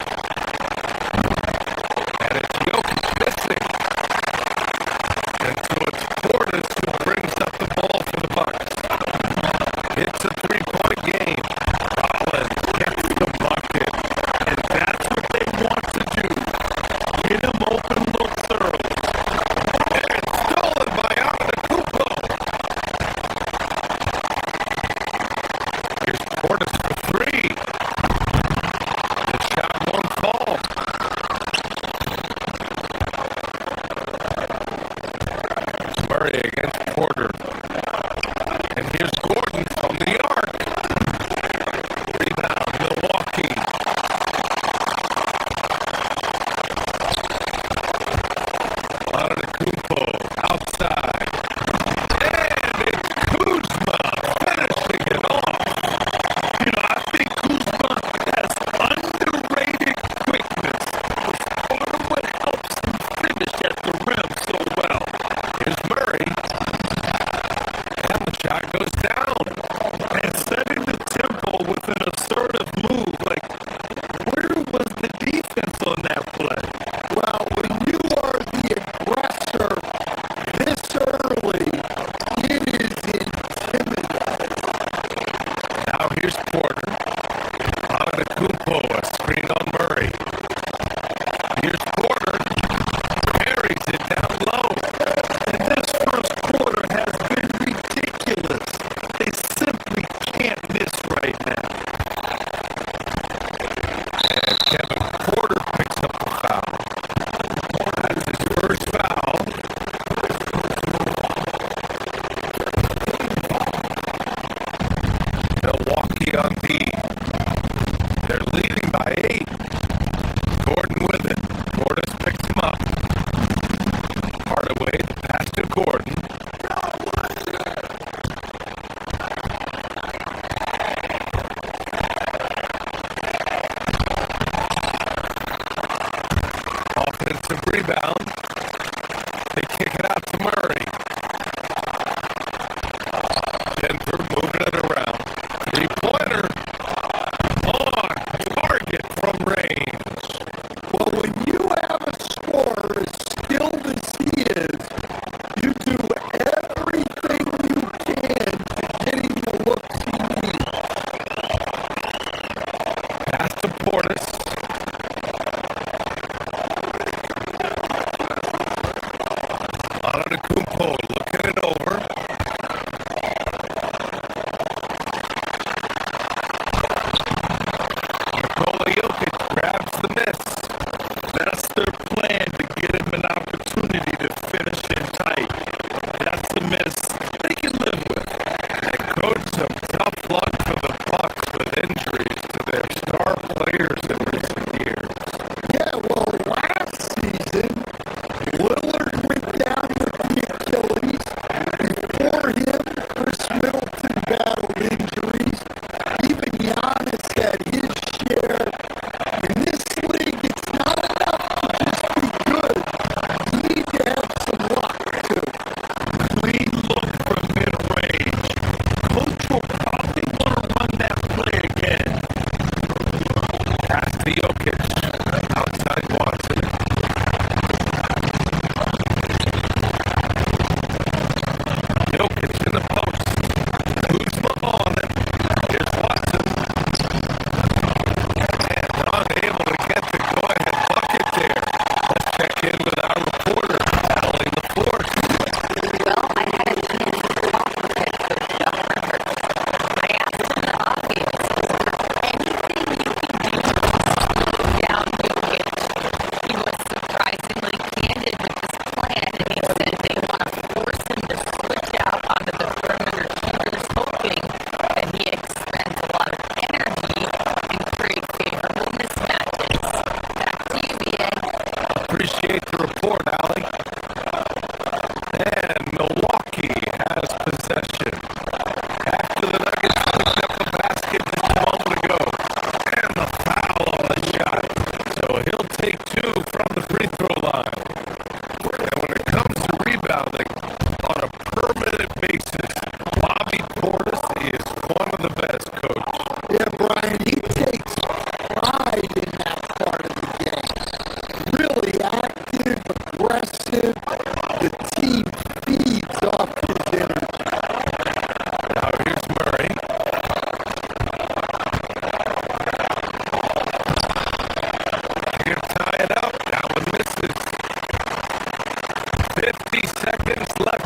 And it's Jokic missing. And so it's Portis who brings up the ball for the Bucks. It's a three-point game. Rollins gets the bucket. And that's what they want to do. Get him open looks early. And it's stolen by Antetokounmpo. Here's Portis for three. The shot won't fall. Here's Murray against Porter. And here's Gordon from the arc. Rebound, Milwaukee. Antetokounmpo outside. And it's Kuzma finishing it off. You know, I think Kuzma has underrated quickness. It's part of what helps him finish at the rim so well. Here's Murray. And the shot goes down. And setting the tempo with an assertive move. Like, where was the defense on that play? Well, when you are the aggressor this early, it is intimidating. Now here's Porter. Antetokounmpo, a screen on Murray. Here's Porter. Carries it down low. And this first quarter has been ridiculous. They simply can't miss right now. And Kevin Porter picks up the foul. That's his first foul. Milwaukee on D. They're leading by 8. Gordon with it. Portis picks him up. Hardaway, the pass to Gordon.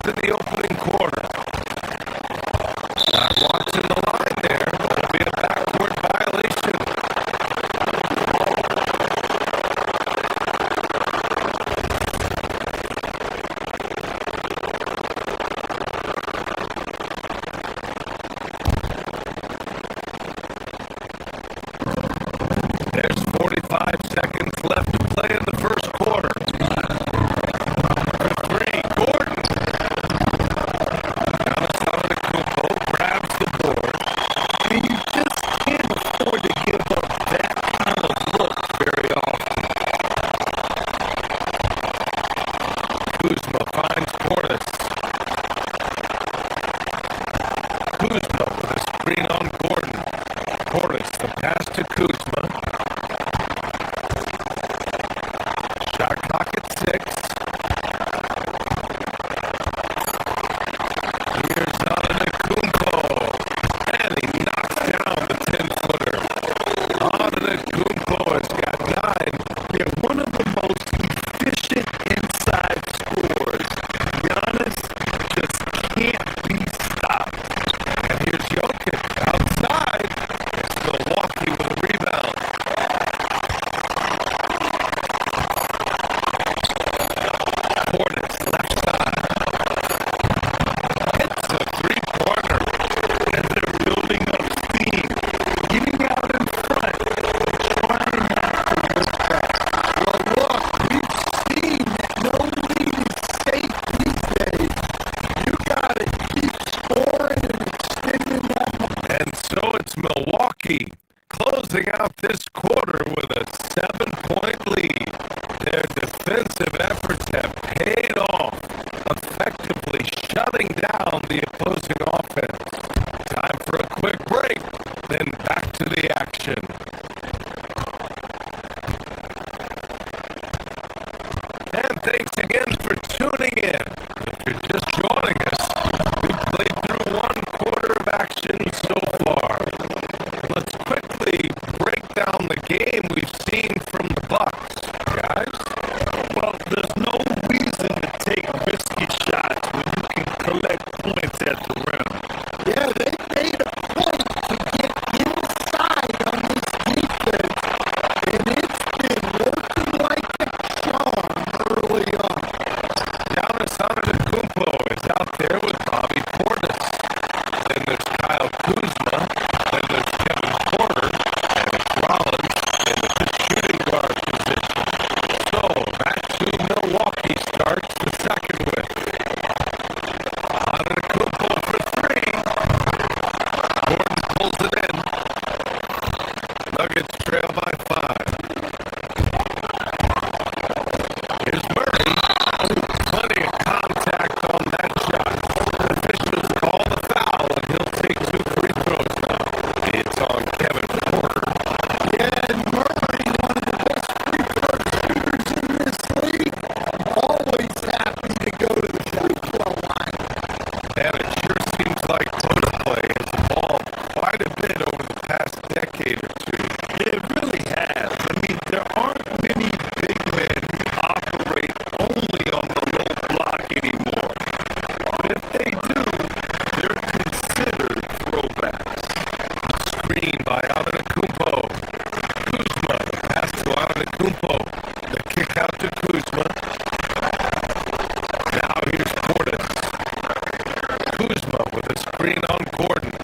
in the opening quarter. Not watching the line there. That'll be a backcourt violation. There's 45 seconds left to play in the first quarter. For three, Gordon. Giannis Antetokounmpo grabs the board. And you just can't afford to give up that kind of look very often. Kuzma finds Portis. Kuzma with a screen on Gordon. Portis, the pass to Kuzma. Shot clock at 6. Here's Antetokounmpo. And he knocks down the 10-footer. Antetokounmpo has got 9. They're one of the most efficient inside scorers. Giannis just can't be stopped. And here's Jokic outside. It's Milwaukee with a rebound. Portis, left side. It's a three-pointer. And they're building up steam. Getting out in front. Trying not to look back. Well, look, we've seen that no lead is safe these days. You gotta keep scoring and extending that. And so it's Milwaukee closing out this quarter with a 7-point lead. Their defensive efforts have paid off, effectively shutting down the opposing offense. Time for a quick break, then back to the action. And thanks again for tuning in. If you're just joining us, we've played through one quarter of action so far. Let's quickly break down the game we've seen from the Bucks, guys. Well, there's no reason to take risky shots when you can collect points at the rim. Yeah, they made a point to get inside on this defense, and it's been working like a charm early on. Giannis Antetokounmpo is out there with Bobby Portis. Then there's Kyle Kuzma. Then there's Kevin Porter. And it's Rollins in the shooting guard position. So, back to Milwaukee starts the second with. Antetokounmpo for 3. Gordon pulls it in. Nuggets trail by 5. Here's Murray. Plenty of contact on that shot. Officials call the foul, and he'll take 2 free throws now. It's on Kevin Porter. Yeah, and Murray, one of the best free throw shooters in this league, always happy to go to the free throw line. And it sure seems like post play has evolved quite a bit over the past decade or two. It really has. I mean, there aren't many big men who operate only on the low block anymore. But if they do, they're considered throwbacks. Screen by Antetokounmpo. Kuzma, pass to Antetokounmpo. The kick out to Kuzma. Now here's Portis. Kuzma with a screen on Gordon.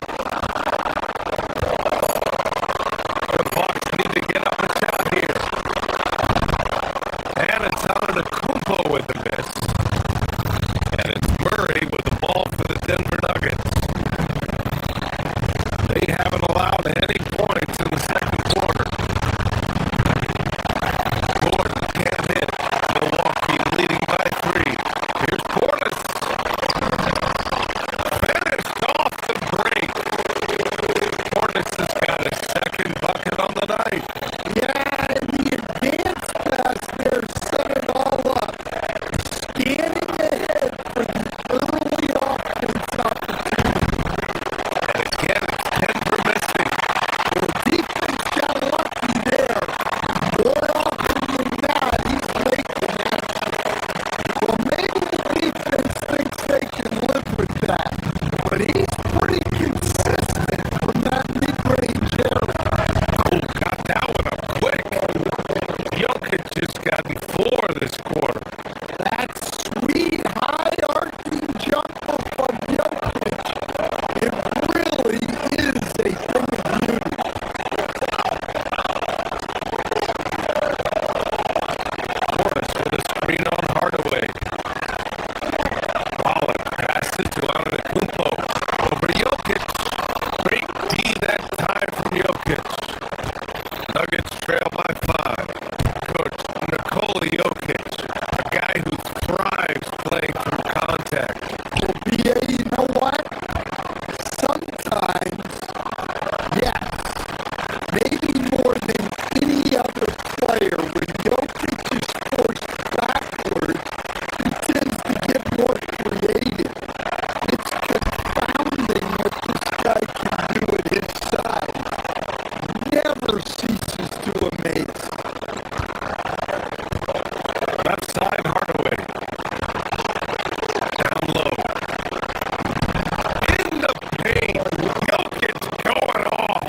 paint. Jokic going off.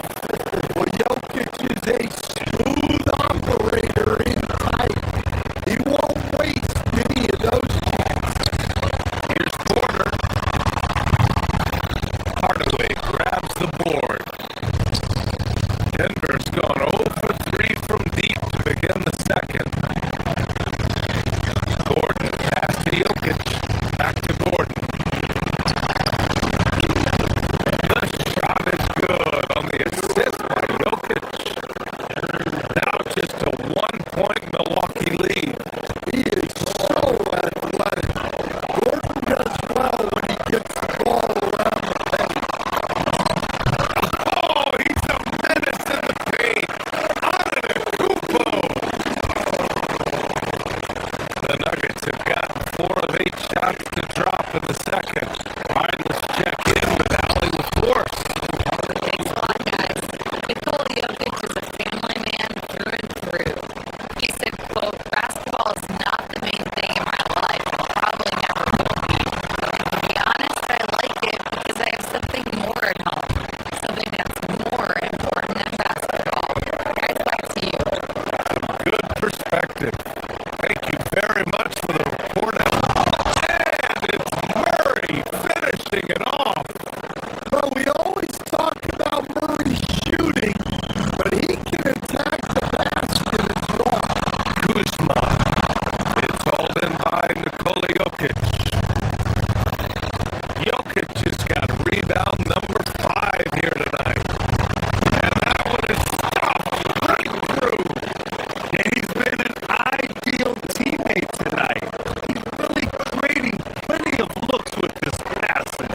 Well, Jokic is a smooth operator inside. He won't waste any of those chances. Here's Porter. Hardaway grabs the board. Denver's gone 0 for 3 from deep to begin the second. Gordon pass to Jokic. Back to Gordon. The shot is good on the assist by Jokic. Now just a 1-point Milwaukee lead. He is so athletic. Gordon does well when he gets the ball around the paint. Oh, he's a menace in the paint. Antetokounmpo. The Nuggets have gotten 4 of 8 shots to drop in the second. All right, let's check in with Allie with force. Thanks a lot, guys. Nikola Jokic is a family man through and through. He said, quote, basketball is not the main thing in my life. It probably never will be. But to be honest, I like it because I have something more at home. Something that's more important than basketball. Guys, back to you. Good perspective. Thank you very much for the report. And it's Murray finishing it off. Well, we always talk about Murray shooting, but he can attack the basket as well. Kuzma. It's hauled in by Nikola Jokic. Jokic has got rebound number 5 here tonight. And that one is stopped right through. And he's been an ideal teammate tonight. He's really creating plenty of looks with this passing.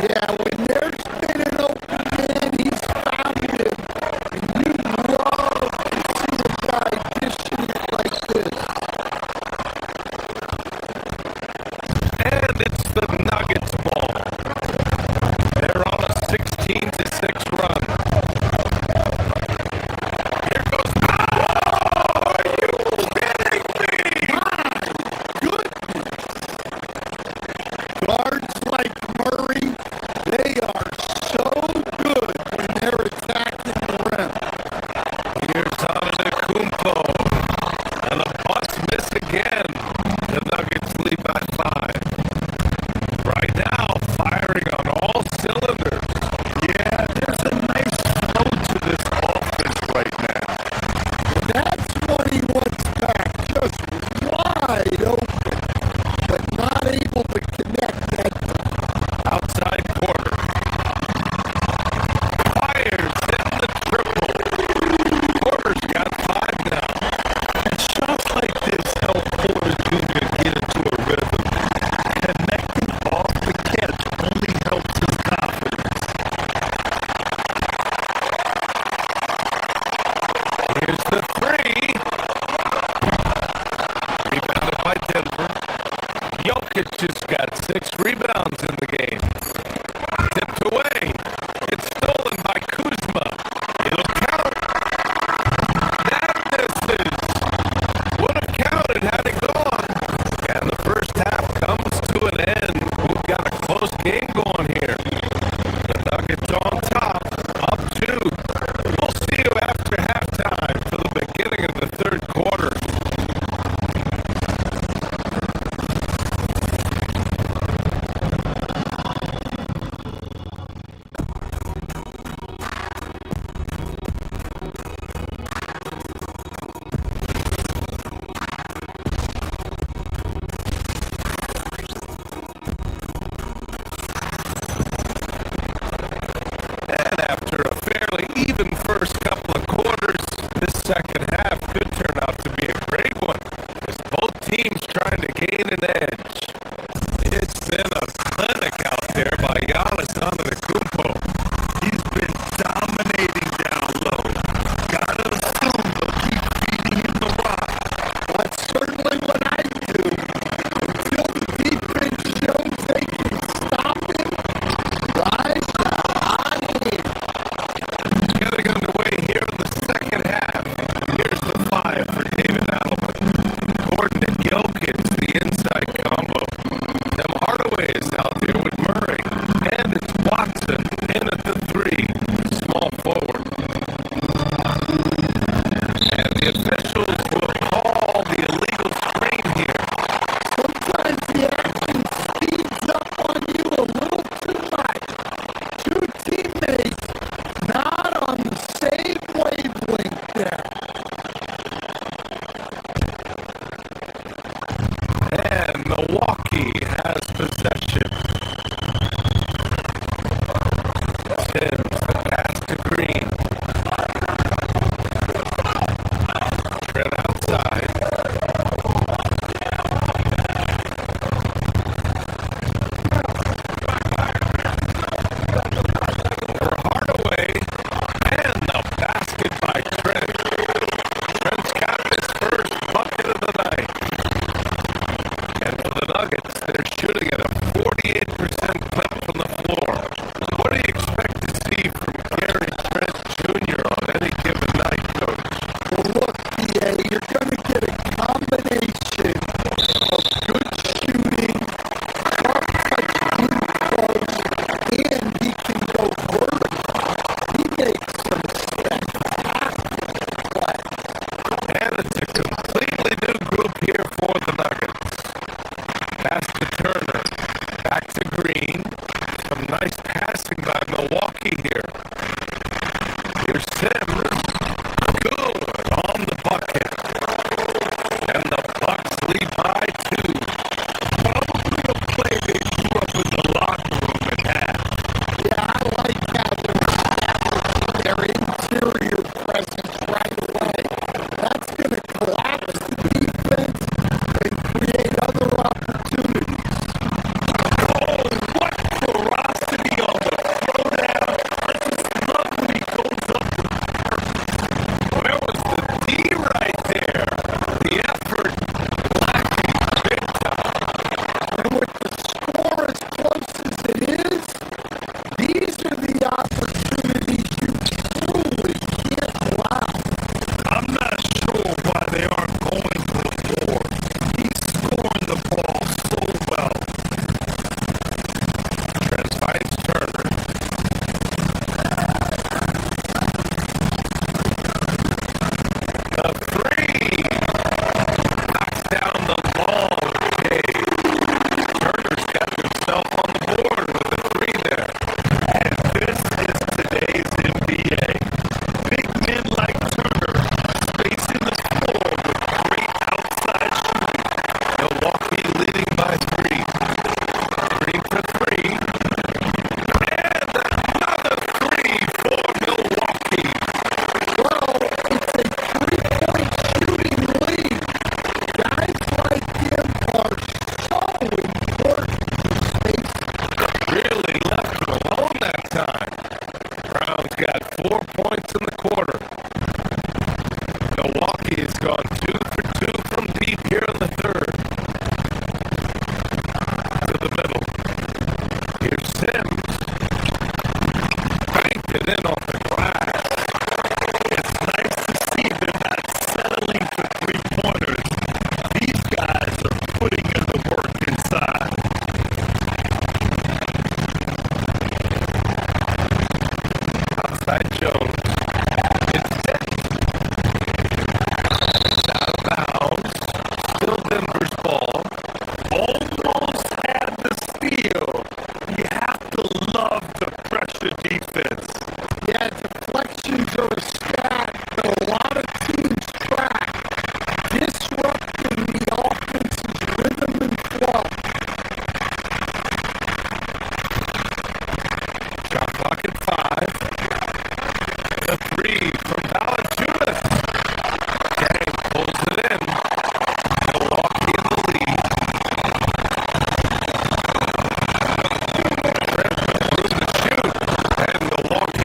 Yeah, when there's been an open man, he's found it. And you love to see a guy dishing it like this. And it's the Nuggets ball. They're on a 16-6 run. Here goes. Oh, are you kidding me? Guards like Murray, they are so good when they're attacking the rim. Here's Antetokounmpo. And the Bucks miss again. The Nuggets lead by 5. Right now, firing on all cylinders. Yeah, there's a nice flow to this offense right now. That's what he wants back, just wide open, but not able to connect that. Outside quarter. Fires hitting the triple. Porter's got 5 now. And shots like this help Porter Jr. get into a rhythm. Connecting off the catch only helps his confidence. Here's the 3. Rebounded by Denver. Jokic has got 6 rebounds in the game. Tipped away. It's stolen by Kuzma. It'll count. That misses. Would have counted had it gone. And the first half comes to an end. We've got a close game going here. The Nuggets on top, up 2. We'll see you after halftime for the beginning of the third quarter. And after a fairly even first couple of quarters, this second half could turn out to be a great one, as both teams trying to gain an edge. It's been a clinic out there by Giannis Antetokounmpo. He's been dominating down low. Gotta assume they'll keep feeding him the rock. That's certainly what I do. Until the defense shows they can stop him, drive on in. Getting underway here in the second half. Here's the 5 for David Allen. Gordon and Jokic, the inside combo. Them Hardaway is out there with Murray. And it's blocked Johnson in at the three, small forward. And the officials will call the illegal screen here. Sometimes the action speeds up on you a little too much. Two teammates not on the same wavelength there. And Milwaukee has possession. Sims, the pass to Green. Trent outside. For Hardaway. And the basket by Trent. Trent's got his first bucket of the night. And for the Nuggets, they're shooting at a 48% clip from the floor. What do you expect to see from Gary Trent Jr. on any given night, Coach? Well, look, PA, you're going to get a combination of good shooting, sharp touch in close, and he can go vertical. He makes some spectacular plays. And it's a completely new group here for the Nuggets. Pass to Turner. Back to Green. Some nice passing by Milwaukee here. Here's Sims. Good on the bucket. And the Bucks lead by 2. Probably a play they threw up in the locker room at half. Yeah, I like how their interior presence right away. That's going to collapse the defense and create other opportunities. Oh, what ferocity on the throwdown. I just love when he goes up with purpose. Where was the D right there? The effort lacking big time. And with the score as close as it is, these are the opportunities you truly can't allow. I'm not sure why they aren't going for the board. He's scoring the ball so well. Trent finds Turner. The three. Knocks down the long cage. Turner's got himself on the board with a three there. And this is today's NBA. Big men like Turner spacing the floor with great outside shooting. Milwaukee leading by 3. Green for 3. And another 3 for Milwaukee. Well, it's a three-point shooting lead. Guys like him are so important to spacing. Really left him alone that time. Brown's got 4 points in the quarter. Milwaukee has gone 2 for 2 from deep here in the third. To the middle. Here's Sims. Banked it in off the glass. It's nice to see they're not settling for three-pointers. These guys are putting in the work inside. Outside Jones. It's set. It's out of bounds. Still Denver's ball. Almost had the steal. You have to love the pressure defense. Yeah, deflections are a stat that a lot of teams track, disrupting the offense's rhythm and flow. Shot clock at 5. The 3 from Valanciunas. Gang pulls it in. Milwaukee in the lead. Trent through the shoot. And Milwaukee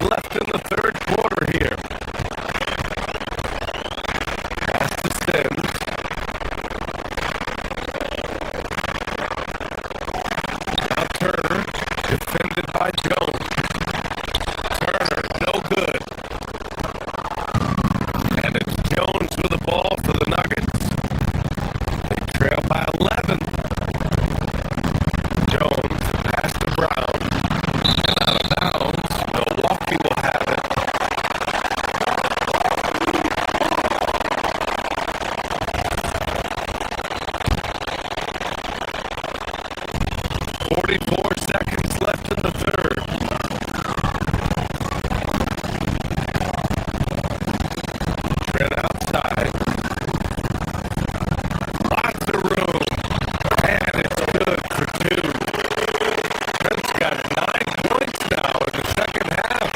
left in the third quarter here. Pass to Sims. Now Turner, defended by Jones. Turner, no good. And it's Jones with the ball for the Nuggets. They trail by 11. Jones, pass to Brown. And out of bounds, Milwaukee will have it. "44 seconds left in the third. Trent outside. Lots of room. And it's good for two. Trent's got 9 points now in the second half.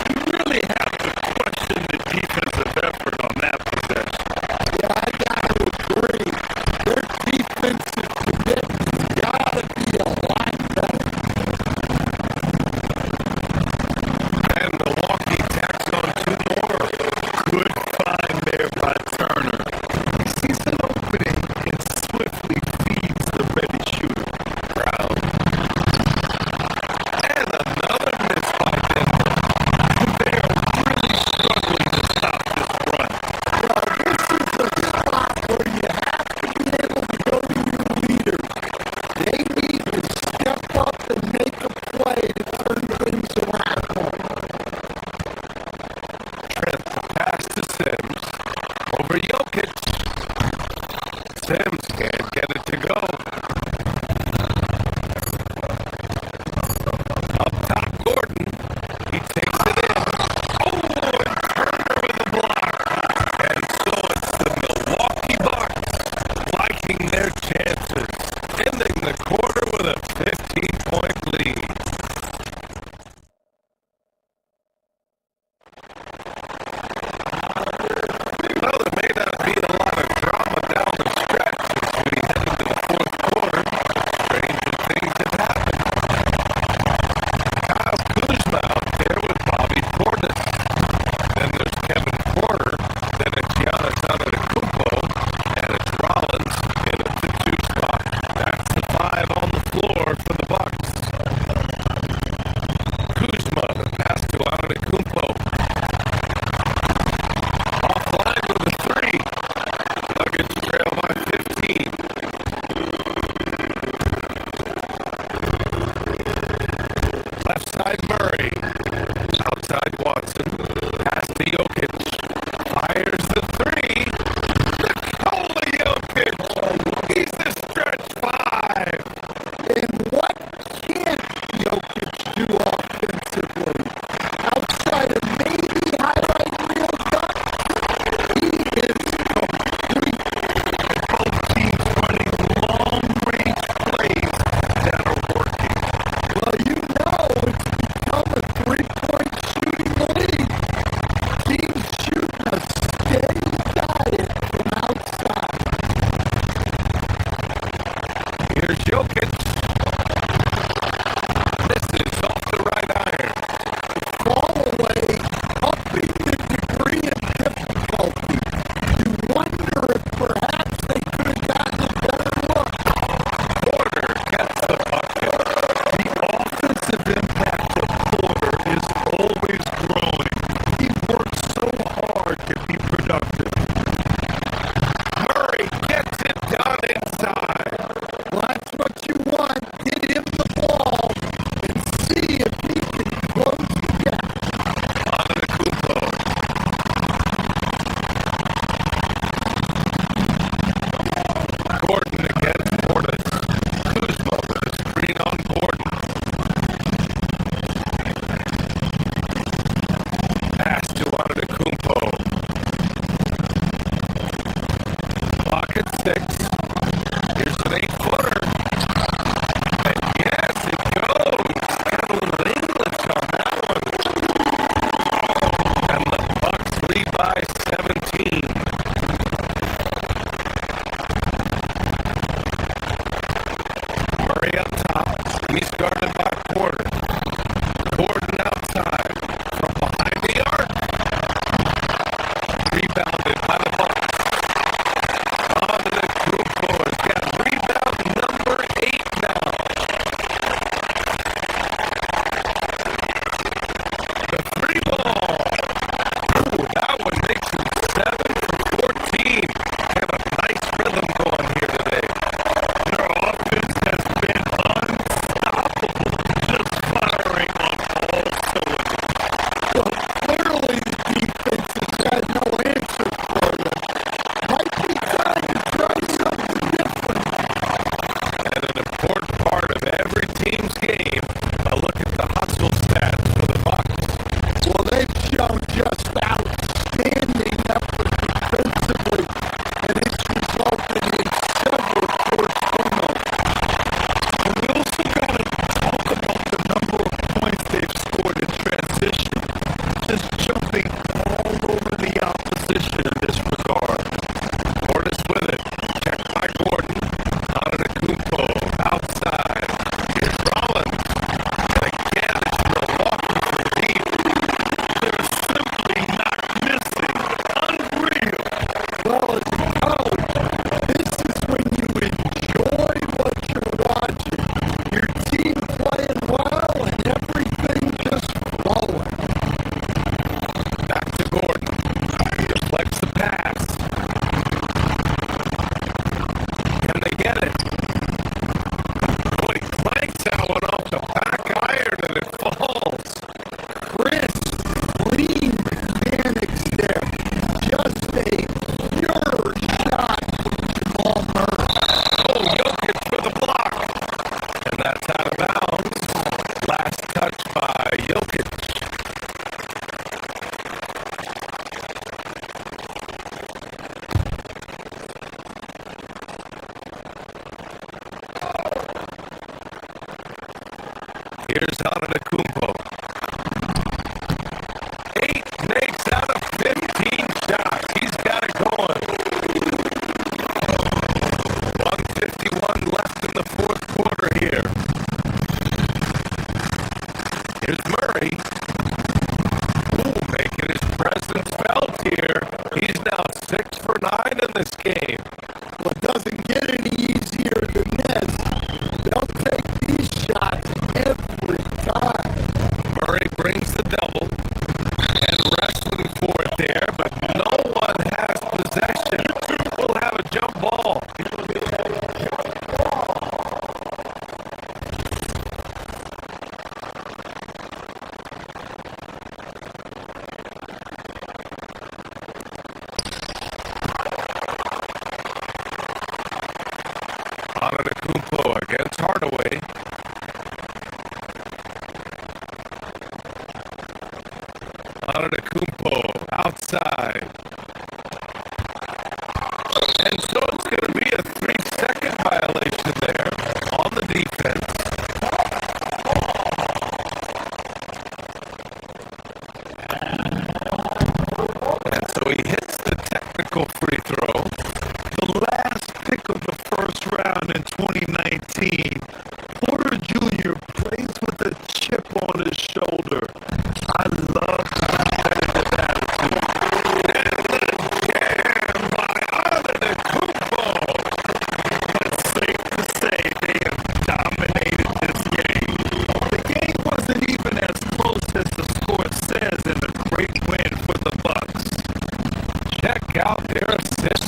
You really have to question the defensive effort on that possession. Yeah, I gotta agree. Their defensive commitment's gotta be a lot better. And Milwaukee tacks on 2 more. Good find there by Turner. He sees an opening and swiftly feeds the ready shooter. Brown. And another miss by Denver. They are really struggling to stop this run. Well, this is a spot where you have to be able to go to your leaders. They need to step up and make a play to turn things around. Trent pass to Sims. Over Jokic. Sims can't get it to go. Up top, Gordon. He takes it in. Oh, and Turner with a block. And so it's the Milwaukee Bucks liking their chances, ending the quarter with a 15-point lead. Well, there may not be a lot of drama down the stretch as we head into the fourth quarter. Stranger things have happened. Kyle Kuzma out there with Bobby Portis. Then there's Kevin Porter. Then it's Giannis Antetokounmpo. And it's Rollins in at the 2 spot. That's the 5 on the floor for the Bucks. Kuzma, the pass to Antetokounmpo. Offline with a 3. Nuggets trail by 15. Left side Murray. Outside Watson. Pass to Jokic. Fires the 3. Nikola Jokic. He's the stretch 5. And what can't Jokic do offensively? Outside of maybe highlight reel dunk, he is complete. Both teams running long-range plays that are working. Well, you know it's become a three-point shooting league. Teams shooting a steady diet from outside. Here's Jokic. This is off the right iron. Fall away, upping the degree of difficulty. You wonder if perhaps they could have gotten a better look. Porter gets the bucket. The offensive impact of Porter is always growing. He works so hard to be productive. Murray gets it done inside. Well, that's what you want. Get him the ball and see if he can close the gap. Antetokounmpo. Gordon against Portis. Kuzma with a screen on Gordon. Pass to Antetokounmpo. Clock at 6. Here's an 8-footer. And yes, it goes. Got a little English on that one. And the Bucks lead by 17. Murray up top. He's guarded by Porter. Gordon outside. team's game. A look at the hustle stats for the Bucks. Well, they've shown just outstanding effort defensively, and it's resulted in several forced turnovers. And we also got to talk about the number of points they've scored in transition. Just jumping all over the opposition in this regard. Gordon's with it. Check by Gordon. Antetokounmpo outside. Here's Rollins. And again, it's Milwaukee for deep. They're simply not missing. Unreal. Well, as a coach, this is when you enjoy what you're watching. Your team playing well and everything just flowing. Back to Gordon. He deflects the pass. Can they get it? Oh, he clanks that one off the back iron and it falls. Crisp, clean mechanics there. Just a pure shot from Jamal Murray. Oh, Jokic for the block. And that's out of bounds. Last touch by Jokic. Here's Antetokounmpo. 8 makes out of 15 shots. He's got it going. 1:51 left in the fourth quarter here. Here's Murray. Ooh, making his presence felt here. He's now 6 for 9 in this game. Well, it doesn't get any easier than this. They'll take these shots every time. Murray brings the double and wrestling for it there, but no one has possession. We'll have a jump ball. Antetokounmpo against Hardaway. Antetokounmpo outside. And so it's going to be a 3-second violation there on the defense. And so he hits the technical free throw. The last pick of the first round in 2019. Porter Jr. plays with a chip on his shoulder. I love the competitive attitude. And the jam by Antetokounmpo. But safe to say they have dominated this game. The game wasn't even as close as the score says in a great win for the Bucks. Check out their assist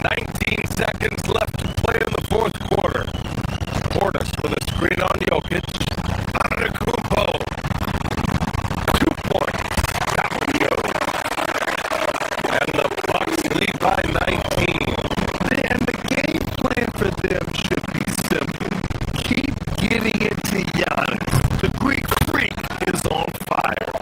19 seconds left to play in the fourth quarter. Portis with a screen on Jokic. Antetokounmpo. 2 points. Down he goes. And the Bucks lead by 19. And the game plan for them should be simple. Keep getting it to Giannis. The Greek freak is on fire.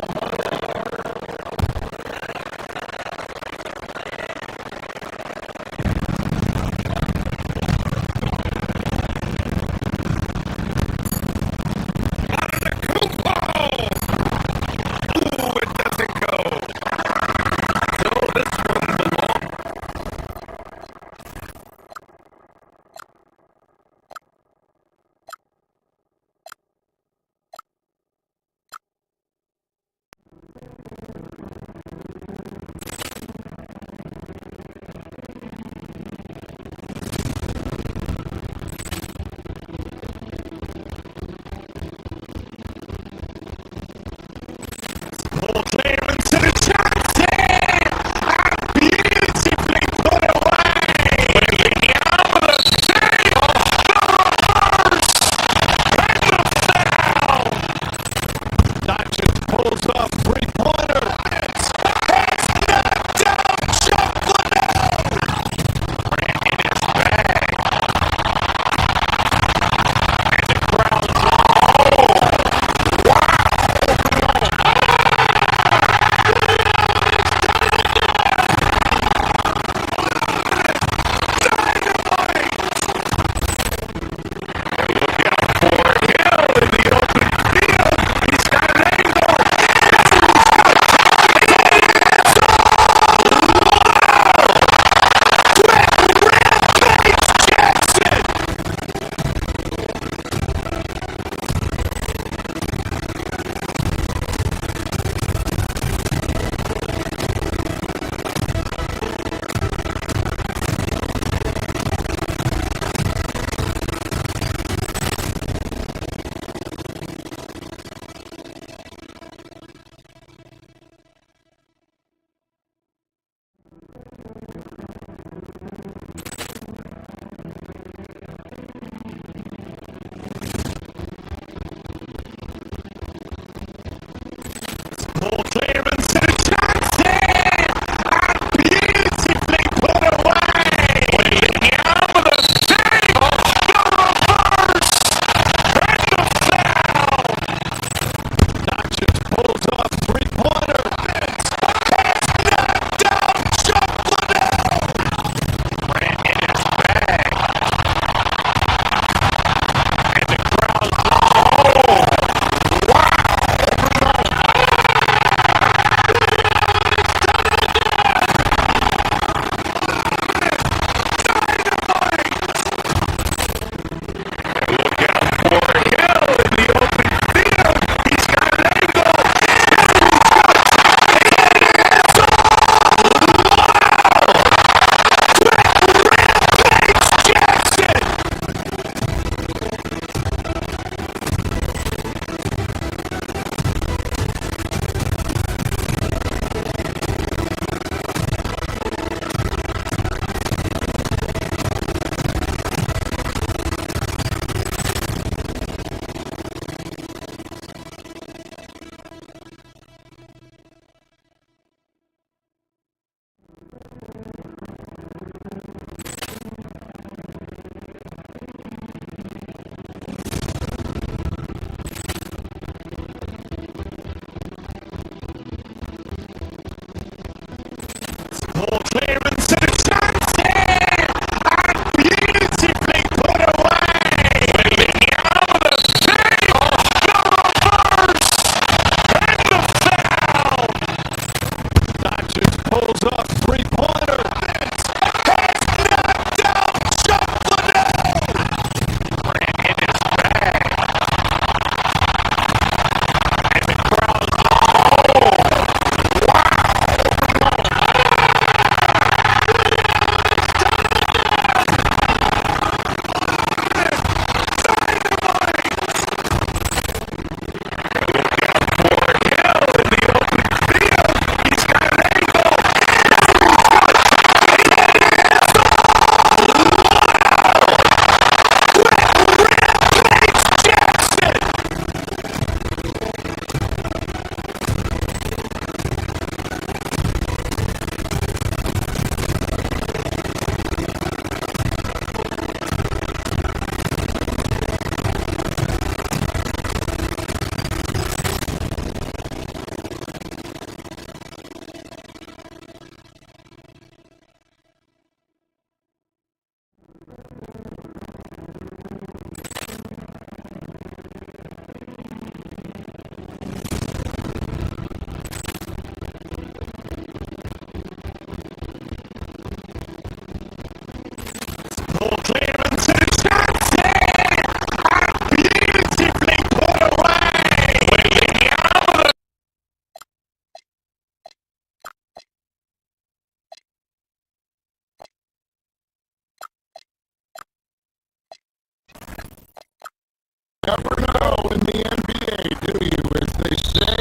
Never know in the NBA, do you? As they say,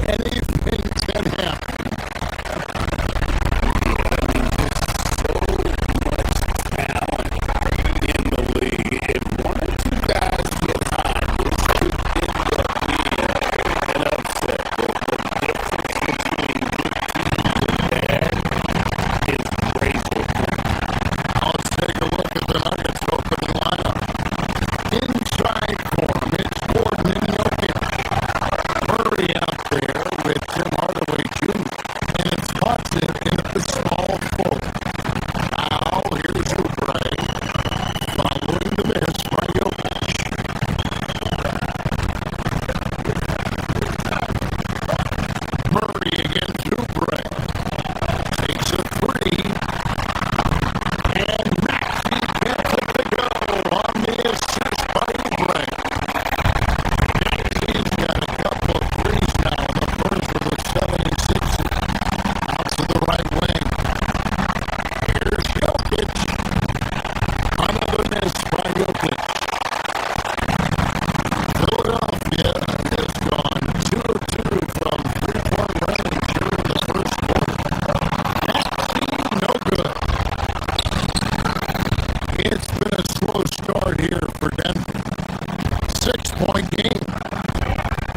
anything can happen. In the league, if one or two guys get hot, it could end up being an upset. The difference between good teams and bad is razor thin. Let's take a look at the Nuggets opening lineup. Inside for him, it's Gordon and Jokic. Murray out there with Tim Hardaway Jr. And it's Hudson in the small forward. Now, here's Oubre. Following the miss by Jokic. Murray against Oubre. Takes a three. And Maxey gets it to go on the assist by Oubre. Maxey's got a couple of threes now in the first of the 76ers. Out to the right wing. Here's Jokic. Another miss by Jokic. Philadelphia has gone 2-2 from three-point range here in the first quarter. Maxey, no good. It's been a slow start here for Denver. 6-point game.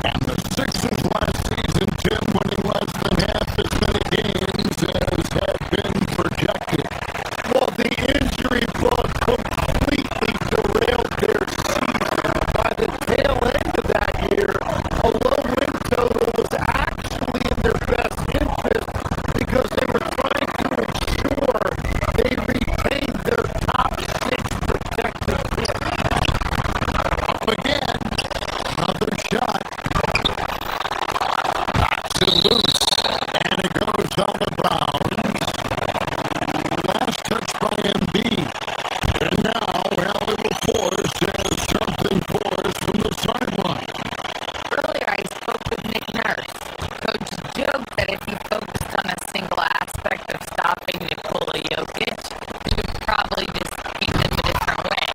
And the Sixers last season, Jim, winning less than half as many games as had been projected. Well, the injury bug completely derailed their season. By the tail end of that year, a low win total was actually in their best interest because they were trying to ensure they retained their top six protected pick. Up again, another shot. Knocks it loose, and it goes out of bounds. Last touch by Embiid. And now, Allie LaForce has something for us from the sideline. Earlier, I spoke with Nick Nurse. Coach joked that if he focused on a single aspect of stopping Nikola Jokic, he would probably just beat them a different way.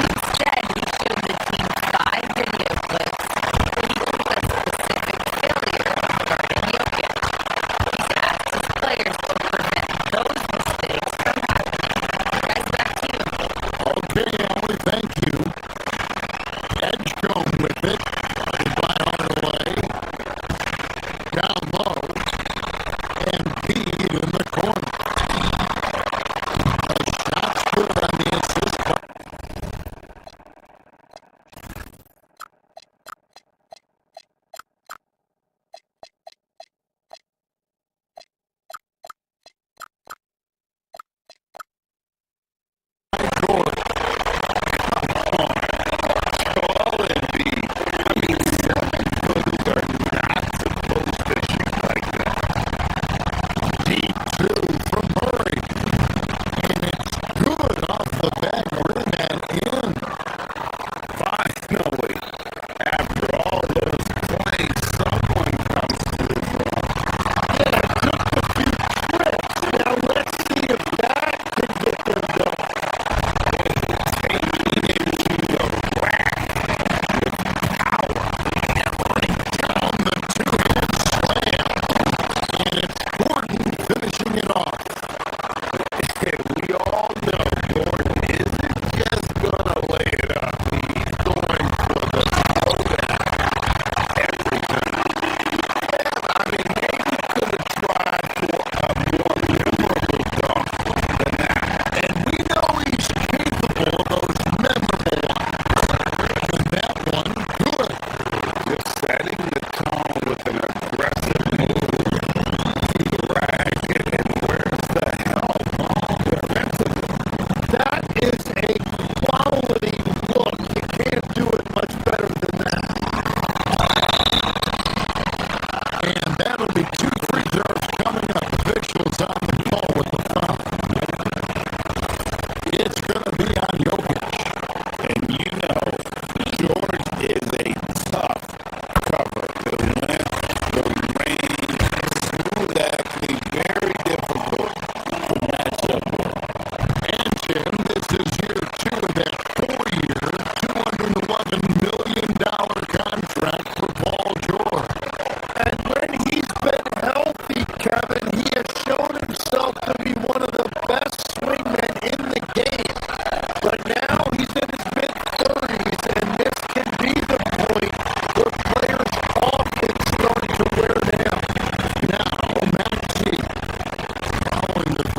Instead, he showed the team 5 video clips where he took a specific failure regarding Jokic. He's asked his players to prevent those mistakes from happening. Guys, back to you. Okay, Allie, thank you. Edgecombe with it. Played by Hardaway. Down low. And Embiid in the corner.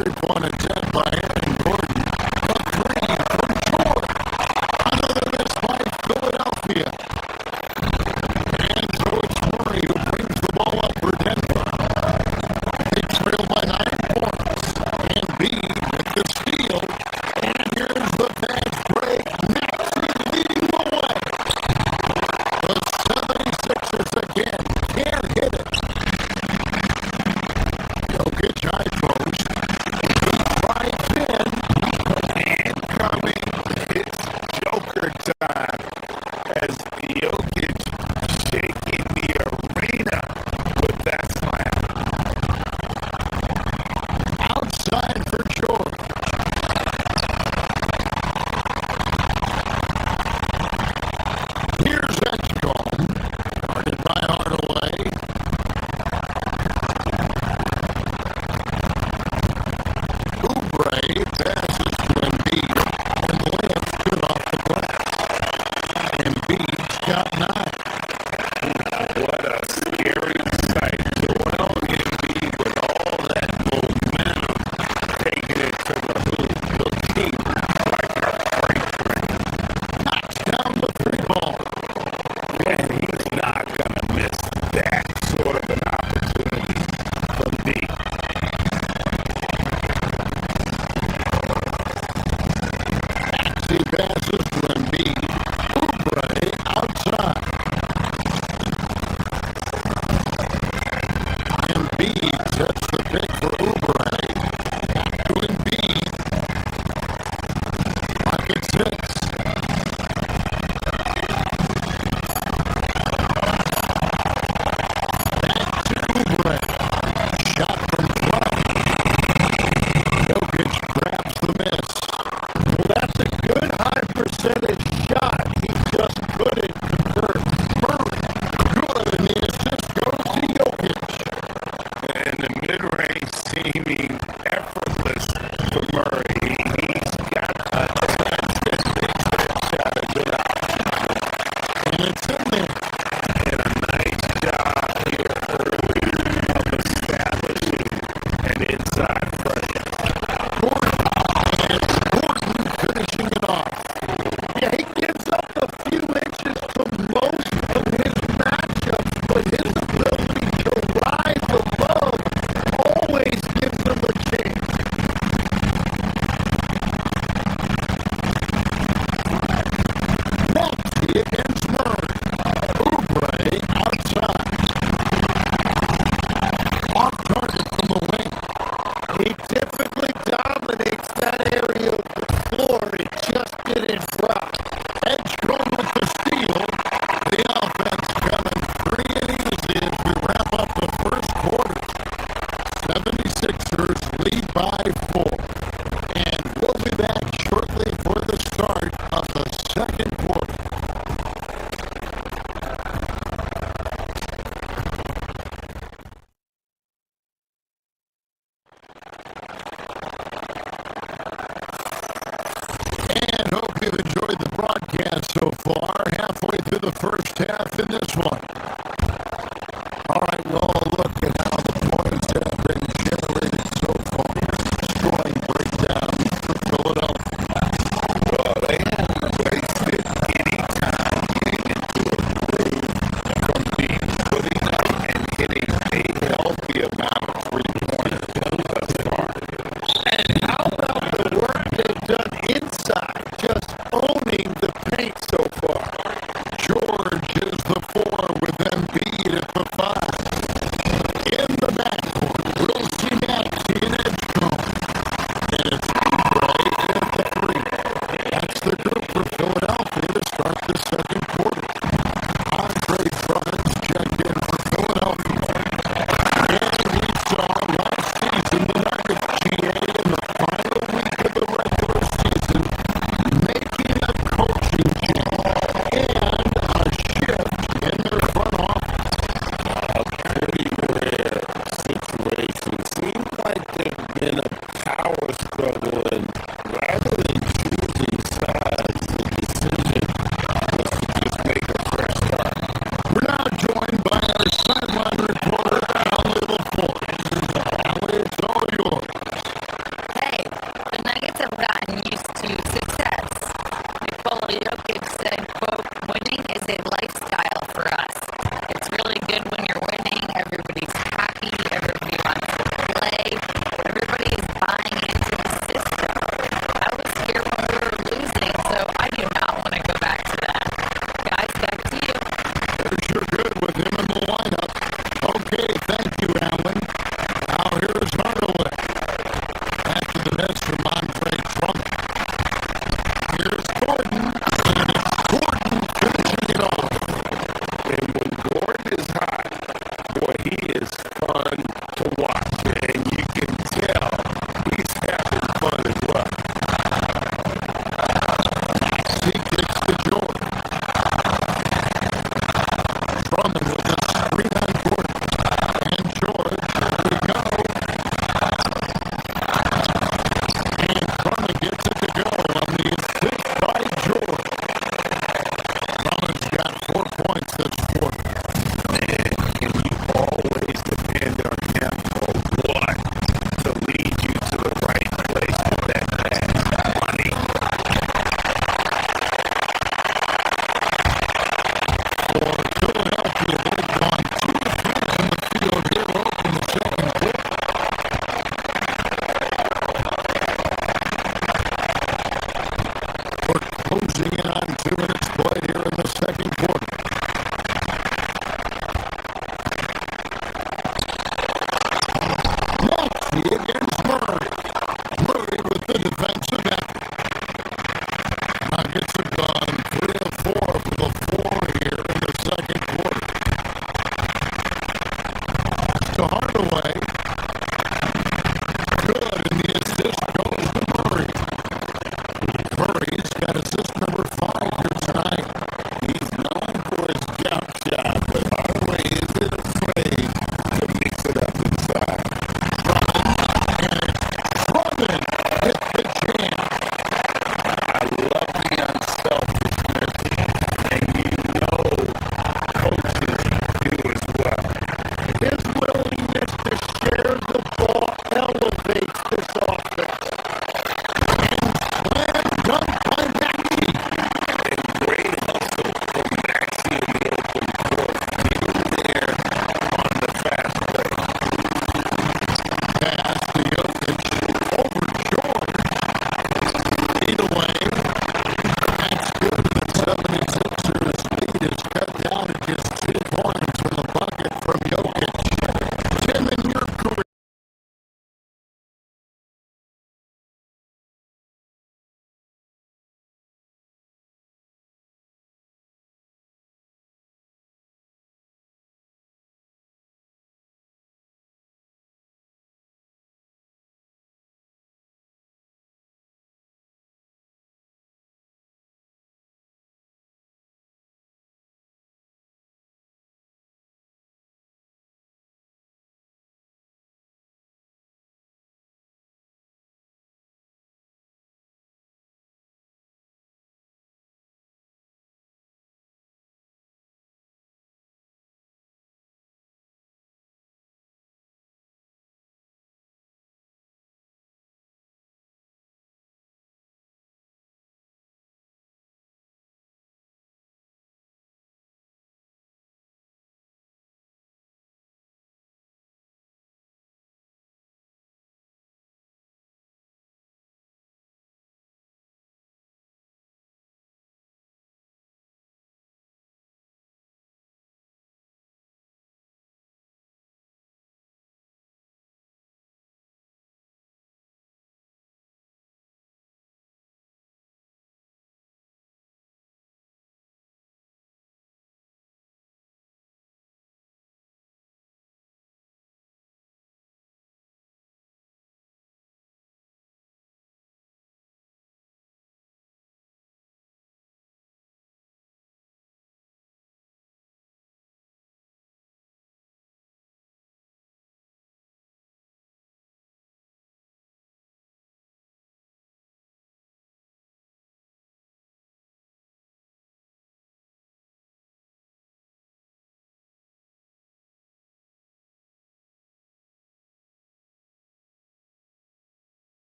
3-point attempt by Aaron Gordon. A three from George. Another miss by Philadelphia. And so it's Murray who brings the ball up for Denver. They trail by 9 points. And Embiid with the steal. And here's the fast break. Maxey leading the way. The 76ers again can't hit it. Jokic high post. He drives in. Incoming. It's Joker time. As Jokic shaking the arena with that slam. Outside for George. Here's Edgecombe. Guarded by Hardaway. Oubre passes to Embiid. And layups good off the glass. Embiid's got 9. What a scary sight. Joel Embiid with all that momentum, taking it to the hoop, looking like a freight train. Knocks down the 3-ball. And he's not going to miss that sort of an opportunity from deep. Maxey passes to Embiid. Oubre outside. Embiid sets the pick for Oubre. Back to Embiid. Pocket 6. Back to Oubre. Shot from 12. Jokic grabs the miss. Well, that's a good high percentage shot. He just couldn't convert. Murray, good, and the assist goes to Jokic. And the mid-range seeming effortless for Murray. He's got a chance to take that shot a good option. And it's in there. And a nice job here early of establishing an inside pressure. Gordon finishing it off. Yeah, he gives up a few inches to most of his matchups, but his ability to rise above always gives him a chance. Maxey against Murray. Oubre outside. Off target from the wing. He typically dominates that area of the floor. It just didn't drop. Edgecombe with the steal. The offense coming free and easy as we wrap up the first quarter. 76ers lead by 4. And we'll be back shortly for the start of the second quarter. And hope you've enjoyed the broadcast so far. Halfway through the first half in this one. All right, well, look at how the points have been generated so far. Scoring breakdown for Philadelphia. Well, they haven't wasted any time getting into a groove from being putting up and hitting a healthy amount of 3-pointers thus far. And how about the work they've done inside, just owning the paint so far? George is the 4 with Embiid at the 5. In the backcourt, we'll see Maxey and Edgecombe. And it's Oubre at the 3. That's the group for Philadelphia to start the second quarter. Andre Drummond's checked in for Philadelphia. And we saw last season the Nuggets GA in the final week of the regular season making a coaching change and a shift in their front office. A pretty rare situation. Seems like there's been a power struggle, and rather than choosing sides, the decision was to just make a fresh start. We're now joined by our sideline reporter, Allie LaForce. Allie, it's all yours. Billy Jokic said, quote, winning is a lifestyle for us. It's really good when you're winning. Everybody's happy. Everybody wants to play. Everybody is buying into the system. I was here when we were losing, so I do not want to go back to that. Guys, back to you. There's your good with him in the lineup. Okay, thank you, Alan. Now here's Hardaway. After the miss from Andre Drummond. Here's Gordon. And it's Gordon finishing it off. And when Gordon is hot, boy, he is fun to watch. And you can tell he's having fun as well. He kicks to Jordan. Drummond with a screen on Gordon. And George, here we go. And Drummond gets it to go on the assist by George. Drummond's got 4 points this quarter. And you always depend on him for what? To lead you to the right place with that money. For Philadelphia, they've gone 2 of 3 from the field here in the second quarter. We're closing in on 2 minutes played here in the second quarter. Maxey against Murray. Murray with the defensive effort. Nuggets have gone 3 of 4 for the 4 here in the second quarter. To Hardaway. Good, and the assist goes to Murray. Murray's got assist number 5 here tonight. He's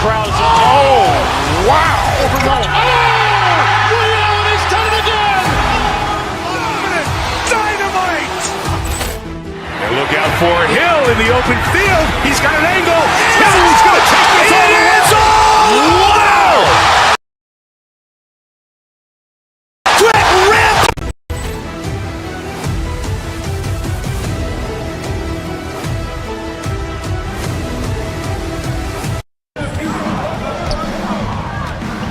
crowd is... Oh, wow! He's done it again! Dynamite! And look out for Hill in the open field. He's got an angle. Hill's going to take this all the way. Wow! Quick rip!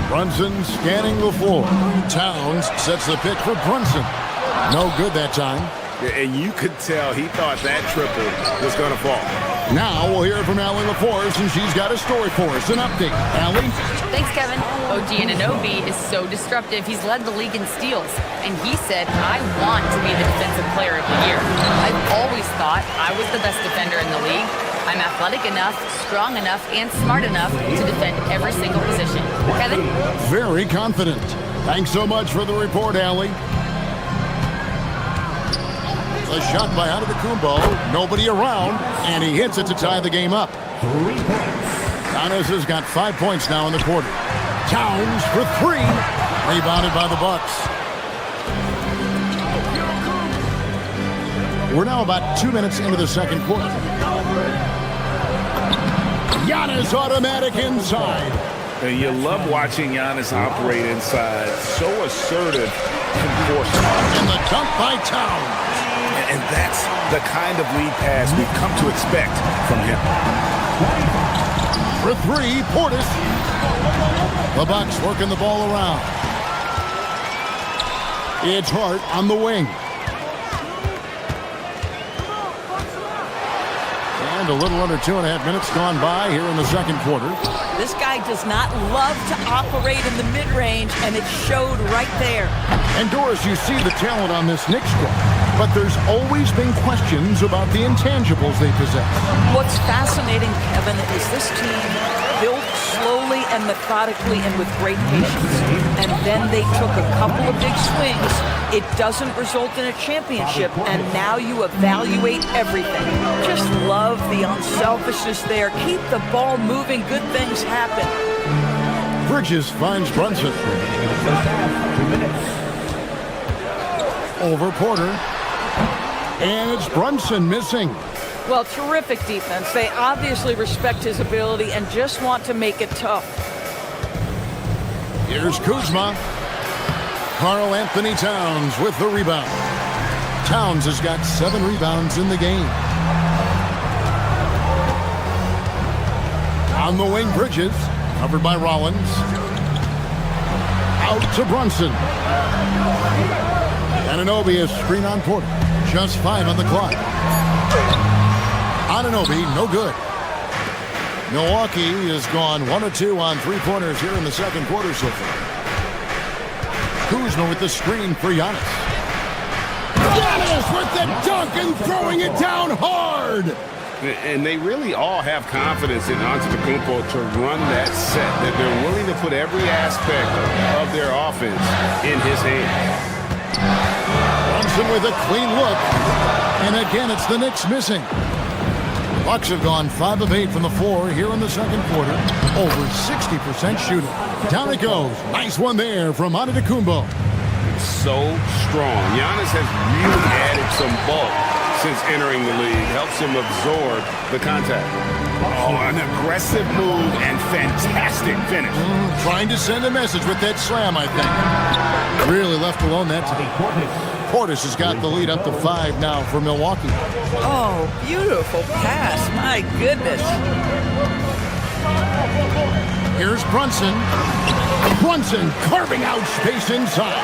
Brunson scanning the floor. Towns sets the pick for Brunson. No good that time. And you could tell he thought that triple was going to fall. Now we'll hear from Allie LaForce, and she's got a story for us. An update. Allie? Thanks, Kevin. OG Anunoby is so disruptive. He's led the league in steals, and he said, I want to be the defensive player of the year. I've always thought I was the best defender in the league. I'm athletic enough, strong enough, and smart enough to defend every single position. Kevin? Very confident. Thanks so much for the report, Allie. A shot by Antetokounmpo. Nobody around, and he hits it to tie the game up. Giannis has got 5 points now in the quarter. Towns for 3. Rebounded by the Bucks. We're now about 2 minutes into the second quarter. Giannis automatic inside. And you love watching Giannis operate inside. So assertive and forceful. And the dunk by Towns. And that's the kind of lead pass we've come to expect from him. For 3, Portis. The Bucks working the ball around. It's Hart on the wing. And a little under 2.5 minutes gone by here in the second quarter. This guy does not love to operate in the mid-range, and it showed right there. And Doris, you see the talent on this Knicks squad, but there's always been questions about the intangibles they possess. What's fascinating, Kevin, is this team built slowly and methodically and with great patience. And then they took a couple of big swings. It doesn't result in a championship, and now you evaluate everything. Just love the unselfishness there. Keep the ball moving. Good things happen. Bridges finds Brunson. Over Porter. And it's Brunson missing. Well, terrific defense. They obviously respect his ability and just want to make it tough. Here's Kuzma. Karl Anthony Towns with the rebound. Towns has got 7 rebounds in the game. On the wing, Bridges. Covered by Rollins. Out to Brunson. Anunoby is screen on Porter. Just 5 on the clock. Anunoby, no good. Milwaukee has gone 1 of 2 on 3-pointers here in the second quarter so far. Kuzma with the screen for Giannis. Giannis with the dunk and throwing it down hard. And they really all have confidence in Antetokounmpo to run that set, that they're willing to put every aspect of their offense in his hands. Brunson with a clean look. And again, it's the Knicks missing. The Bucks have gone 5 of 8 from the floor here in the second quarter. Over 60% shooting. Down it goes. Nice one there from Antetokounmpo. So strong. Giannis has really added some bulk since entering the league. Helps him absorb the contact. Oh, an aggressive move and fantastic finish. Trying to send a message with that slam, I think. Really left alone that time. Portis has got the lead up to 5 now for Milwaukee. Oh, beautiful pass. My goodness. Here's Brunson. Brunson carving out space inside.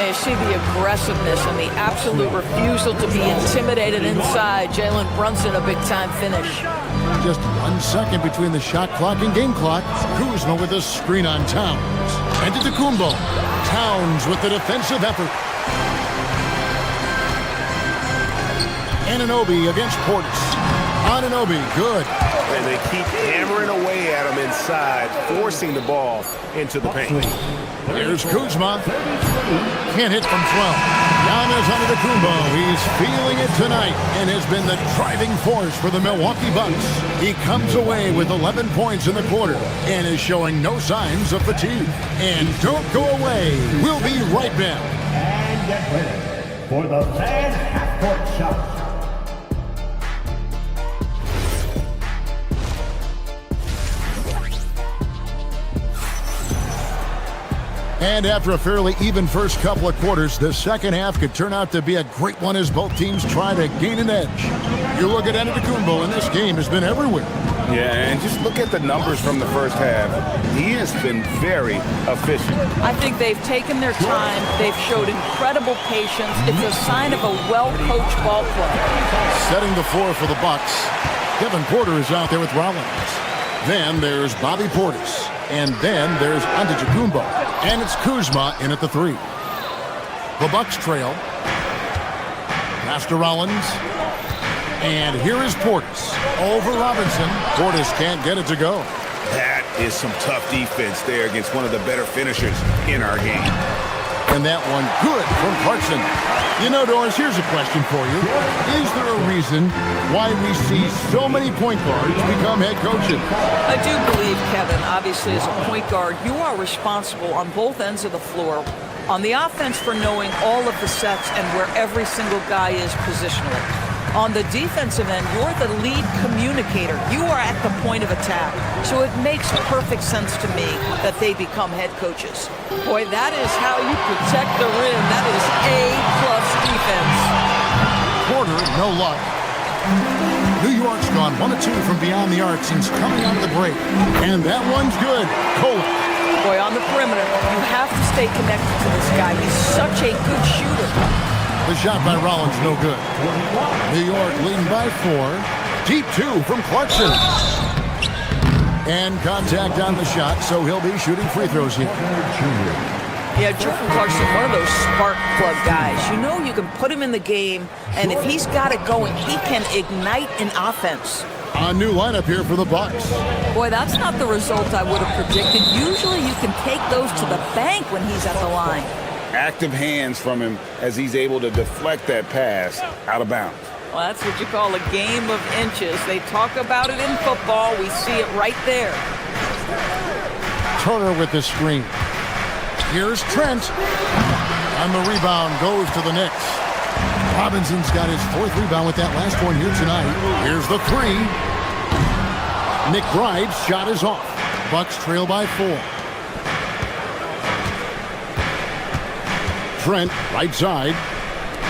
And you see the aggressiveness and the absolute refusal to be intimidated inside. Jalen Brunson, a big-time finish. Just 1 second between the shot clock and game clock. Kuzma with a screen on Towns. Antetokounmpo. Towns with the defensive effort. Anunoby against Portis. Anunoby, good. And they keep hammering away at him inside, forcing the ball into the paint. Here's Kuzma. Can't hit from 12. Giannis Antetokounmpo. He's feeling it tonight and has been the driving force for the Milwaukee Bucks. He comes away with 11 points in the quarter and is showing no signs of fatigue. And don't go away. We'll be right back. And get ready for the fan half-court shot. And after a fairly even first couple of quarters, the second half could turn out to be a great one as both teams try to gain an edge. You look at Antetokounmpo, and this game has been everywhere. Yeah, and just look at the numbers from the first half. He has been very efficient. I think they've taken their time. They've showed incredible patience. It's a sign of a well-coached ball club. Setting the floor for the Bucks, Kevin Porter is out there with Rollins. Then there's Bobby Portis. And then there's Antetokounmpo. And it's Kuzma in at the 3. The Bucks trail. Pass to Rollins. And here is Portis. Over Robinson. Portis can't get it to go. That is some tough defense there against one of the better finishers in our game. And that one good from Clarkson. You know, Doris, here's a question for you. Is there a reason why we see so many point guards become head coaches? I do believe, Kevin, obviously as a point guard, you are responsible on both ends of the floor. On the offense for knowing all of the sets and where every single guy is positionally. On the defensive end, you're the lead communicator. You are at the point of attack. So it makes perfect sense to me that they become head coaches. Boy, that is how you protect the rim. That is A-plus defense. Porter, no luck. New York's gone 1 of 2 from beyond the arc since coming out of the break. And that one's good. Cole. Boy, on the perimeter, you have to stay connected to this guy. He's such a good shooter. The shot by Rollins, no good. New York leading by 4. Deep 2 from Clarkson. And contact on the shot, so he'll be shooting free throws here. Yeah, Jordan Clarkson, one of those spark plug guys. You know you can put him in the game, and if he's got it going, he can ignite an offense. A new lineup here for the Bucks. Boy, that's not the result I would have predicted. Usually you can take those to the bank when he's at the line. Active hands from him as he's able to deflect that pass out of bounds. Well, that's what you call a game of inches. They talk about it in football. We see it right there. Turner with the screen. Here's Trent. And the rebound goes to the Knicks. Robinson's got his 4th rebound with that last one here tonight. Here's the 3. McBride's shot is off. Bucks trail by 4. Trent, right side.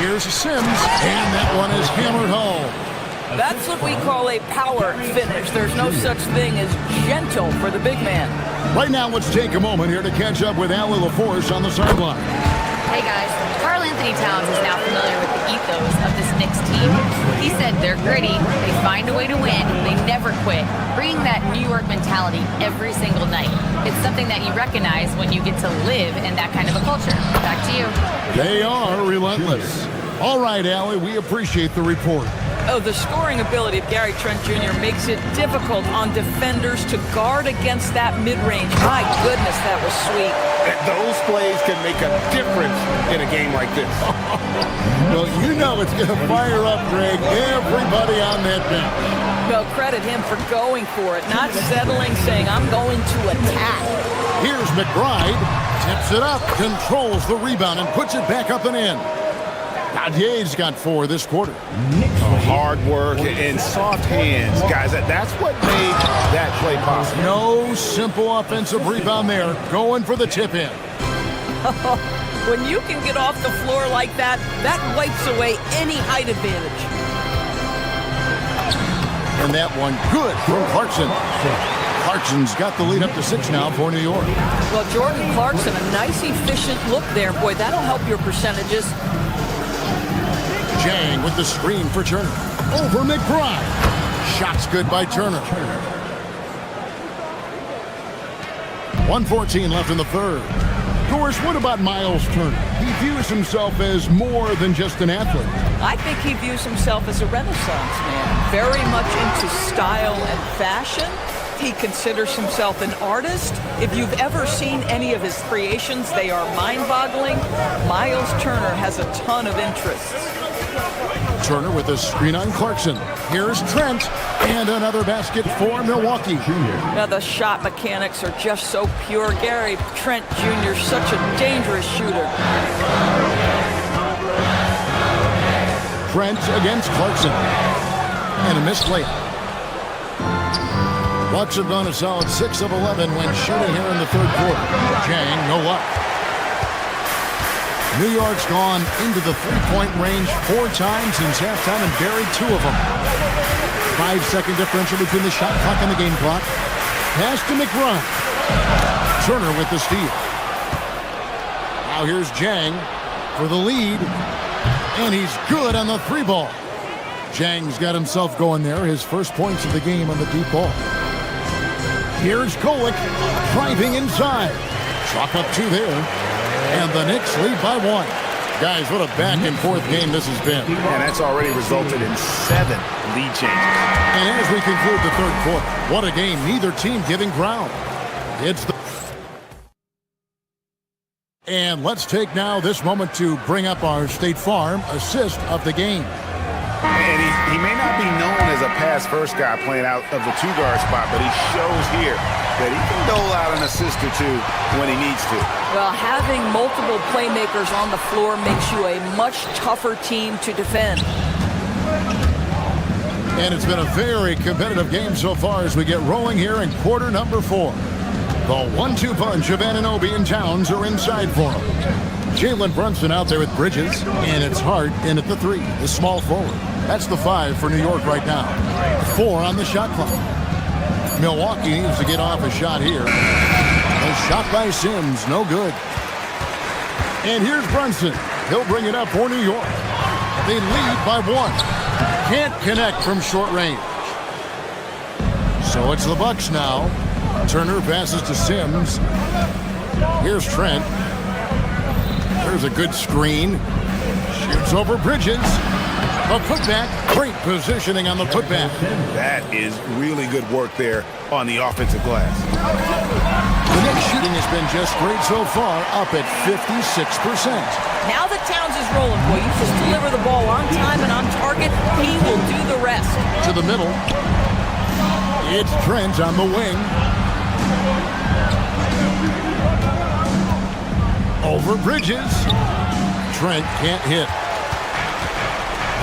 Here's Sims, and that one is hammered home. That's what we call a power finish. There's no such thing as gentle for the big man. Right now, let's take a moment here to catch up with Allie LaForce on the sideline. Hey guys, Karl Anthony Towns is now familiar with the ethos of this Knicks team. He said they're gritty, they find a way to win, they never quit, bringing that New York mentality every single night. It's something that you recognize when you get to live in that kind of a culture. Back to you. They are relentless. All right, Allie, we appreciate the report. Oh, the scoring ability of Gary Trent Jr. makes it difficult on defenders to guard against that mid-range. My goodness, that was sweet. Those plays can make a difference in a game like this. Well, you know it's going to fire up, Greg, everybody on that bench. Well, credit him for going for it, not settling, saying, I'm going to attack. Here's McBride, tips it up, controls the rebound, and puts it back up and in. Nadier's got 4 this quarter. Hard work and soft hands. Guys, that's what made that play possible. No simple offensive rebound there. Going for the tip-in. When you can get off the floor like that, that wipes away any height advantage. And that one good from Clarkson. Clarkson's got the lead up to 6 now for New York. Well, Jordan Clarkson, a nice, efficient look there. Boy, that'll help your percentages. Jang with the screen for Turner. Over McBride. Shots good by Turner. 1:14 left in the third. course, what about Miles Turner? He views himself as more than just an athlete. I think he views himself as a Renaissance man, very much into style and fashion. He considers himself an artist. If you've ever seen any of his creations, they are mind-boggling. Miles Turner has a ton of interests. Turner with a screen on Clarkson. Here's Trent, and another basket for Milwaukee. Now the shot mechanics are just so pure. Gary Trent Jr., such a dangerous shooter. Trent against Clarkson. And a missed layup. Bucks have gone a solid 6 of 11 when shooting here in the third quarter. Jang, no luck. New York's gone into the three-point range 4 times since halftime and buried 2 of them. 5-second differential between the shot clock and the game clock. Pass to McBride. Turner with the steal. Now here's Jang for the lead. And he's good on the 3-ball. Jang's got himself going there. His first points of the game on the deep ball. Here's Golick driving inside. Chalk up 2 there. And the Knicks lead by 1. Guys, what a back-and-forth game this has been. And that's already resulted in 7 lead changes. And as we conclude the third quarter, what a game. Neither team giving ground. It's the... And let's take now this moment to bring up our State Farm assist of the game. And he may not be known as a pass-first guy playing out of the 2-guard spot, but he shows here that he can dole out an assist or 2 when he needs to. Well, having multiple playmakers on the floor makes you a much tougher team to defend. And it's been a very competitive game so far as we get rolling here in quarter number 4. The 1-2 punch of Anunoby and Towns are inside for him. Jalen Brunson out there with Bridges, and it's Hart in at the 3, the small forward. That's the 5 for New York right now. 4 on the shot clock. Milwaukee needs to get off a shot here. A shot by Sims, no good. And here's Brunson. He'll bring it up for New York. They lead by 1. Can't connect from short range. So it's the Bucks now. Turner passes to Sims. Here's Trent. There's a good screen. Shoots over Bridges. A putback. Great positioning on the putback. That is really good work there on the offensive glass. The Knicks shooting has been just great so far, up at 56%. Now that Towns is rolling, boy, you just deliver the ball on time and on target, he will do the rest. To the middle. It's Trent on the wing. Over Bridges. Trent can't hit.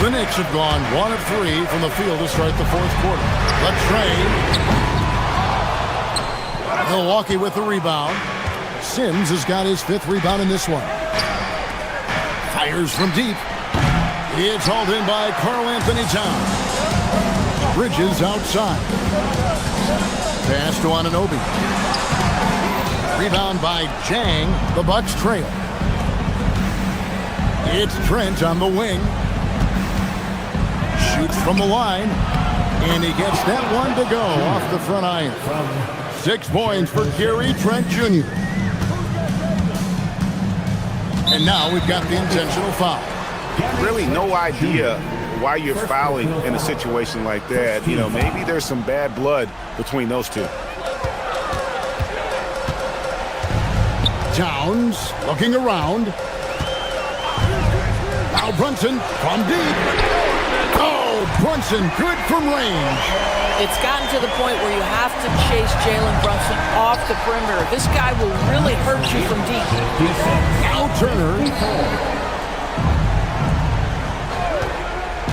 The Knicks have gone 1 of 3 from the field to start the fourth quarter. The train. Milwaukee with the rebound. Sims has got his 5th rebound in this one. Fires from deep. It's hauled in by Karl Anthony Towns. Bridges outside. Pass to Anunoby. Rebound by Jang. The Bucks trail. It's Trent on the wing. Shoots from the line. And he gets that one to go off the front iron. 6 points for Gary Trent Jr. And now we've got the intentional foul. Really no idea why you're fouling in a situation like that. You know, maybe there's some bad blood between those 2. Towns looking around. Now Brunson from deep. Oh, Brunson good from range. It's gotten to the point where you have to chase Jalen Brunson off the perimeter. This guy will really hurt you from deep. Now Turner.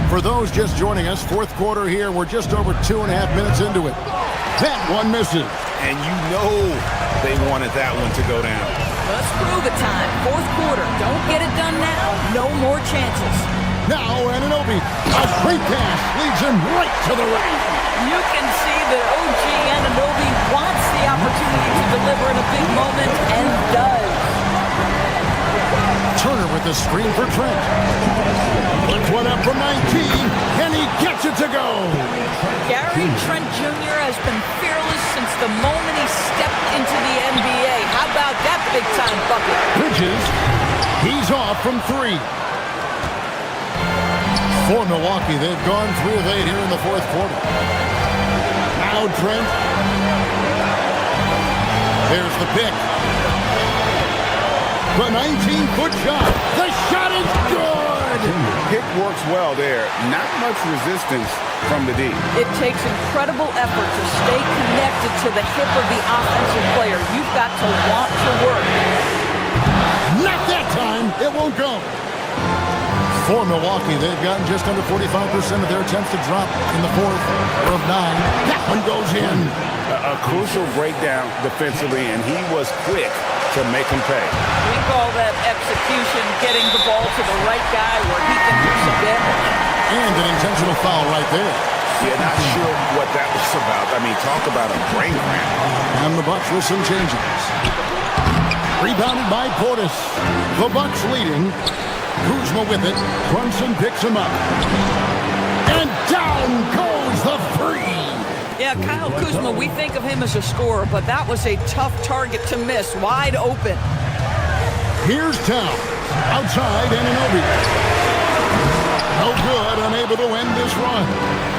For those just joining us, fourth quarter here. We're just over 2.5 minutes into it. That one misses. And you know they wanted that one to go down. Let's prove it time. Fourth quarter. Don't get it done now. No more chances. Now Anunoby. A great pass leads him right to the rim. You can see that OG Anunoby wants the opportunity to deliver in a big moment and does. Turner with the screen for Trent. Puts one up from 19, and he gets it to go. Gary Trent Jr. has been fearless since the moment he stepped into the NBA. How about that big-time bucket. Bridges, he's off from 3. For Milwaukee, they've gone 3 of 8 here in the fourth quarter. Now Trent. There's the pick. The 19-foot shot. The shot is good! Pick works well there. Not much resistance from the D. It takes incredible effort to stay connected to the hip of the offensive player. You've got to want to work. Not that time. It won't go. For Milwaukee, they've gotten just under 45% of their attempts to drop in the fourth of 9. That one goes in. A crucial breakdown defensively, and he was quick to make him pay. We call that execution, getting the ball to the right guy where he can do some damage. And an intentional foul right there. Yeah, not sure what that was about. I mean, talk about a brain cramp. And the Bucks with some changes. Rebounded by Portis. The Bucks leading. Kuzma with it. Brunson picks him up. And down goes the 3. Yeah, Kyle Kuzma, we think of him as a scorer, but that was a tough target to miss. Wide open. Here's Towns. Outside Anunoby. No good, unable to end this run.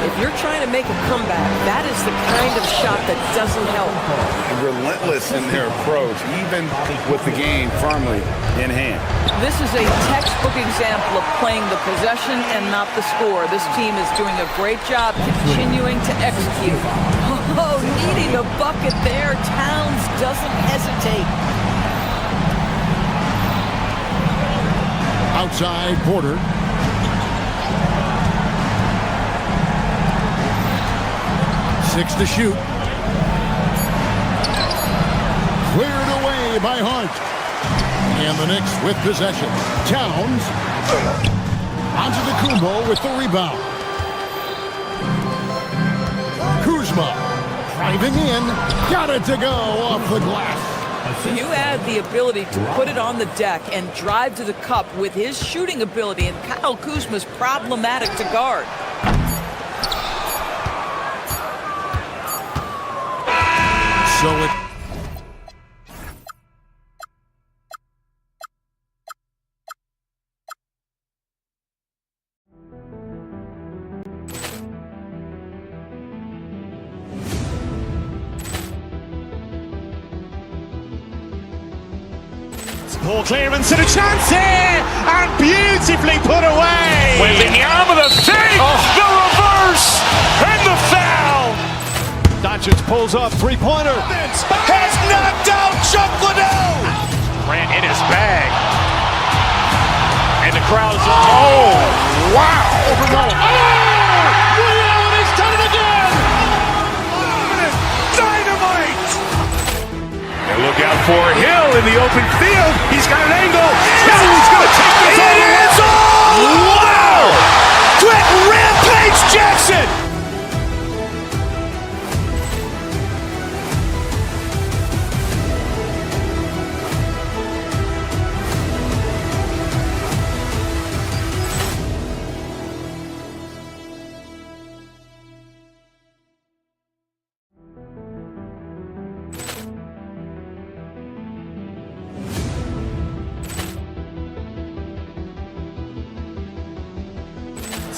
If you're trying to make a comeback, that is the kind of shot that doesn't help. Relentless in their approach, even with the game firmly in hand. This is a textbook example of playing the possession and not the score. This team is doing a great job continuing to execute. Oh, needing a bucket there. Towns doesn't hesitate. Outside Porter. Six to shoot. Cleared away by Hart. And the Knicks with possession. Towns. Onto the Kumbo with the rebound. Kuzma. Driving in. Got it to go off the glass. You add the ability to put it on the deck and drive to the cup with his shooting ability, and Kyle Kuzma's problematic to guard. So it... Ball clearance and a chance here, and beautifully put away. Wembanyama the fake, the reverse, and the foul. Doncic pulls up, three-pointer. Has knocked out Chuck Liddell. Ran in his bag. And the crowd is, oh, wow. Liddell, and he's done it again. Dynamite. And look out for Hill in the open field. He's got an angle. Hill's going to take this all the way. Wow! Quick rampage Jackson.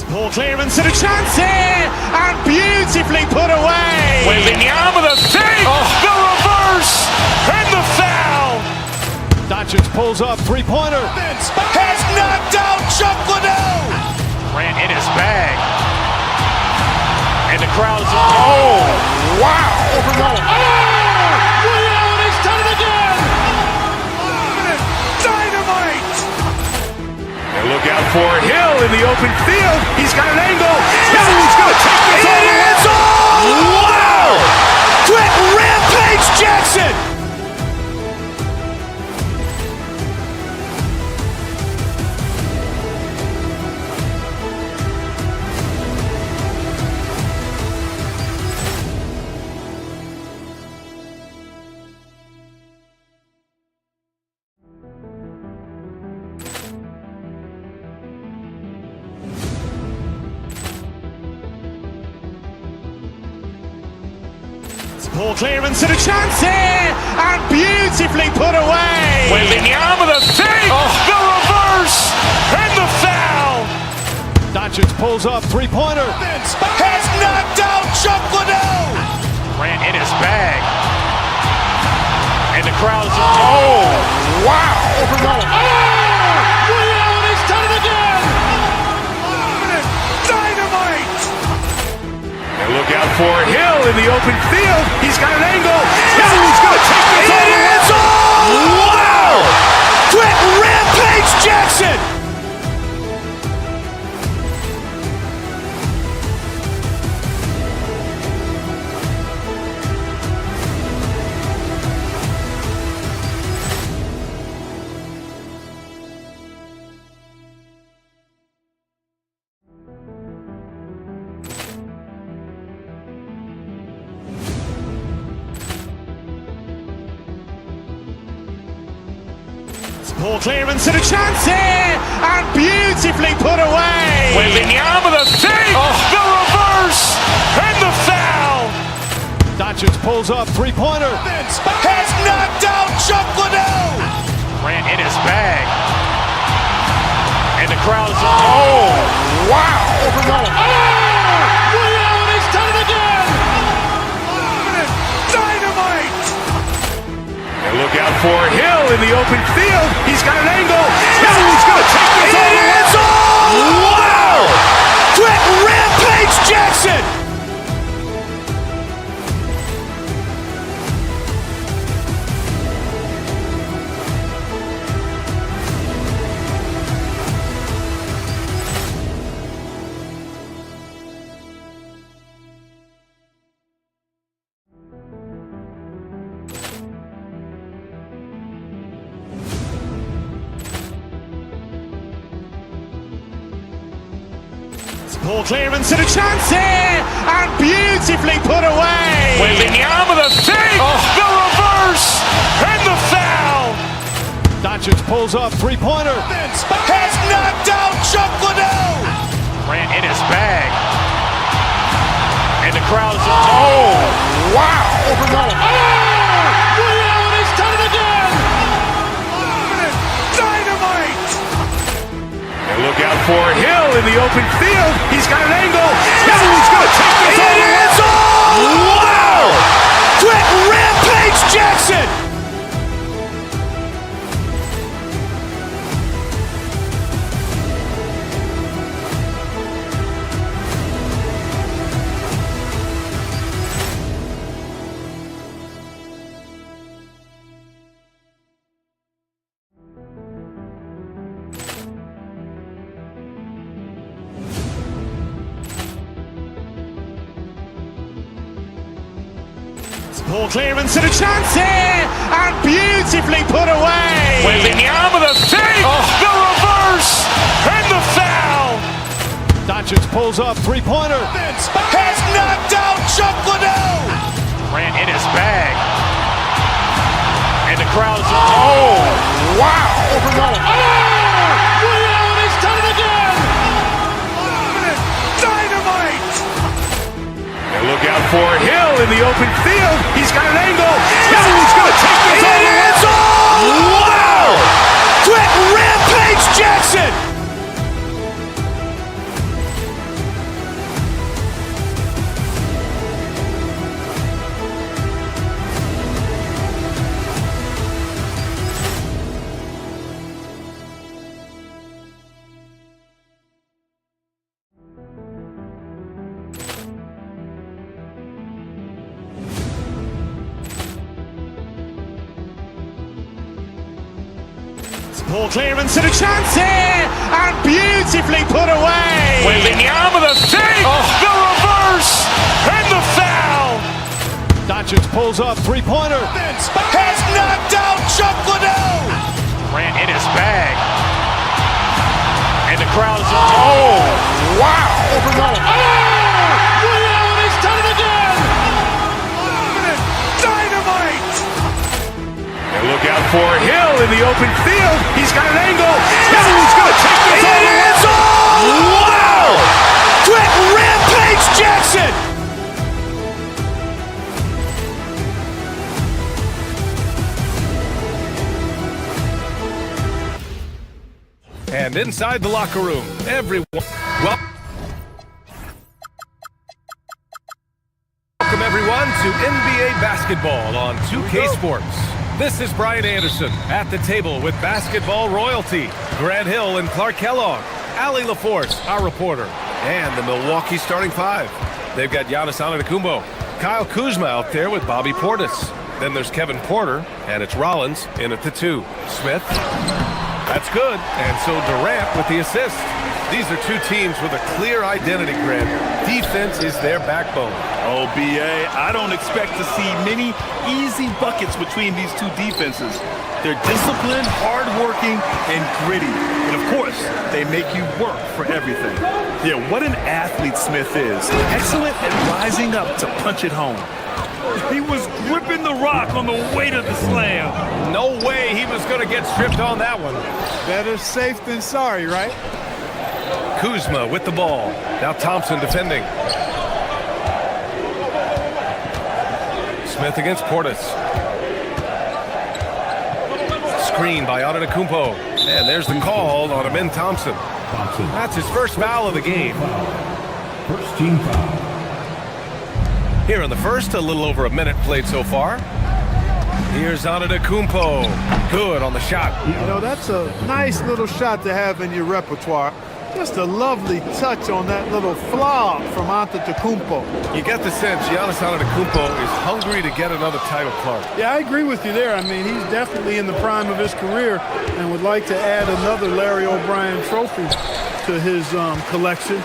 Ball clearance and a chance here, and beautifully put away. Wembanyama the fake, the reverse, and the foul. Doncic pulls up, three-pointer. Has knocked out Chuck Liddell. Ran in his bag. And the crowd is, oh, wow. Liddell, and he's done it again. Dynamite. And look out for Hill in the open field. He's got an angle. Hill's going to take this all the way. Wow! Quick rampage Jackson. Ball clearance and a chance here, and beautifully put away. Wembanyama with a save, the reverse, and the foul. Doncic pulls up, three-pointer. Has knocked out Chuck Liddell. Grant in his bag. And the crowd's wow. Realty's done it again. Dynamite. And look out for Hill in the open field. He's got an angle. Hill's going to take this all the way. Wow. Quick Rampage Jackson. Ball clearance and a chance here, and beautifully put away. Wembanyama with a save, the reverse, and the foul. Doncic pulls up, three-pointer. Has knocked out Chuck Liddell. Grant in his bag. And the crowd's wow. Realty's done it again. Dynamite. And look out for Hill in the open field. He's got an angle. Hill's going to take this all the way. Wow! Quick Rampage Jackson. Ball clearance and a chance here, and beautifully put away. Wembanyama with a save, the reverse, and the foul. Doncic pulls up, three-pointer. Has knocked out Chuck Liddell. Grant in his bag. And the crowd's wow. Realty's done it again. Dynamite. And look out for Hill in the open field. He's got an angle. Hill's going to take this all the way. Wow! Quick Rampage Jackson. Ball clearance and a chance here, and beautifully put away. Wembanyama with a save, the reverse, and the foul. Doncic pulls up, three-pointer. Has knocked out Chuck Liddell. Grant in his bag. And the crowd's wow. Realty's done it again. Dynamite. And look out for Hill in the open field. He's got an angle. Hill's going to take this all the way. Wow! Quick Rampage Jackson. Ball clearance and a chance here, and beautifully put away. Wembanyama with a save, the reverse, and the foul. Doncic pulls up, three-pointer. Has knocked out Chuck Liddell. Grant in his bag. And the crowd's wow. Realty's done it again. Dynamite. And look out for Hill in the open field. He's got an angle. Hill's going to take this all the way. Wow! Quick Rampage Jackson. And inside the locker room, everyone... Welcome everyone to NBA basketball on 2K Sports. This is Brian Anderson at the table with basketball royalty. Grant Hill and Clark Kellogg. Allie LaForce, our reporter. And the Milwaukee starting five. They've got Giannis Antetokounmpo, Kyle Kuzma out there with Bobby Portis. Then there's Kevin Porter, and it's Rollins in at the 2. Smith, that's good. And so Durant with the assist. These are two teams with a clear identity, Grant. Defense is their backbone. Oh, B.A., I don't expect to see many easy buckets between these two defenses. They're disciplined, hardworking, and gritty. And, of course, they make you work for everything. Yeah, what an athlete Smith is. Excellent at rising up to punch it home. He was gripping the rock on the way to the slam. No way he was going to get stripped on that one. Better safe than sorry, right? Kuzma with the ball. Now Thompson defending. Smith against Portis. Screen by Antetokounmpo. And there's the call on Amin Thompson. That's his first foul of the game. First team foul. Here in the first, a little over a minute played so far. Here's Antetokounmpo. Good on the shot. You know, that's a nice little shot to have in your repertoire. Just a lovely touch on that little flop from Antetokounmpo. You get the sense Giannis Antetokounmpo is hungry to get another title, Clark. Yeah, I agree with you there. I mean, he's definitely in the prime of his career and would like to add another Larry O'Brien trophy to his collection.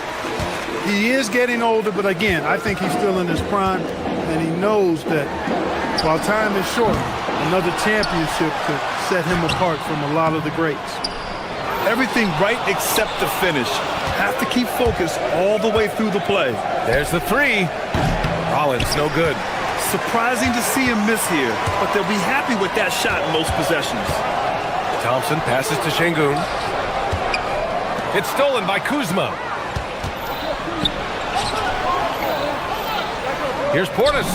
He is getting older, but again, I think he's still in his prime, and he knows that while time is short, another championship could set him apart from a lot of the greats. Everything right except the finish. Have to keep focused all the way through the play. There's the 3. Rollins, no good. Surprising to see him miss here, but they'll be happy with that shot in most possessions. Thompson passes to Şengün. It's stolen by Kuzma. Here's Portis.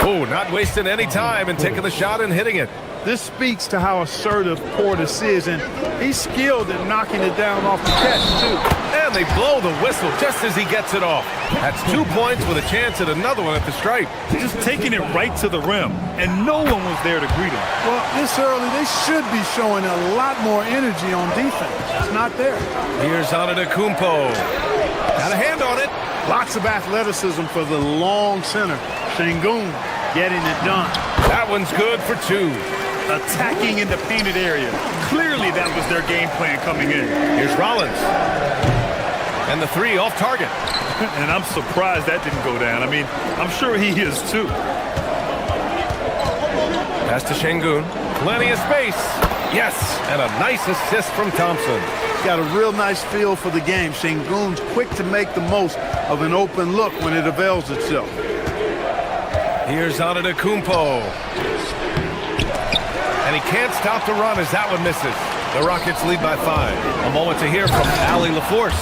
Oh, not wasting any time and taking the shot and hitting it. This speaks to how assertive Portis is, and he's skilled at knocking it down off the catch, too. And they blow the whistle just as he gets it off. That's 2 points with a chance at another one at the stripe. Just taking it right to the rim, and no one was there to greet him. Well, this early, they should be showing a lot more energy on defense. It's not there. Here's Antetokounmpo. Got a hand on it. Lots of athleticism for the long center. Şengün getting it done. That one's good for 2. Attacking in the painted area. Clearly that was their game plan coming in. Here's Rollins. And the 3 off target. And I'm surprised that didn't go down. I mean, I'm sure he is too. Pass to Şengün. Plenty of space. Yes, and a nice assist from Thompson. Got a real nice feel for the game. Şengün's quick to make the most of an open look when it avails itself. Here's Antetokounmpo. And he can't stop the run as that one misses. The Rockets lead by 5. A moment to hear from Allie LaForce.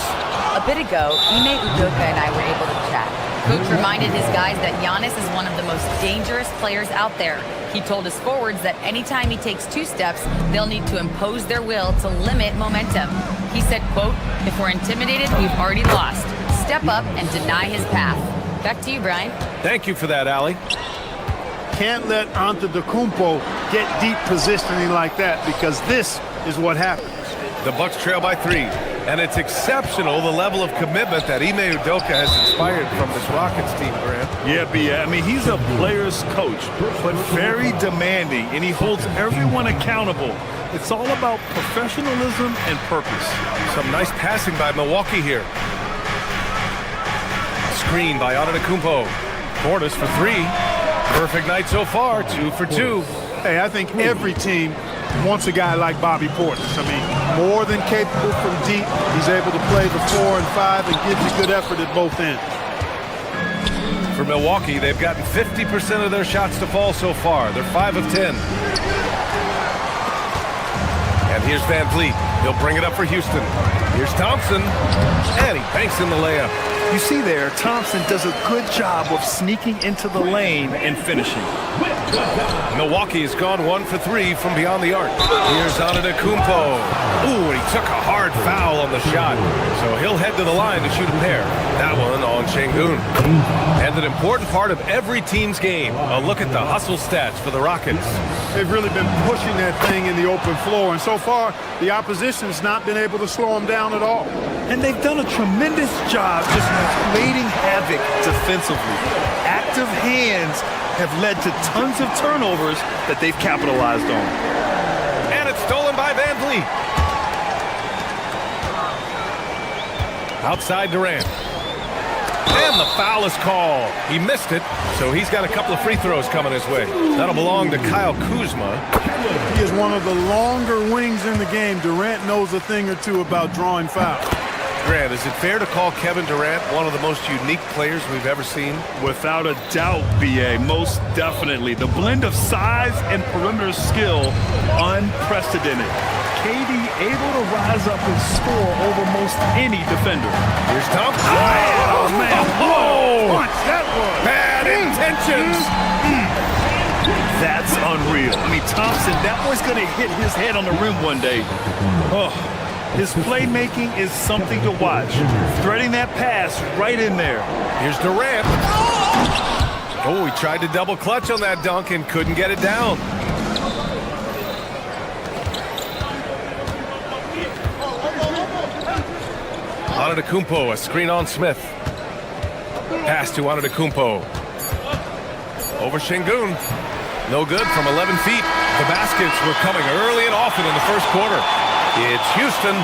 A bit ago, Ime Udoka and I were able to chat. Coach reminded his guys that Giannis is one of the most dangerous players out there. He told his forwards that anytime he takes 2 steps, they'll need to impose their will to limit momentum. He said, quote, "If we're intimidated, we've already lost. Step up and deny his path." Back to you, Brian. Thank you for that, Allie. Can't let Antetokounmpo get deep positioning like that, because this is what happens. The Bucks trail by 3. And it's exceptional the level of commitment that Ime Udoka has inspired from this Rockets team, Grant. Yeah, B.A. I mean, he's a player's coach, but very demanding, and he holds everyone accountable. It's all about professionalism and purpose. Some nice passing by Milwaukee here. Screen by Antetokounmpo. Portis for 3. Perfect night so far, 2 for 2. Hey, I think every team wants a guy like Bobby Portis. I mean, more than capable from deep. He's able to play the 4 and 5 and gives you good effort at both ends. For Milwaukee, they've gotten 50% of their shots to fall so far. They're 5 of 10. And here's Van Vliet. He'll bring it up for Houston. Here's Thompson. And he banks in the layup. You see there, Thompson does a good job of sneaking into the lane and finishing. Milwaukee has gone 1 for 3 from beyond the arc. Here's Antetokounmpo. Ooh, and he took a hard foul on the shot. So he'll head to the line to shoot a pair. That one on Şengün. And an important part of every team's game. A look at the hustle stats for the Rockets. They've really been pushing that thing in the open floor, and so far, the opposition's not been able to slow them down at all. And they've done a tremendous job just creating havoc defensively. Active hands have led to tons of turnovers that they've capitalized on. And it's stolen by Van Vliet. Outside Durant. And the foul is called. He missed it, so he's got a couple of free throws coming his way. That'll belong to Kyle Kuzma. He is one of the longer wings in the game. Durant knows a thing or two about drawing fouls. Grant, is it fair to call Kevin Durant one of the most unique players we've ever seen? Without a doubt, B.A., most definitely. The blend of size and perimeter skill, unprecedented. KD able to rise up and score over most any defender. Here's Thompson. Oh, man. Oh! Punch, that was. Bad intentions. That's unreal. I mean, Thompson, that boy's going to hit his head on the rim one day. Oh, his playmaking is something to watch. Threading that pass right in there. Here's Durant. Oh, he tried to double clutch on that dunk and couldn't get it down. Antetokounmpo, a screen on Smith. Pass to Antetokounmpo. Over Şengün. No good from 11 feet. The baskets were coming early and often in the first quarter. It's Houston.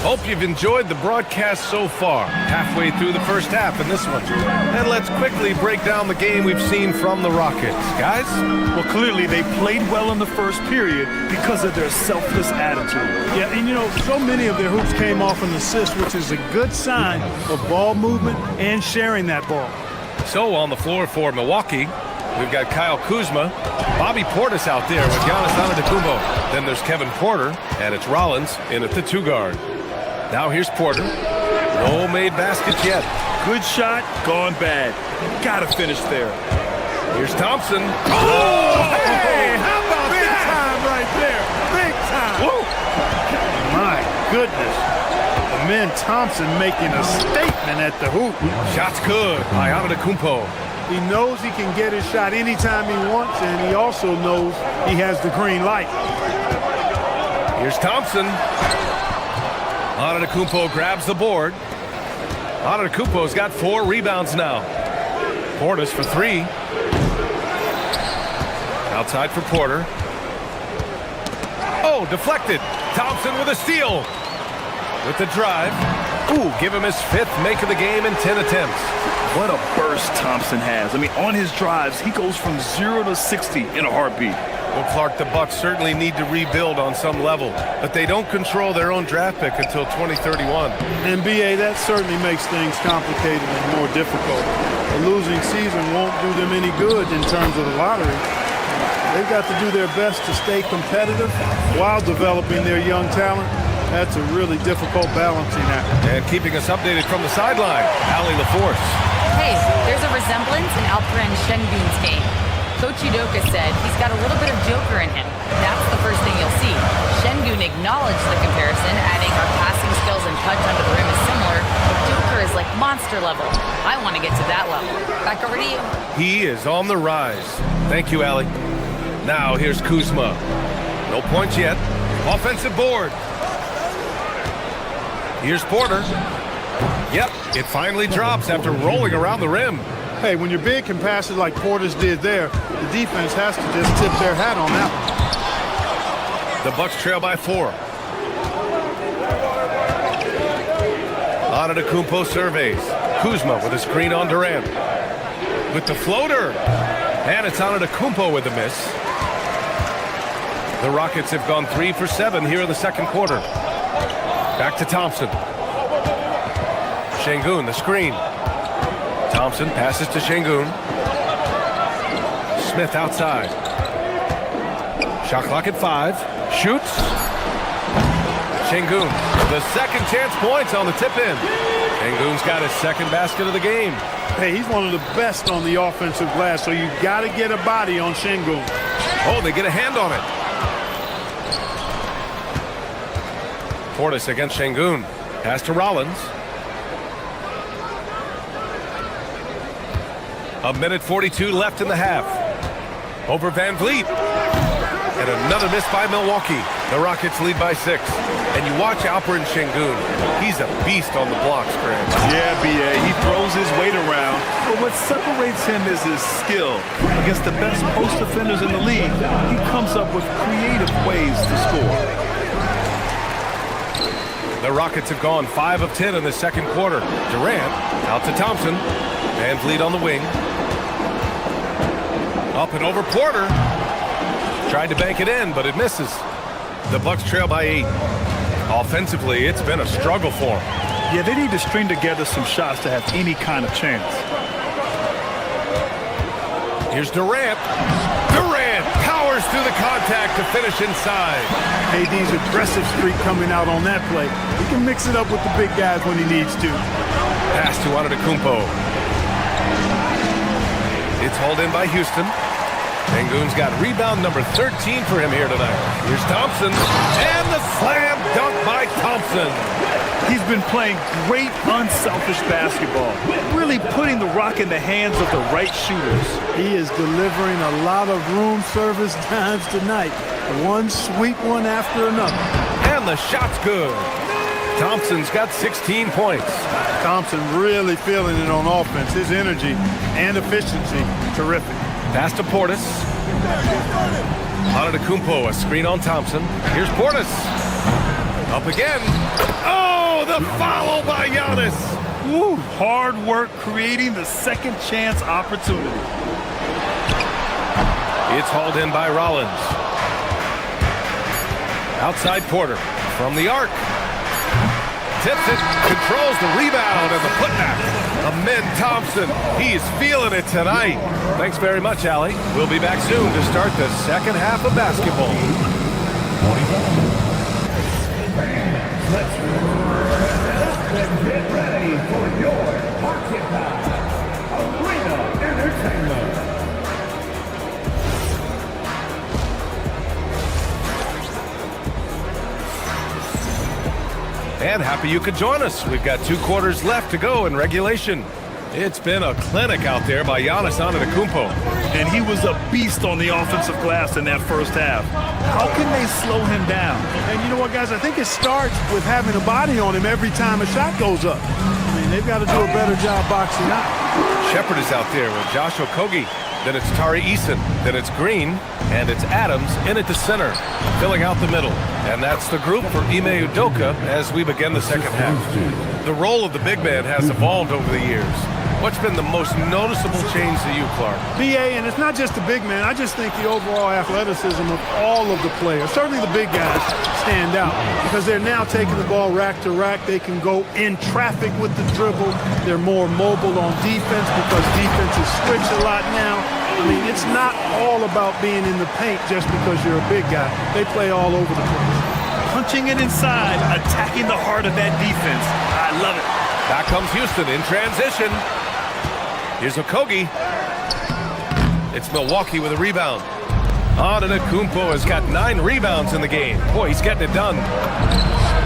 Hope you've enjoyed the broadcast so far. Halfway through the first half in this one. And let's quickly break down the game we've seen from the Rockets. Guys? Well, clearly they played well in the first period because of their selfless attitude. Yeah, and you know, so many of their hoops came off an assist, which is a good sign of ball movement and sharing that ball. So on the floor for Milwaukee, we've got Kyle Kuzma, Bobby Portis out there with Giannis Antetokounmpo. Then there's Kevin Porter, and it's Rollins in at the 2 guard. Now here's Porter. No made baskets yet. Good shot, gone bad. Gotta finish there. Here's Thompson. Oh, hey, how about big time right there? Big time. Whoa. My goodness. The man Thompson making a statement at the hoop. Shot's good by Antetokounmpo. He knows he can get his shot anytime he wants, and he also knows he has the green light. Here's Thompson. Antetokounmpo grabs the board. Antetokounmpo's got 4 rebounds now. Portis for 3. Outside for Porter. Oh, deflected. Thompson with a steal. With the drive. Ooh, give him his 5th make of the game in 10 attempts. What a burst Thompson has. I mean, on his drives, he goes from 0 to 60 in a heartbeat. Well, Clark, the Bucks certainly need to rebuild on some level, but they don't control their own draft pick until 2031. And BA, that certainly makes things complicated and more difficult. A losing season won't do them any good in terms of the lottery. They've got to do their best to stay competitive while developing their young talent. That's a really difficult balancing act. And keeping us updated from the sideline, Allie LaForce. Hey, there's a resemblance in Alperen Şengün's game. Coach Udoka said he's got a little bit of Joker in him. That's the first thing you'll see. Şengün acknowledged the comparison, adding our passing skills and touch under the rim is similar, but Joker is like monster level. I want to get to that level. Back over to you. He is on the rise. Thank you, Allie. Now here's Kuzma. No points yet. Offensive board. Here's Porter. Yep, it finally drops after rolling around the rim. Hey, when your big can pass it like Portis did there, the defense has to just tip their hat on that one. The Bucks trail by 4. Antetokounmpo surveys. Kuzma with a screen on Durant. With the floater. And it's Antetokounmpo with a miss. The Rockets have gone 3 for 7 here in the second quarter. Back to Thompson. Şengün, the screen. Thompson passes to Şengün. Smith outside. Shot clock at 5. Shoots. Şengün. The second chance points on the tip-in. Şengün's got his second basket of the game. Hey, he's one of the best on the offensive glass, so you got to get a body on Şengün. Oh, they get a hand on it. Portis against Şengün. Pass to Rollins. A minute 42 left in the half. Over Van Vliet. And another miss by Milwaukee. The Rockets lead by 6. And you watch Alperen Şengün. He's a beast on the blocks, Grant. Yeah, B.A. He throws his weight around. But what separates him is his skill. Against the best post defenders in the league, he comes up with creative ways to score. The Rockets have gone 5 of 10 in the second quarter. Durant out to Thompson. Van Vliet on the wing. Up and over Porter. Tried to bank it in, but it misses. The Bucks trail by 8. Offensively, it's been a struggle for them. Yeah, they need to string together some shots to have any kind of chance. Here's Durant. Durant powers through the contact to finish inside. AD's aggressive streak coming out on that play. He can mix it up with the big guys when he needs to. Pass to Antetokounmpo. It's hauled in by Houston. Şengün's got rebound number 13 for him here tonight. Here's Thompson. And the slam dunk by Thompson. He's been playing great, unselfish basketball, really putting the rock in the hands of the right shooters. He is delivering a lot of room service times tonight. One sweet one after another. And the shot's good. Thompson's got 16 points. Thompson really feeling it on offense. His energy and efficiency, terrific. Pass to Portis. Antetokounmpo, a screen on Thompson. Here's Portis. Up again. Oh, the foul by Giannis. Woo, hard work creating the second chance opportunity. It's hauled in by Rollins. Outside Porter from the arc. Tips it, controls the rebound and the putback. Amen Thompson, he's feeling it tonight. Thanks very much, Allie. We'll be back soon to start the second half of basketball. Get ready for your Occupy Arena Entertainment. And happy you could join us. We've got 2 quarters left to go in regulation. It's been a clinic out there by Giannis Antetokounmpo. And he was a beast on the offensive glass in that first half. How can they slow him down? And you know what, guys? I think it starts with having a body on him every time a shot goes up. I mean, they've got to do a better job boxing out. Shepard is out there with Josh Okogie. Then it's Tari Eason. Then it's Green. And it's Adams in at the center, filling out the middle. And that's the group for Ime Udoka as we begin the second half. The role of the big man has evolved over the years. What's been the most noticeable change to you, Clark? BA, and it's not just the big man. I just think the overall athleticism of all of the players, certainly the big guys, stand out because they're now taking the ball rack to rack. They can go in traffic with the dribble. They're more mobile on defense because defenses switch a lot now. I mean, it's not all about being in the paint just because you're a big guy. They play all over the place. Punching it inside, attacking the heart of that defense. I love it. Back comes Houston in transition. Here's Okogie. It's Milwaukee with a rebound. Antetokounmpo has got 9 rebounds in the game. Boy, he's getting it done.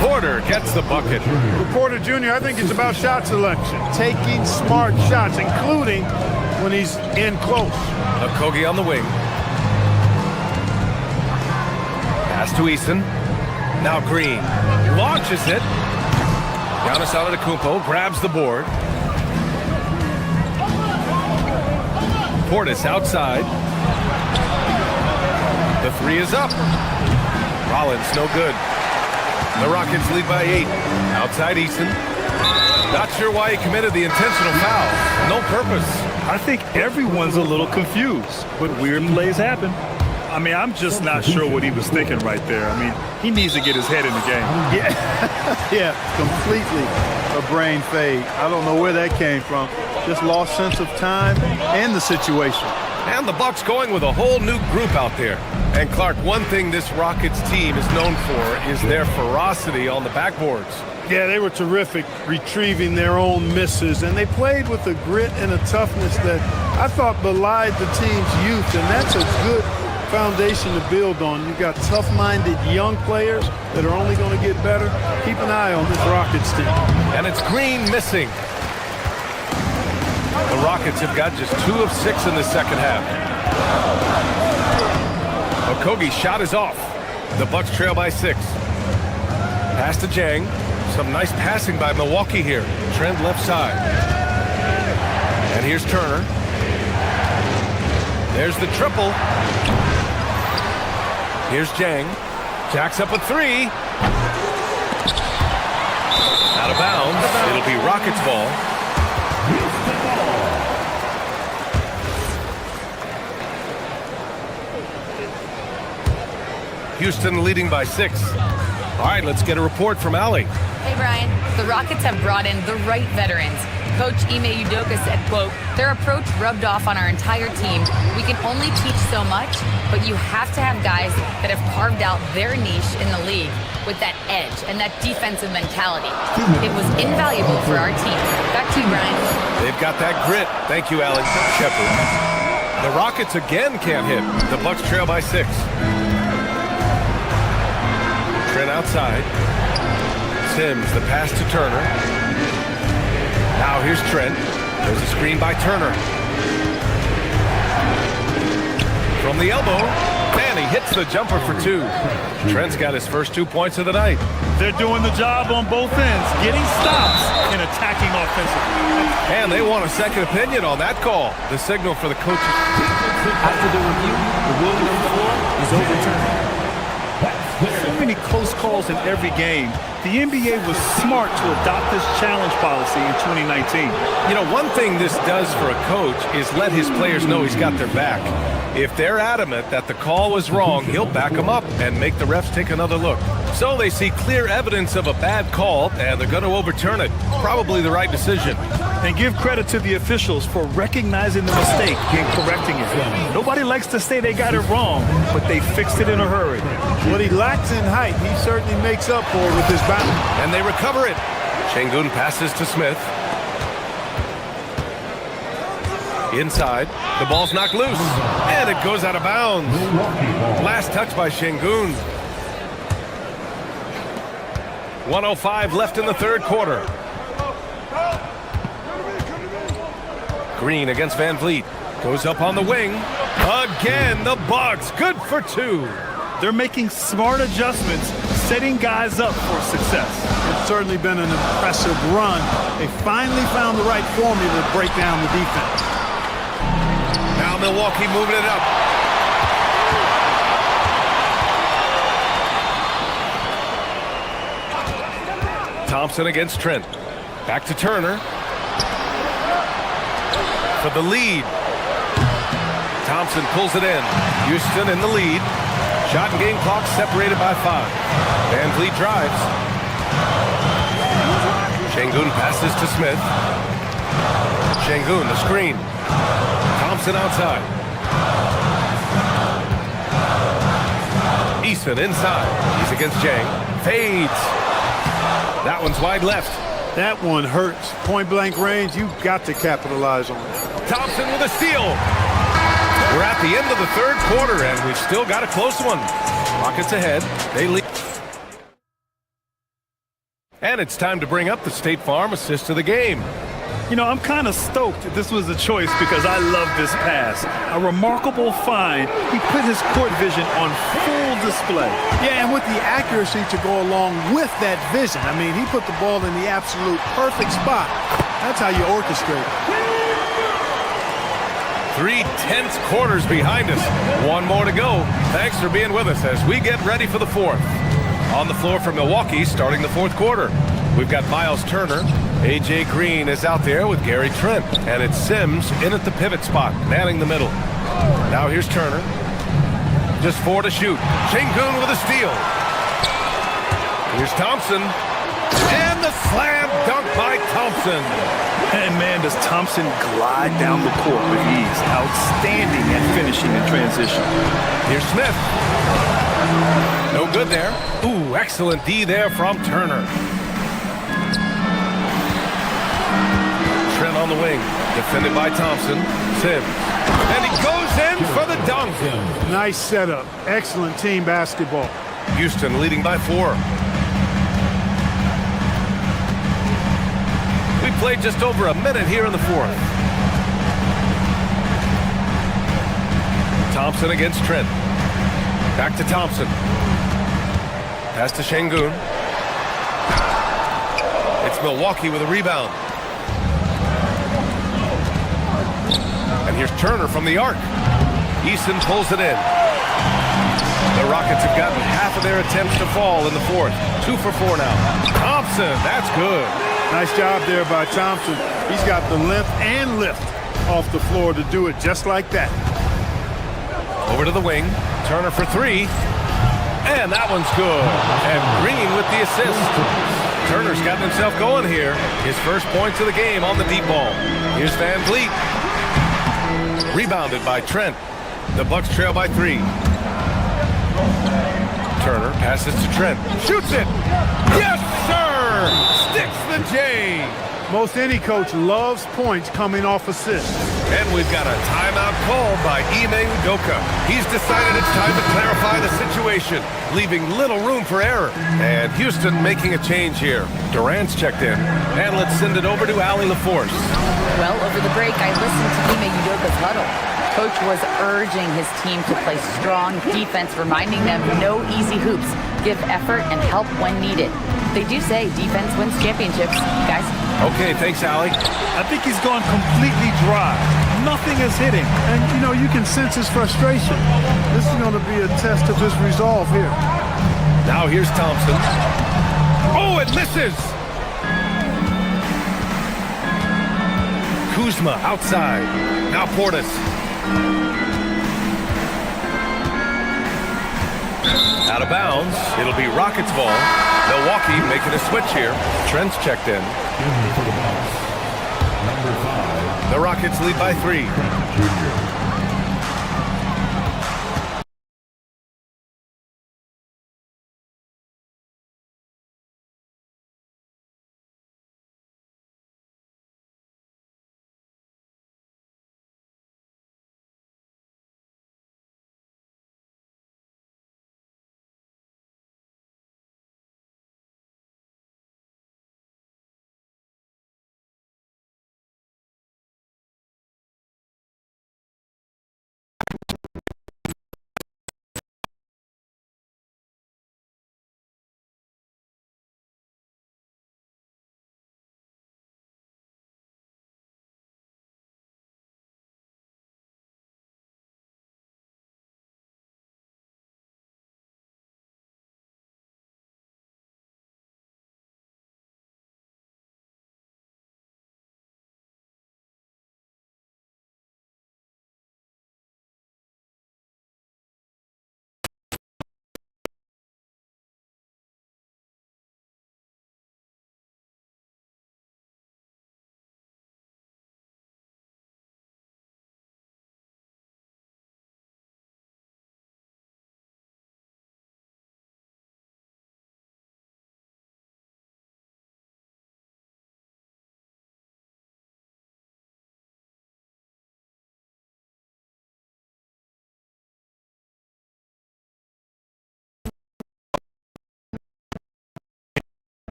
Porter gets the bucket. For Porter Jr., I think it's about shot selection. Taking smart shots, including when he's in close. Okogie on the wing. Pass to Eason. Now Green launches it. Giannis Antetokounmpo grabs the board. Portis outside. The 3 is up. Rollins no good. The Rockets lead by 8. Outside Eason. Not sure why he committed the intentional foul. No purpose. I think everyone's a little confused, but weird plays happen. I mean, I'm just not sure what he was thinking right there. I mean, he needs to get his head in the game. Yeah, completely a brain fade. I don't know where that came from. Just lost sense of time and the situation. And the Bucks going with a whole new group out there. And Clark, one thing this Rockets team is known for is their ferocity on the backboards. Yeah, they were terrific retrieving their own misses, and they played with a grit and a toughness that I thought belied the team's youth, and that's a good foundation to build on. You've got tough-minded young players that are only going to get better. Keep an eye on this Rockets team. And it's Green missing. The Rockets have got just 2 of 6 in the second half. Okogie's shot is off. The Bucks trail by 6. Pass to Jang. Some nice passing by Milwaukee here. Trent left side. And here's Turner. There's the triple. Here's Jang. Jacks up a 3. Out of bounds. It'll be Rockets ball. Houston leading by 6. All right, let's get a report from Allie. Hey, Brian. The Rockets have brought in the right veterans. Coach Ime Udoka said, quote, their approach rubbed off on our entire team. We can only teach so much, but you have to have guys that have carved out their niche in the league with that edge and that defensive mentality. It was invaluable for our team. Back to you, Brian. They've got that grit. Thank you, Allie. Shepard. The Rockets again can't hit. The Bucks trail by 6. Trent outside. Sims, the pass to Turner. Now here's Trent. There's a screen by Turner. From the elbow, and he hits the jumper for 2. Trent's got his first 2 points of the night. They're doing the job on both ends, getting stops and attacking offensively. And they want a second opinion on that call. The signal for the coaches. After the review, the ruling on the floor is overturned. So many close calls in every game. The NBA was smart to adopt this challenge policy in 2019. You know, one thing this does for a coach is let his players know he's got their back. If they're adamant that the call was wrong, he'll back them up and make the refs take another look. So they see clear evidence of a bad call, and they're going to overturn it. Probably the right decision. And give credit to the officials for recognizing the mistake and correcting it. Nobody likes to say they got it wrong, but they fixed it in a hurry. What he lacks in height, he certainly makes up for with his bounce. And they recover it. Şengün passes to Smith. Inside, the ball's knocked loose, and it goes out of bounds. Last touch by Şengün. 1:05 left in the third quarter. Green against Van Vliet. Goes up on the wing. Again, the Bucks. Good for 2. They're making smart adjustments, setting guys up for success. It's certainly been an impressive run. They finally found the right formula to break down the defense. Now Milwaukee moving it up. Thompson against Trent. Back to Turner. For the lead. Thompson pulls it in. Houston in the lead. Shot and game clock separated by 5. Van Vliet drives. Şengün passes to Smith. Şengün, the screen. Thompson outside. Eason inside. He's against Jang. Fades. That one's wide left. That one hurts. Point-blank range, you've got to capitalize on it. Thompson with a steal. We're at the end of the third quarter, and we've still got a close one. Rockets ahead. They lead. And it's time to bring up the State Farm assist of the game. You know, I'm kind of stoked this was a choice because I love this pass. A remarkable find. He put his court vision on full display. Yeah, and with the accuracy to go along with that vision. I mean, he put the ball in the absolute perfect spot. That's how you orchestrate it. 3 tense quarters behind us. One more to go. Thanks for being with us as we get ready for the fourth. On the floor for Milwaukee starting the fourth quarter. We've got Miles Turner. A.J. Green is out there with Gary Trent. And it's Sims in at the pivot spot, manning the middle. Now here's Turner. Just 4 to shoot. Şengün with a steal. Here's Thompson. And the slam dunk by Thompson. And man, does Thompson glide down the court with ease. Outstanding at finishing in transition. Here's Smith. No good there. Ooh, excellent D there from Turner. Trent on the wing. Defended by Thompson. Sims. And he goes in for the dunk. Nice setup. Excellent team basketball. Houston leading by 4. We played just over a minute here in the 4th. Thompson against Trent. Back to Thompson. Pass to Şengün. It's Milwaukee with a rebound. And here's Turner from the arc. Eason pulls it in. The Rockets have gotten half of their attempts to fall in the 4th. 2 for 4 now. Thompson, that's good. Nice job there by Thompson. He's got the length and lift off the floor to do it just like that. Over to the wing. Turner for 3. And that one's good. And Green with the assist. Turner's gotten himself going here. His first points of the game on the deep ball. Here's Van Vliet. Rebounded by Trent. The Bucks trail by 3. Turner passes to Trent. Shoots it. Yes, sir! Sticks the J. Most any coach loves points coming off assists. And we've got a timeout called by Ime Udoka. He's decided it's time to clarify the situation, leaving little room for error. And Houston making a change here. Durant's checked in. And let's send it over to Allie LaForce. Well, over the break, I listened to Ime Udoka's huddle. Coach was urging his team to play strong defense, reminding them no easy hoops, give effort, and help when needed. They do say defense wins championships, guys. Okay, thanks, Allie. I think he's gone completely dry. Nothing is hitting. And, you know, you can sense his frustration. This is going to be a test of his resolve here. Now here's Thompson. Oh, it misses! Kuzma outside. Now Portis. Out of bounds. It'll be Rockets ball. Milwaukee making a switch here. Trent's checked in. For the Bucks, number 5. The Rockets lead by 3.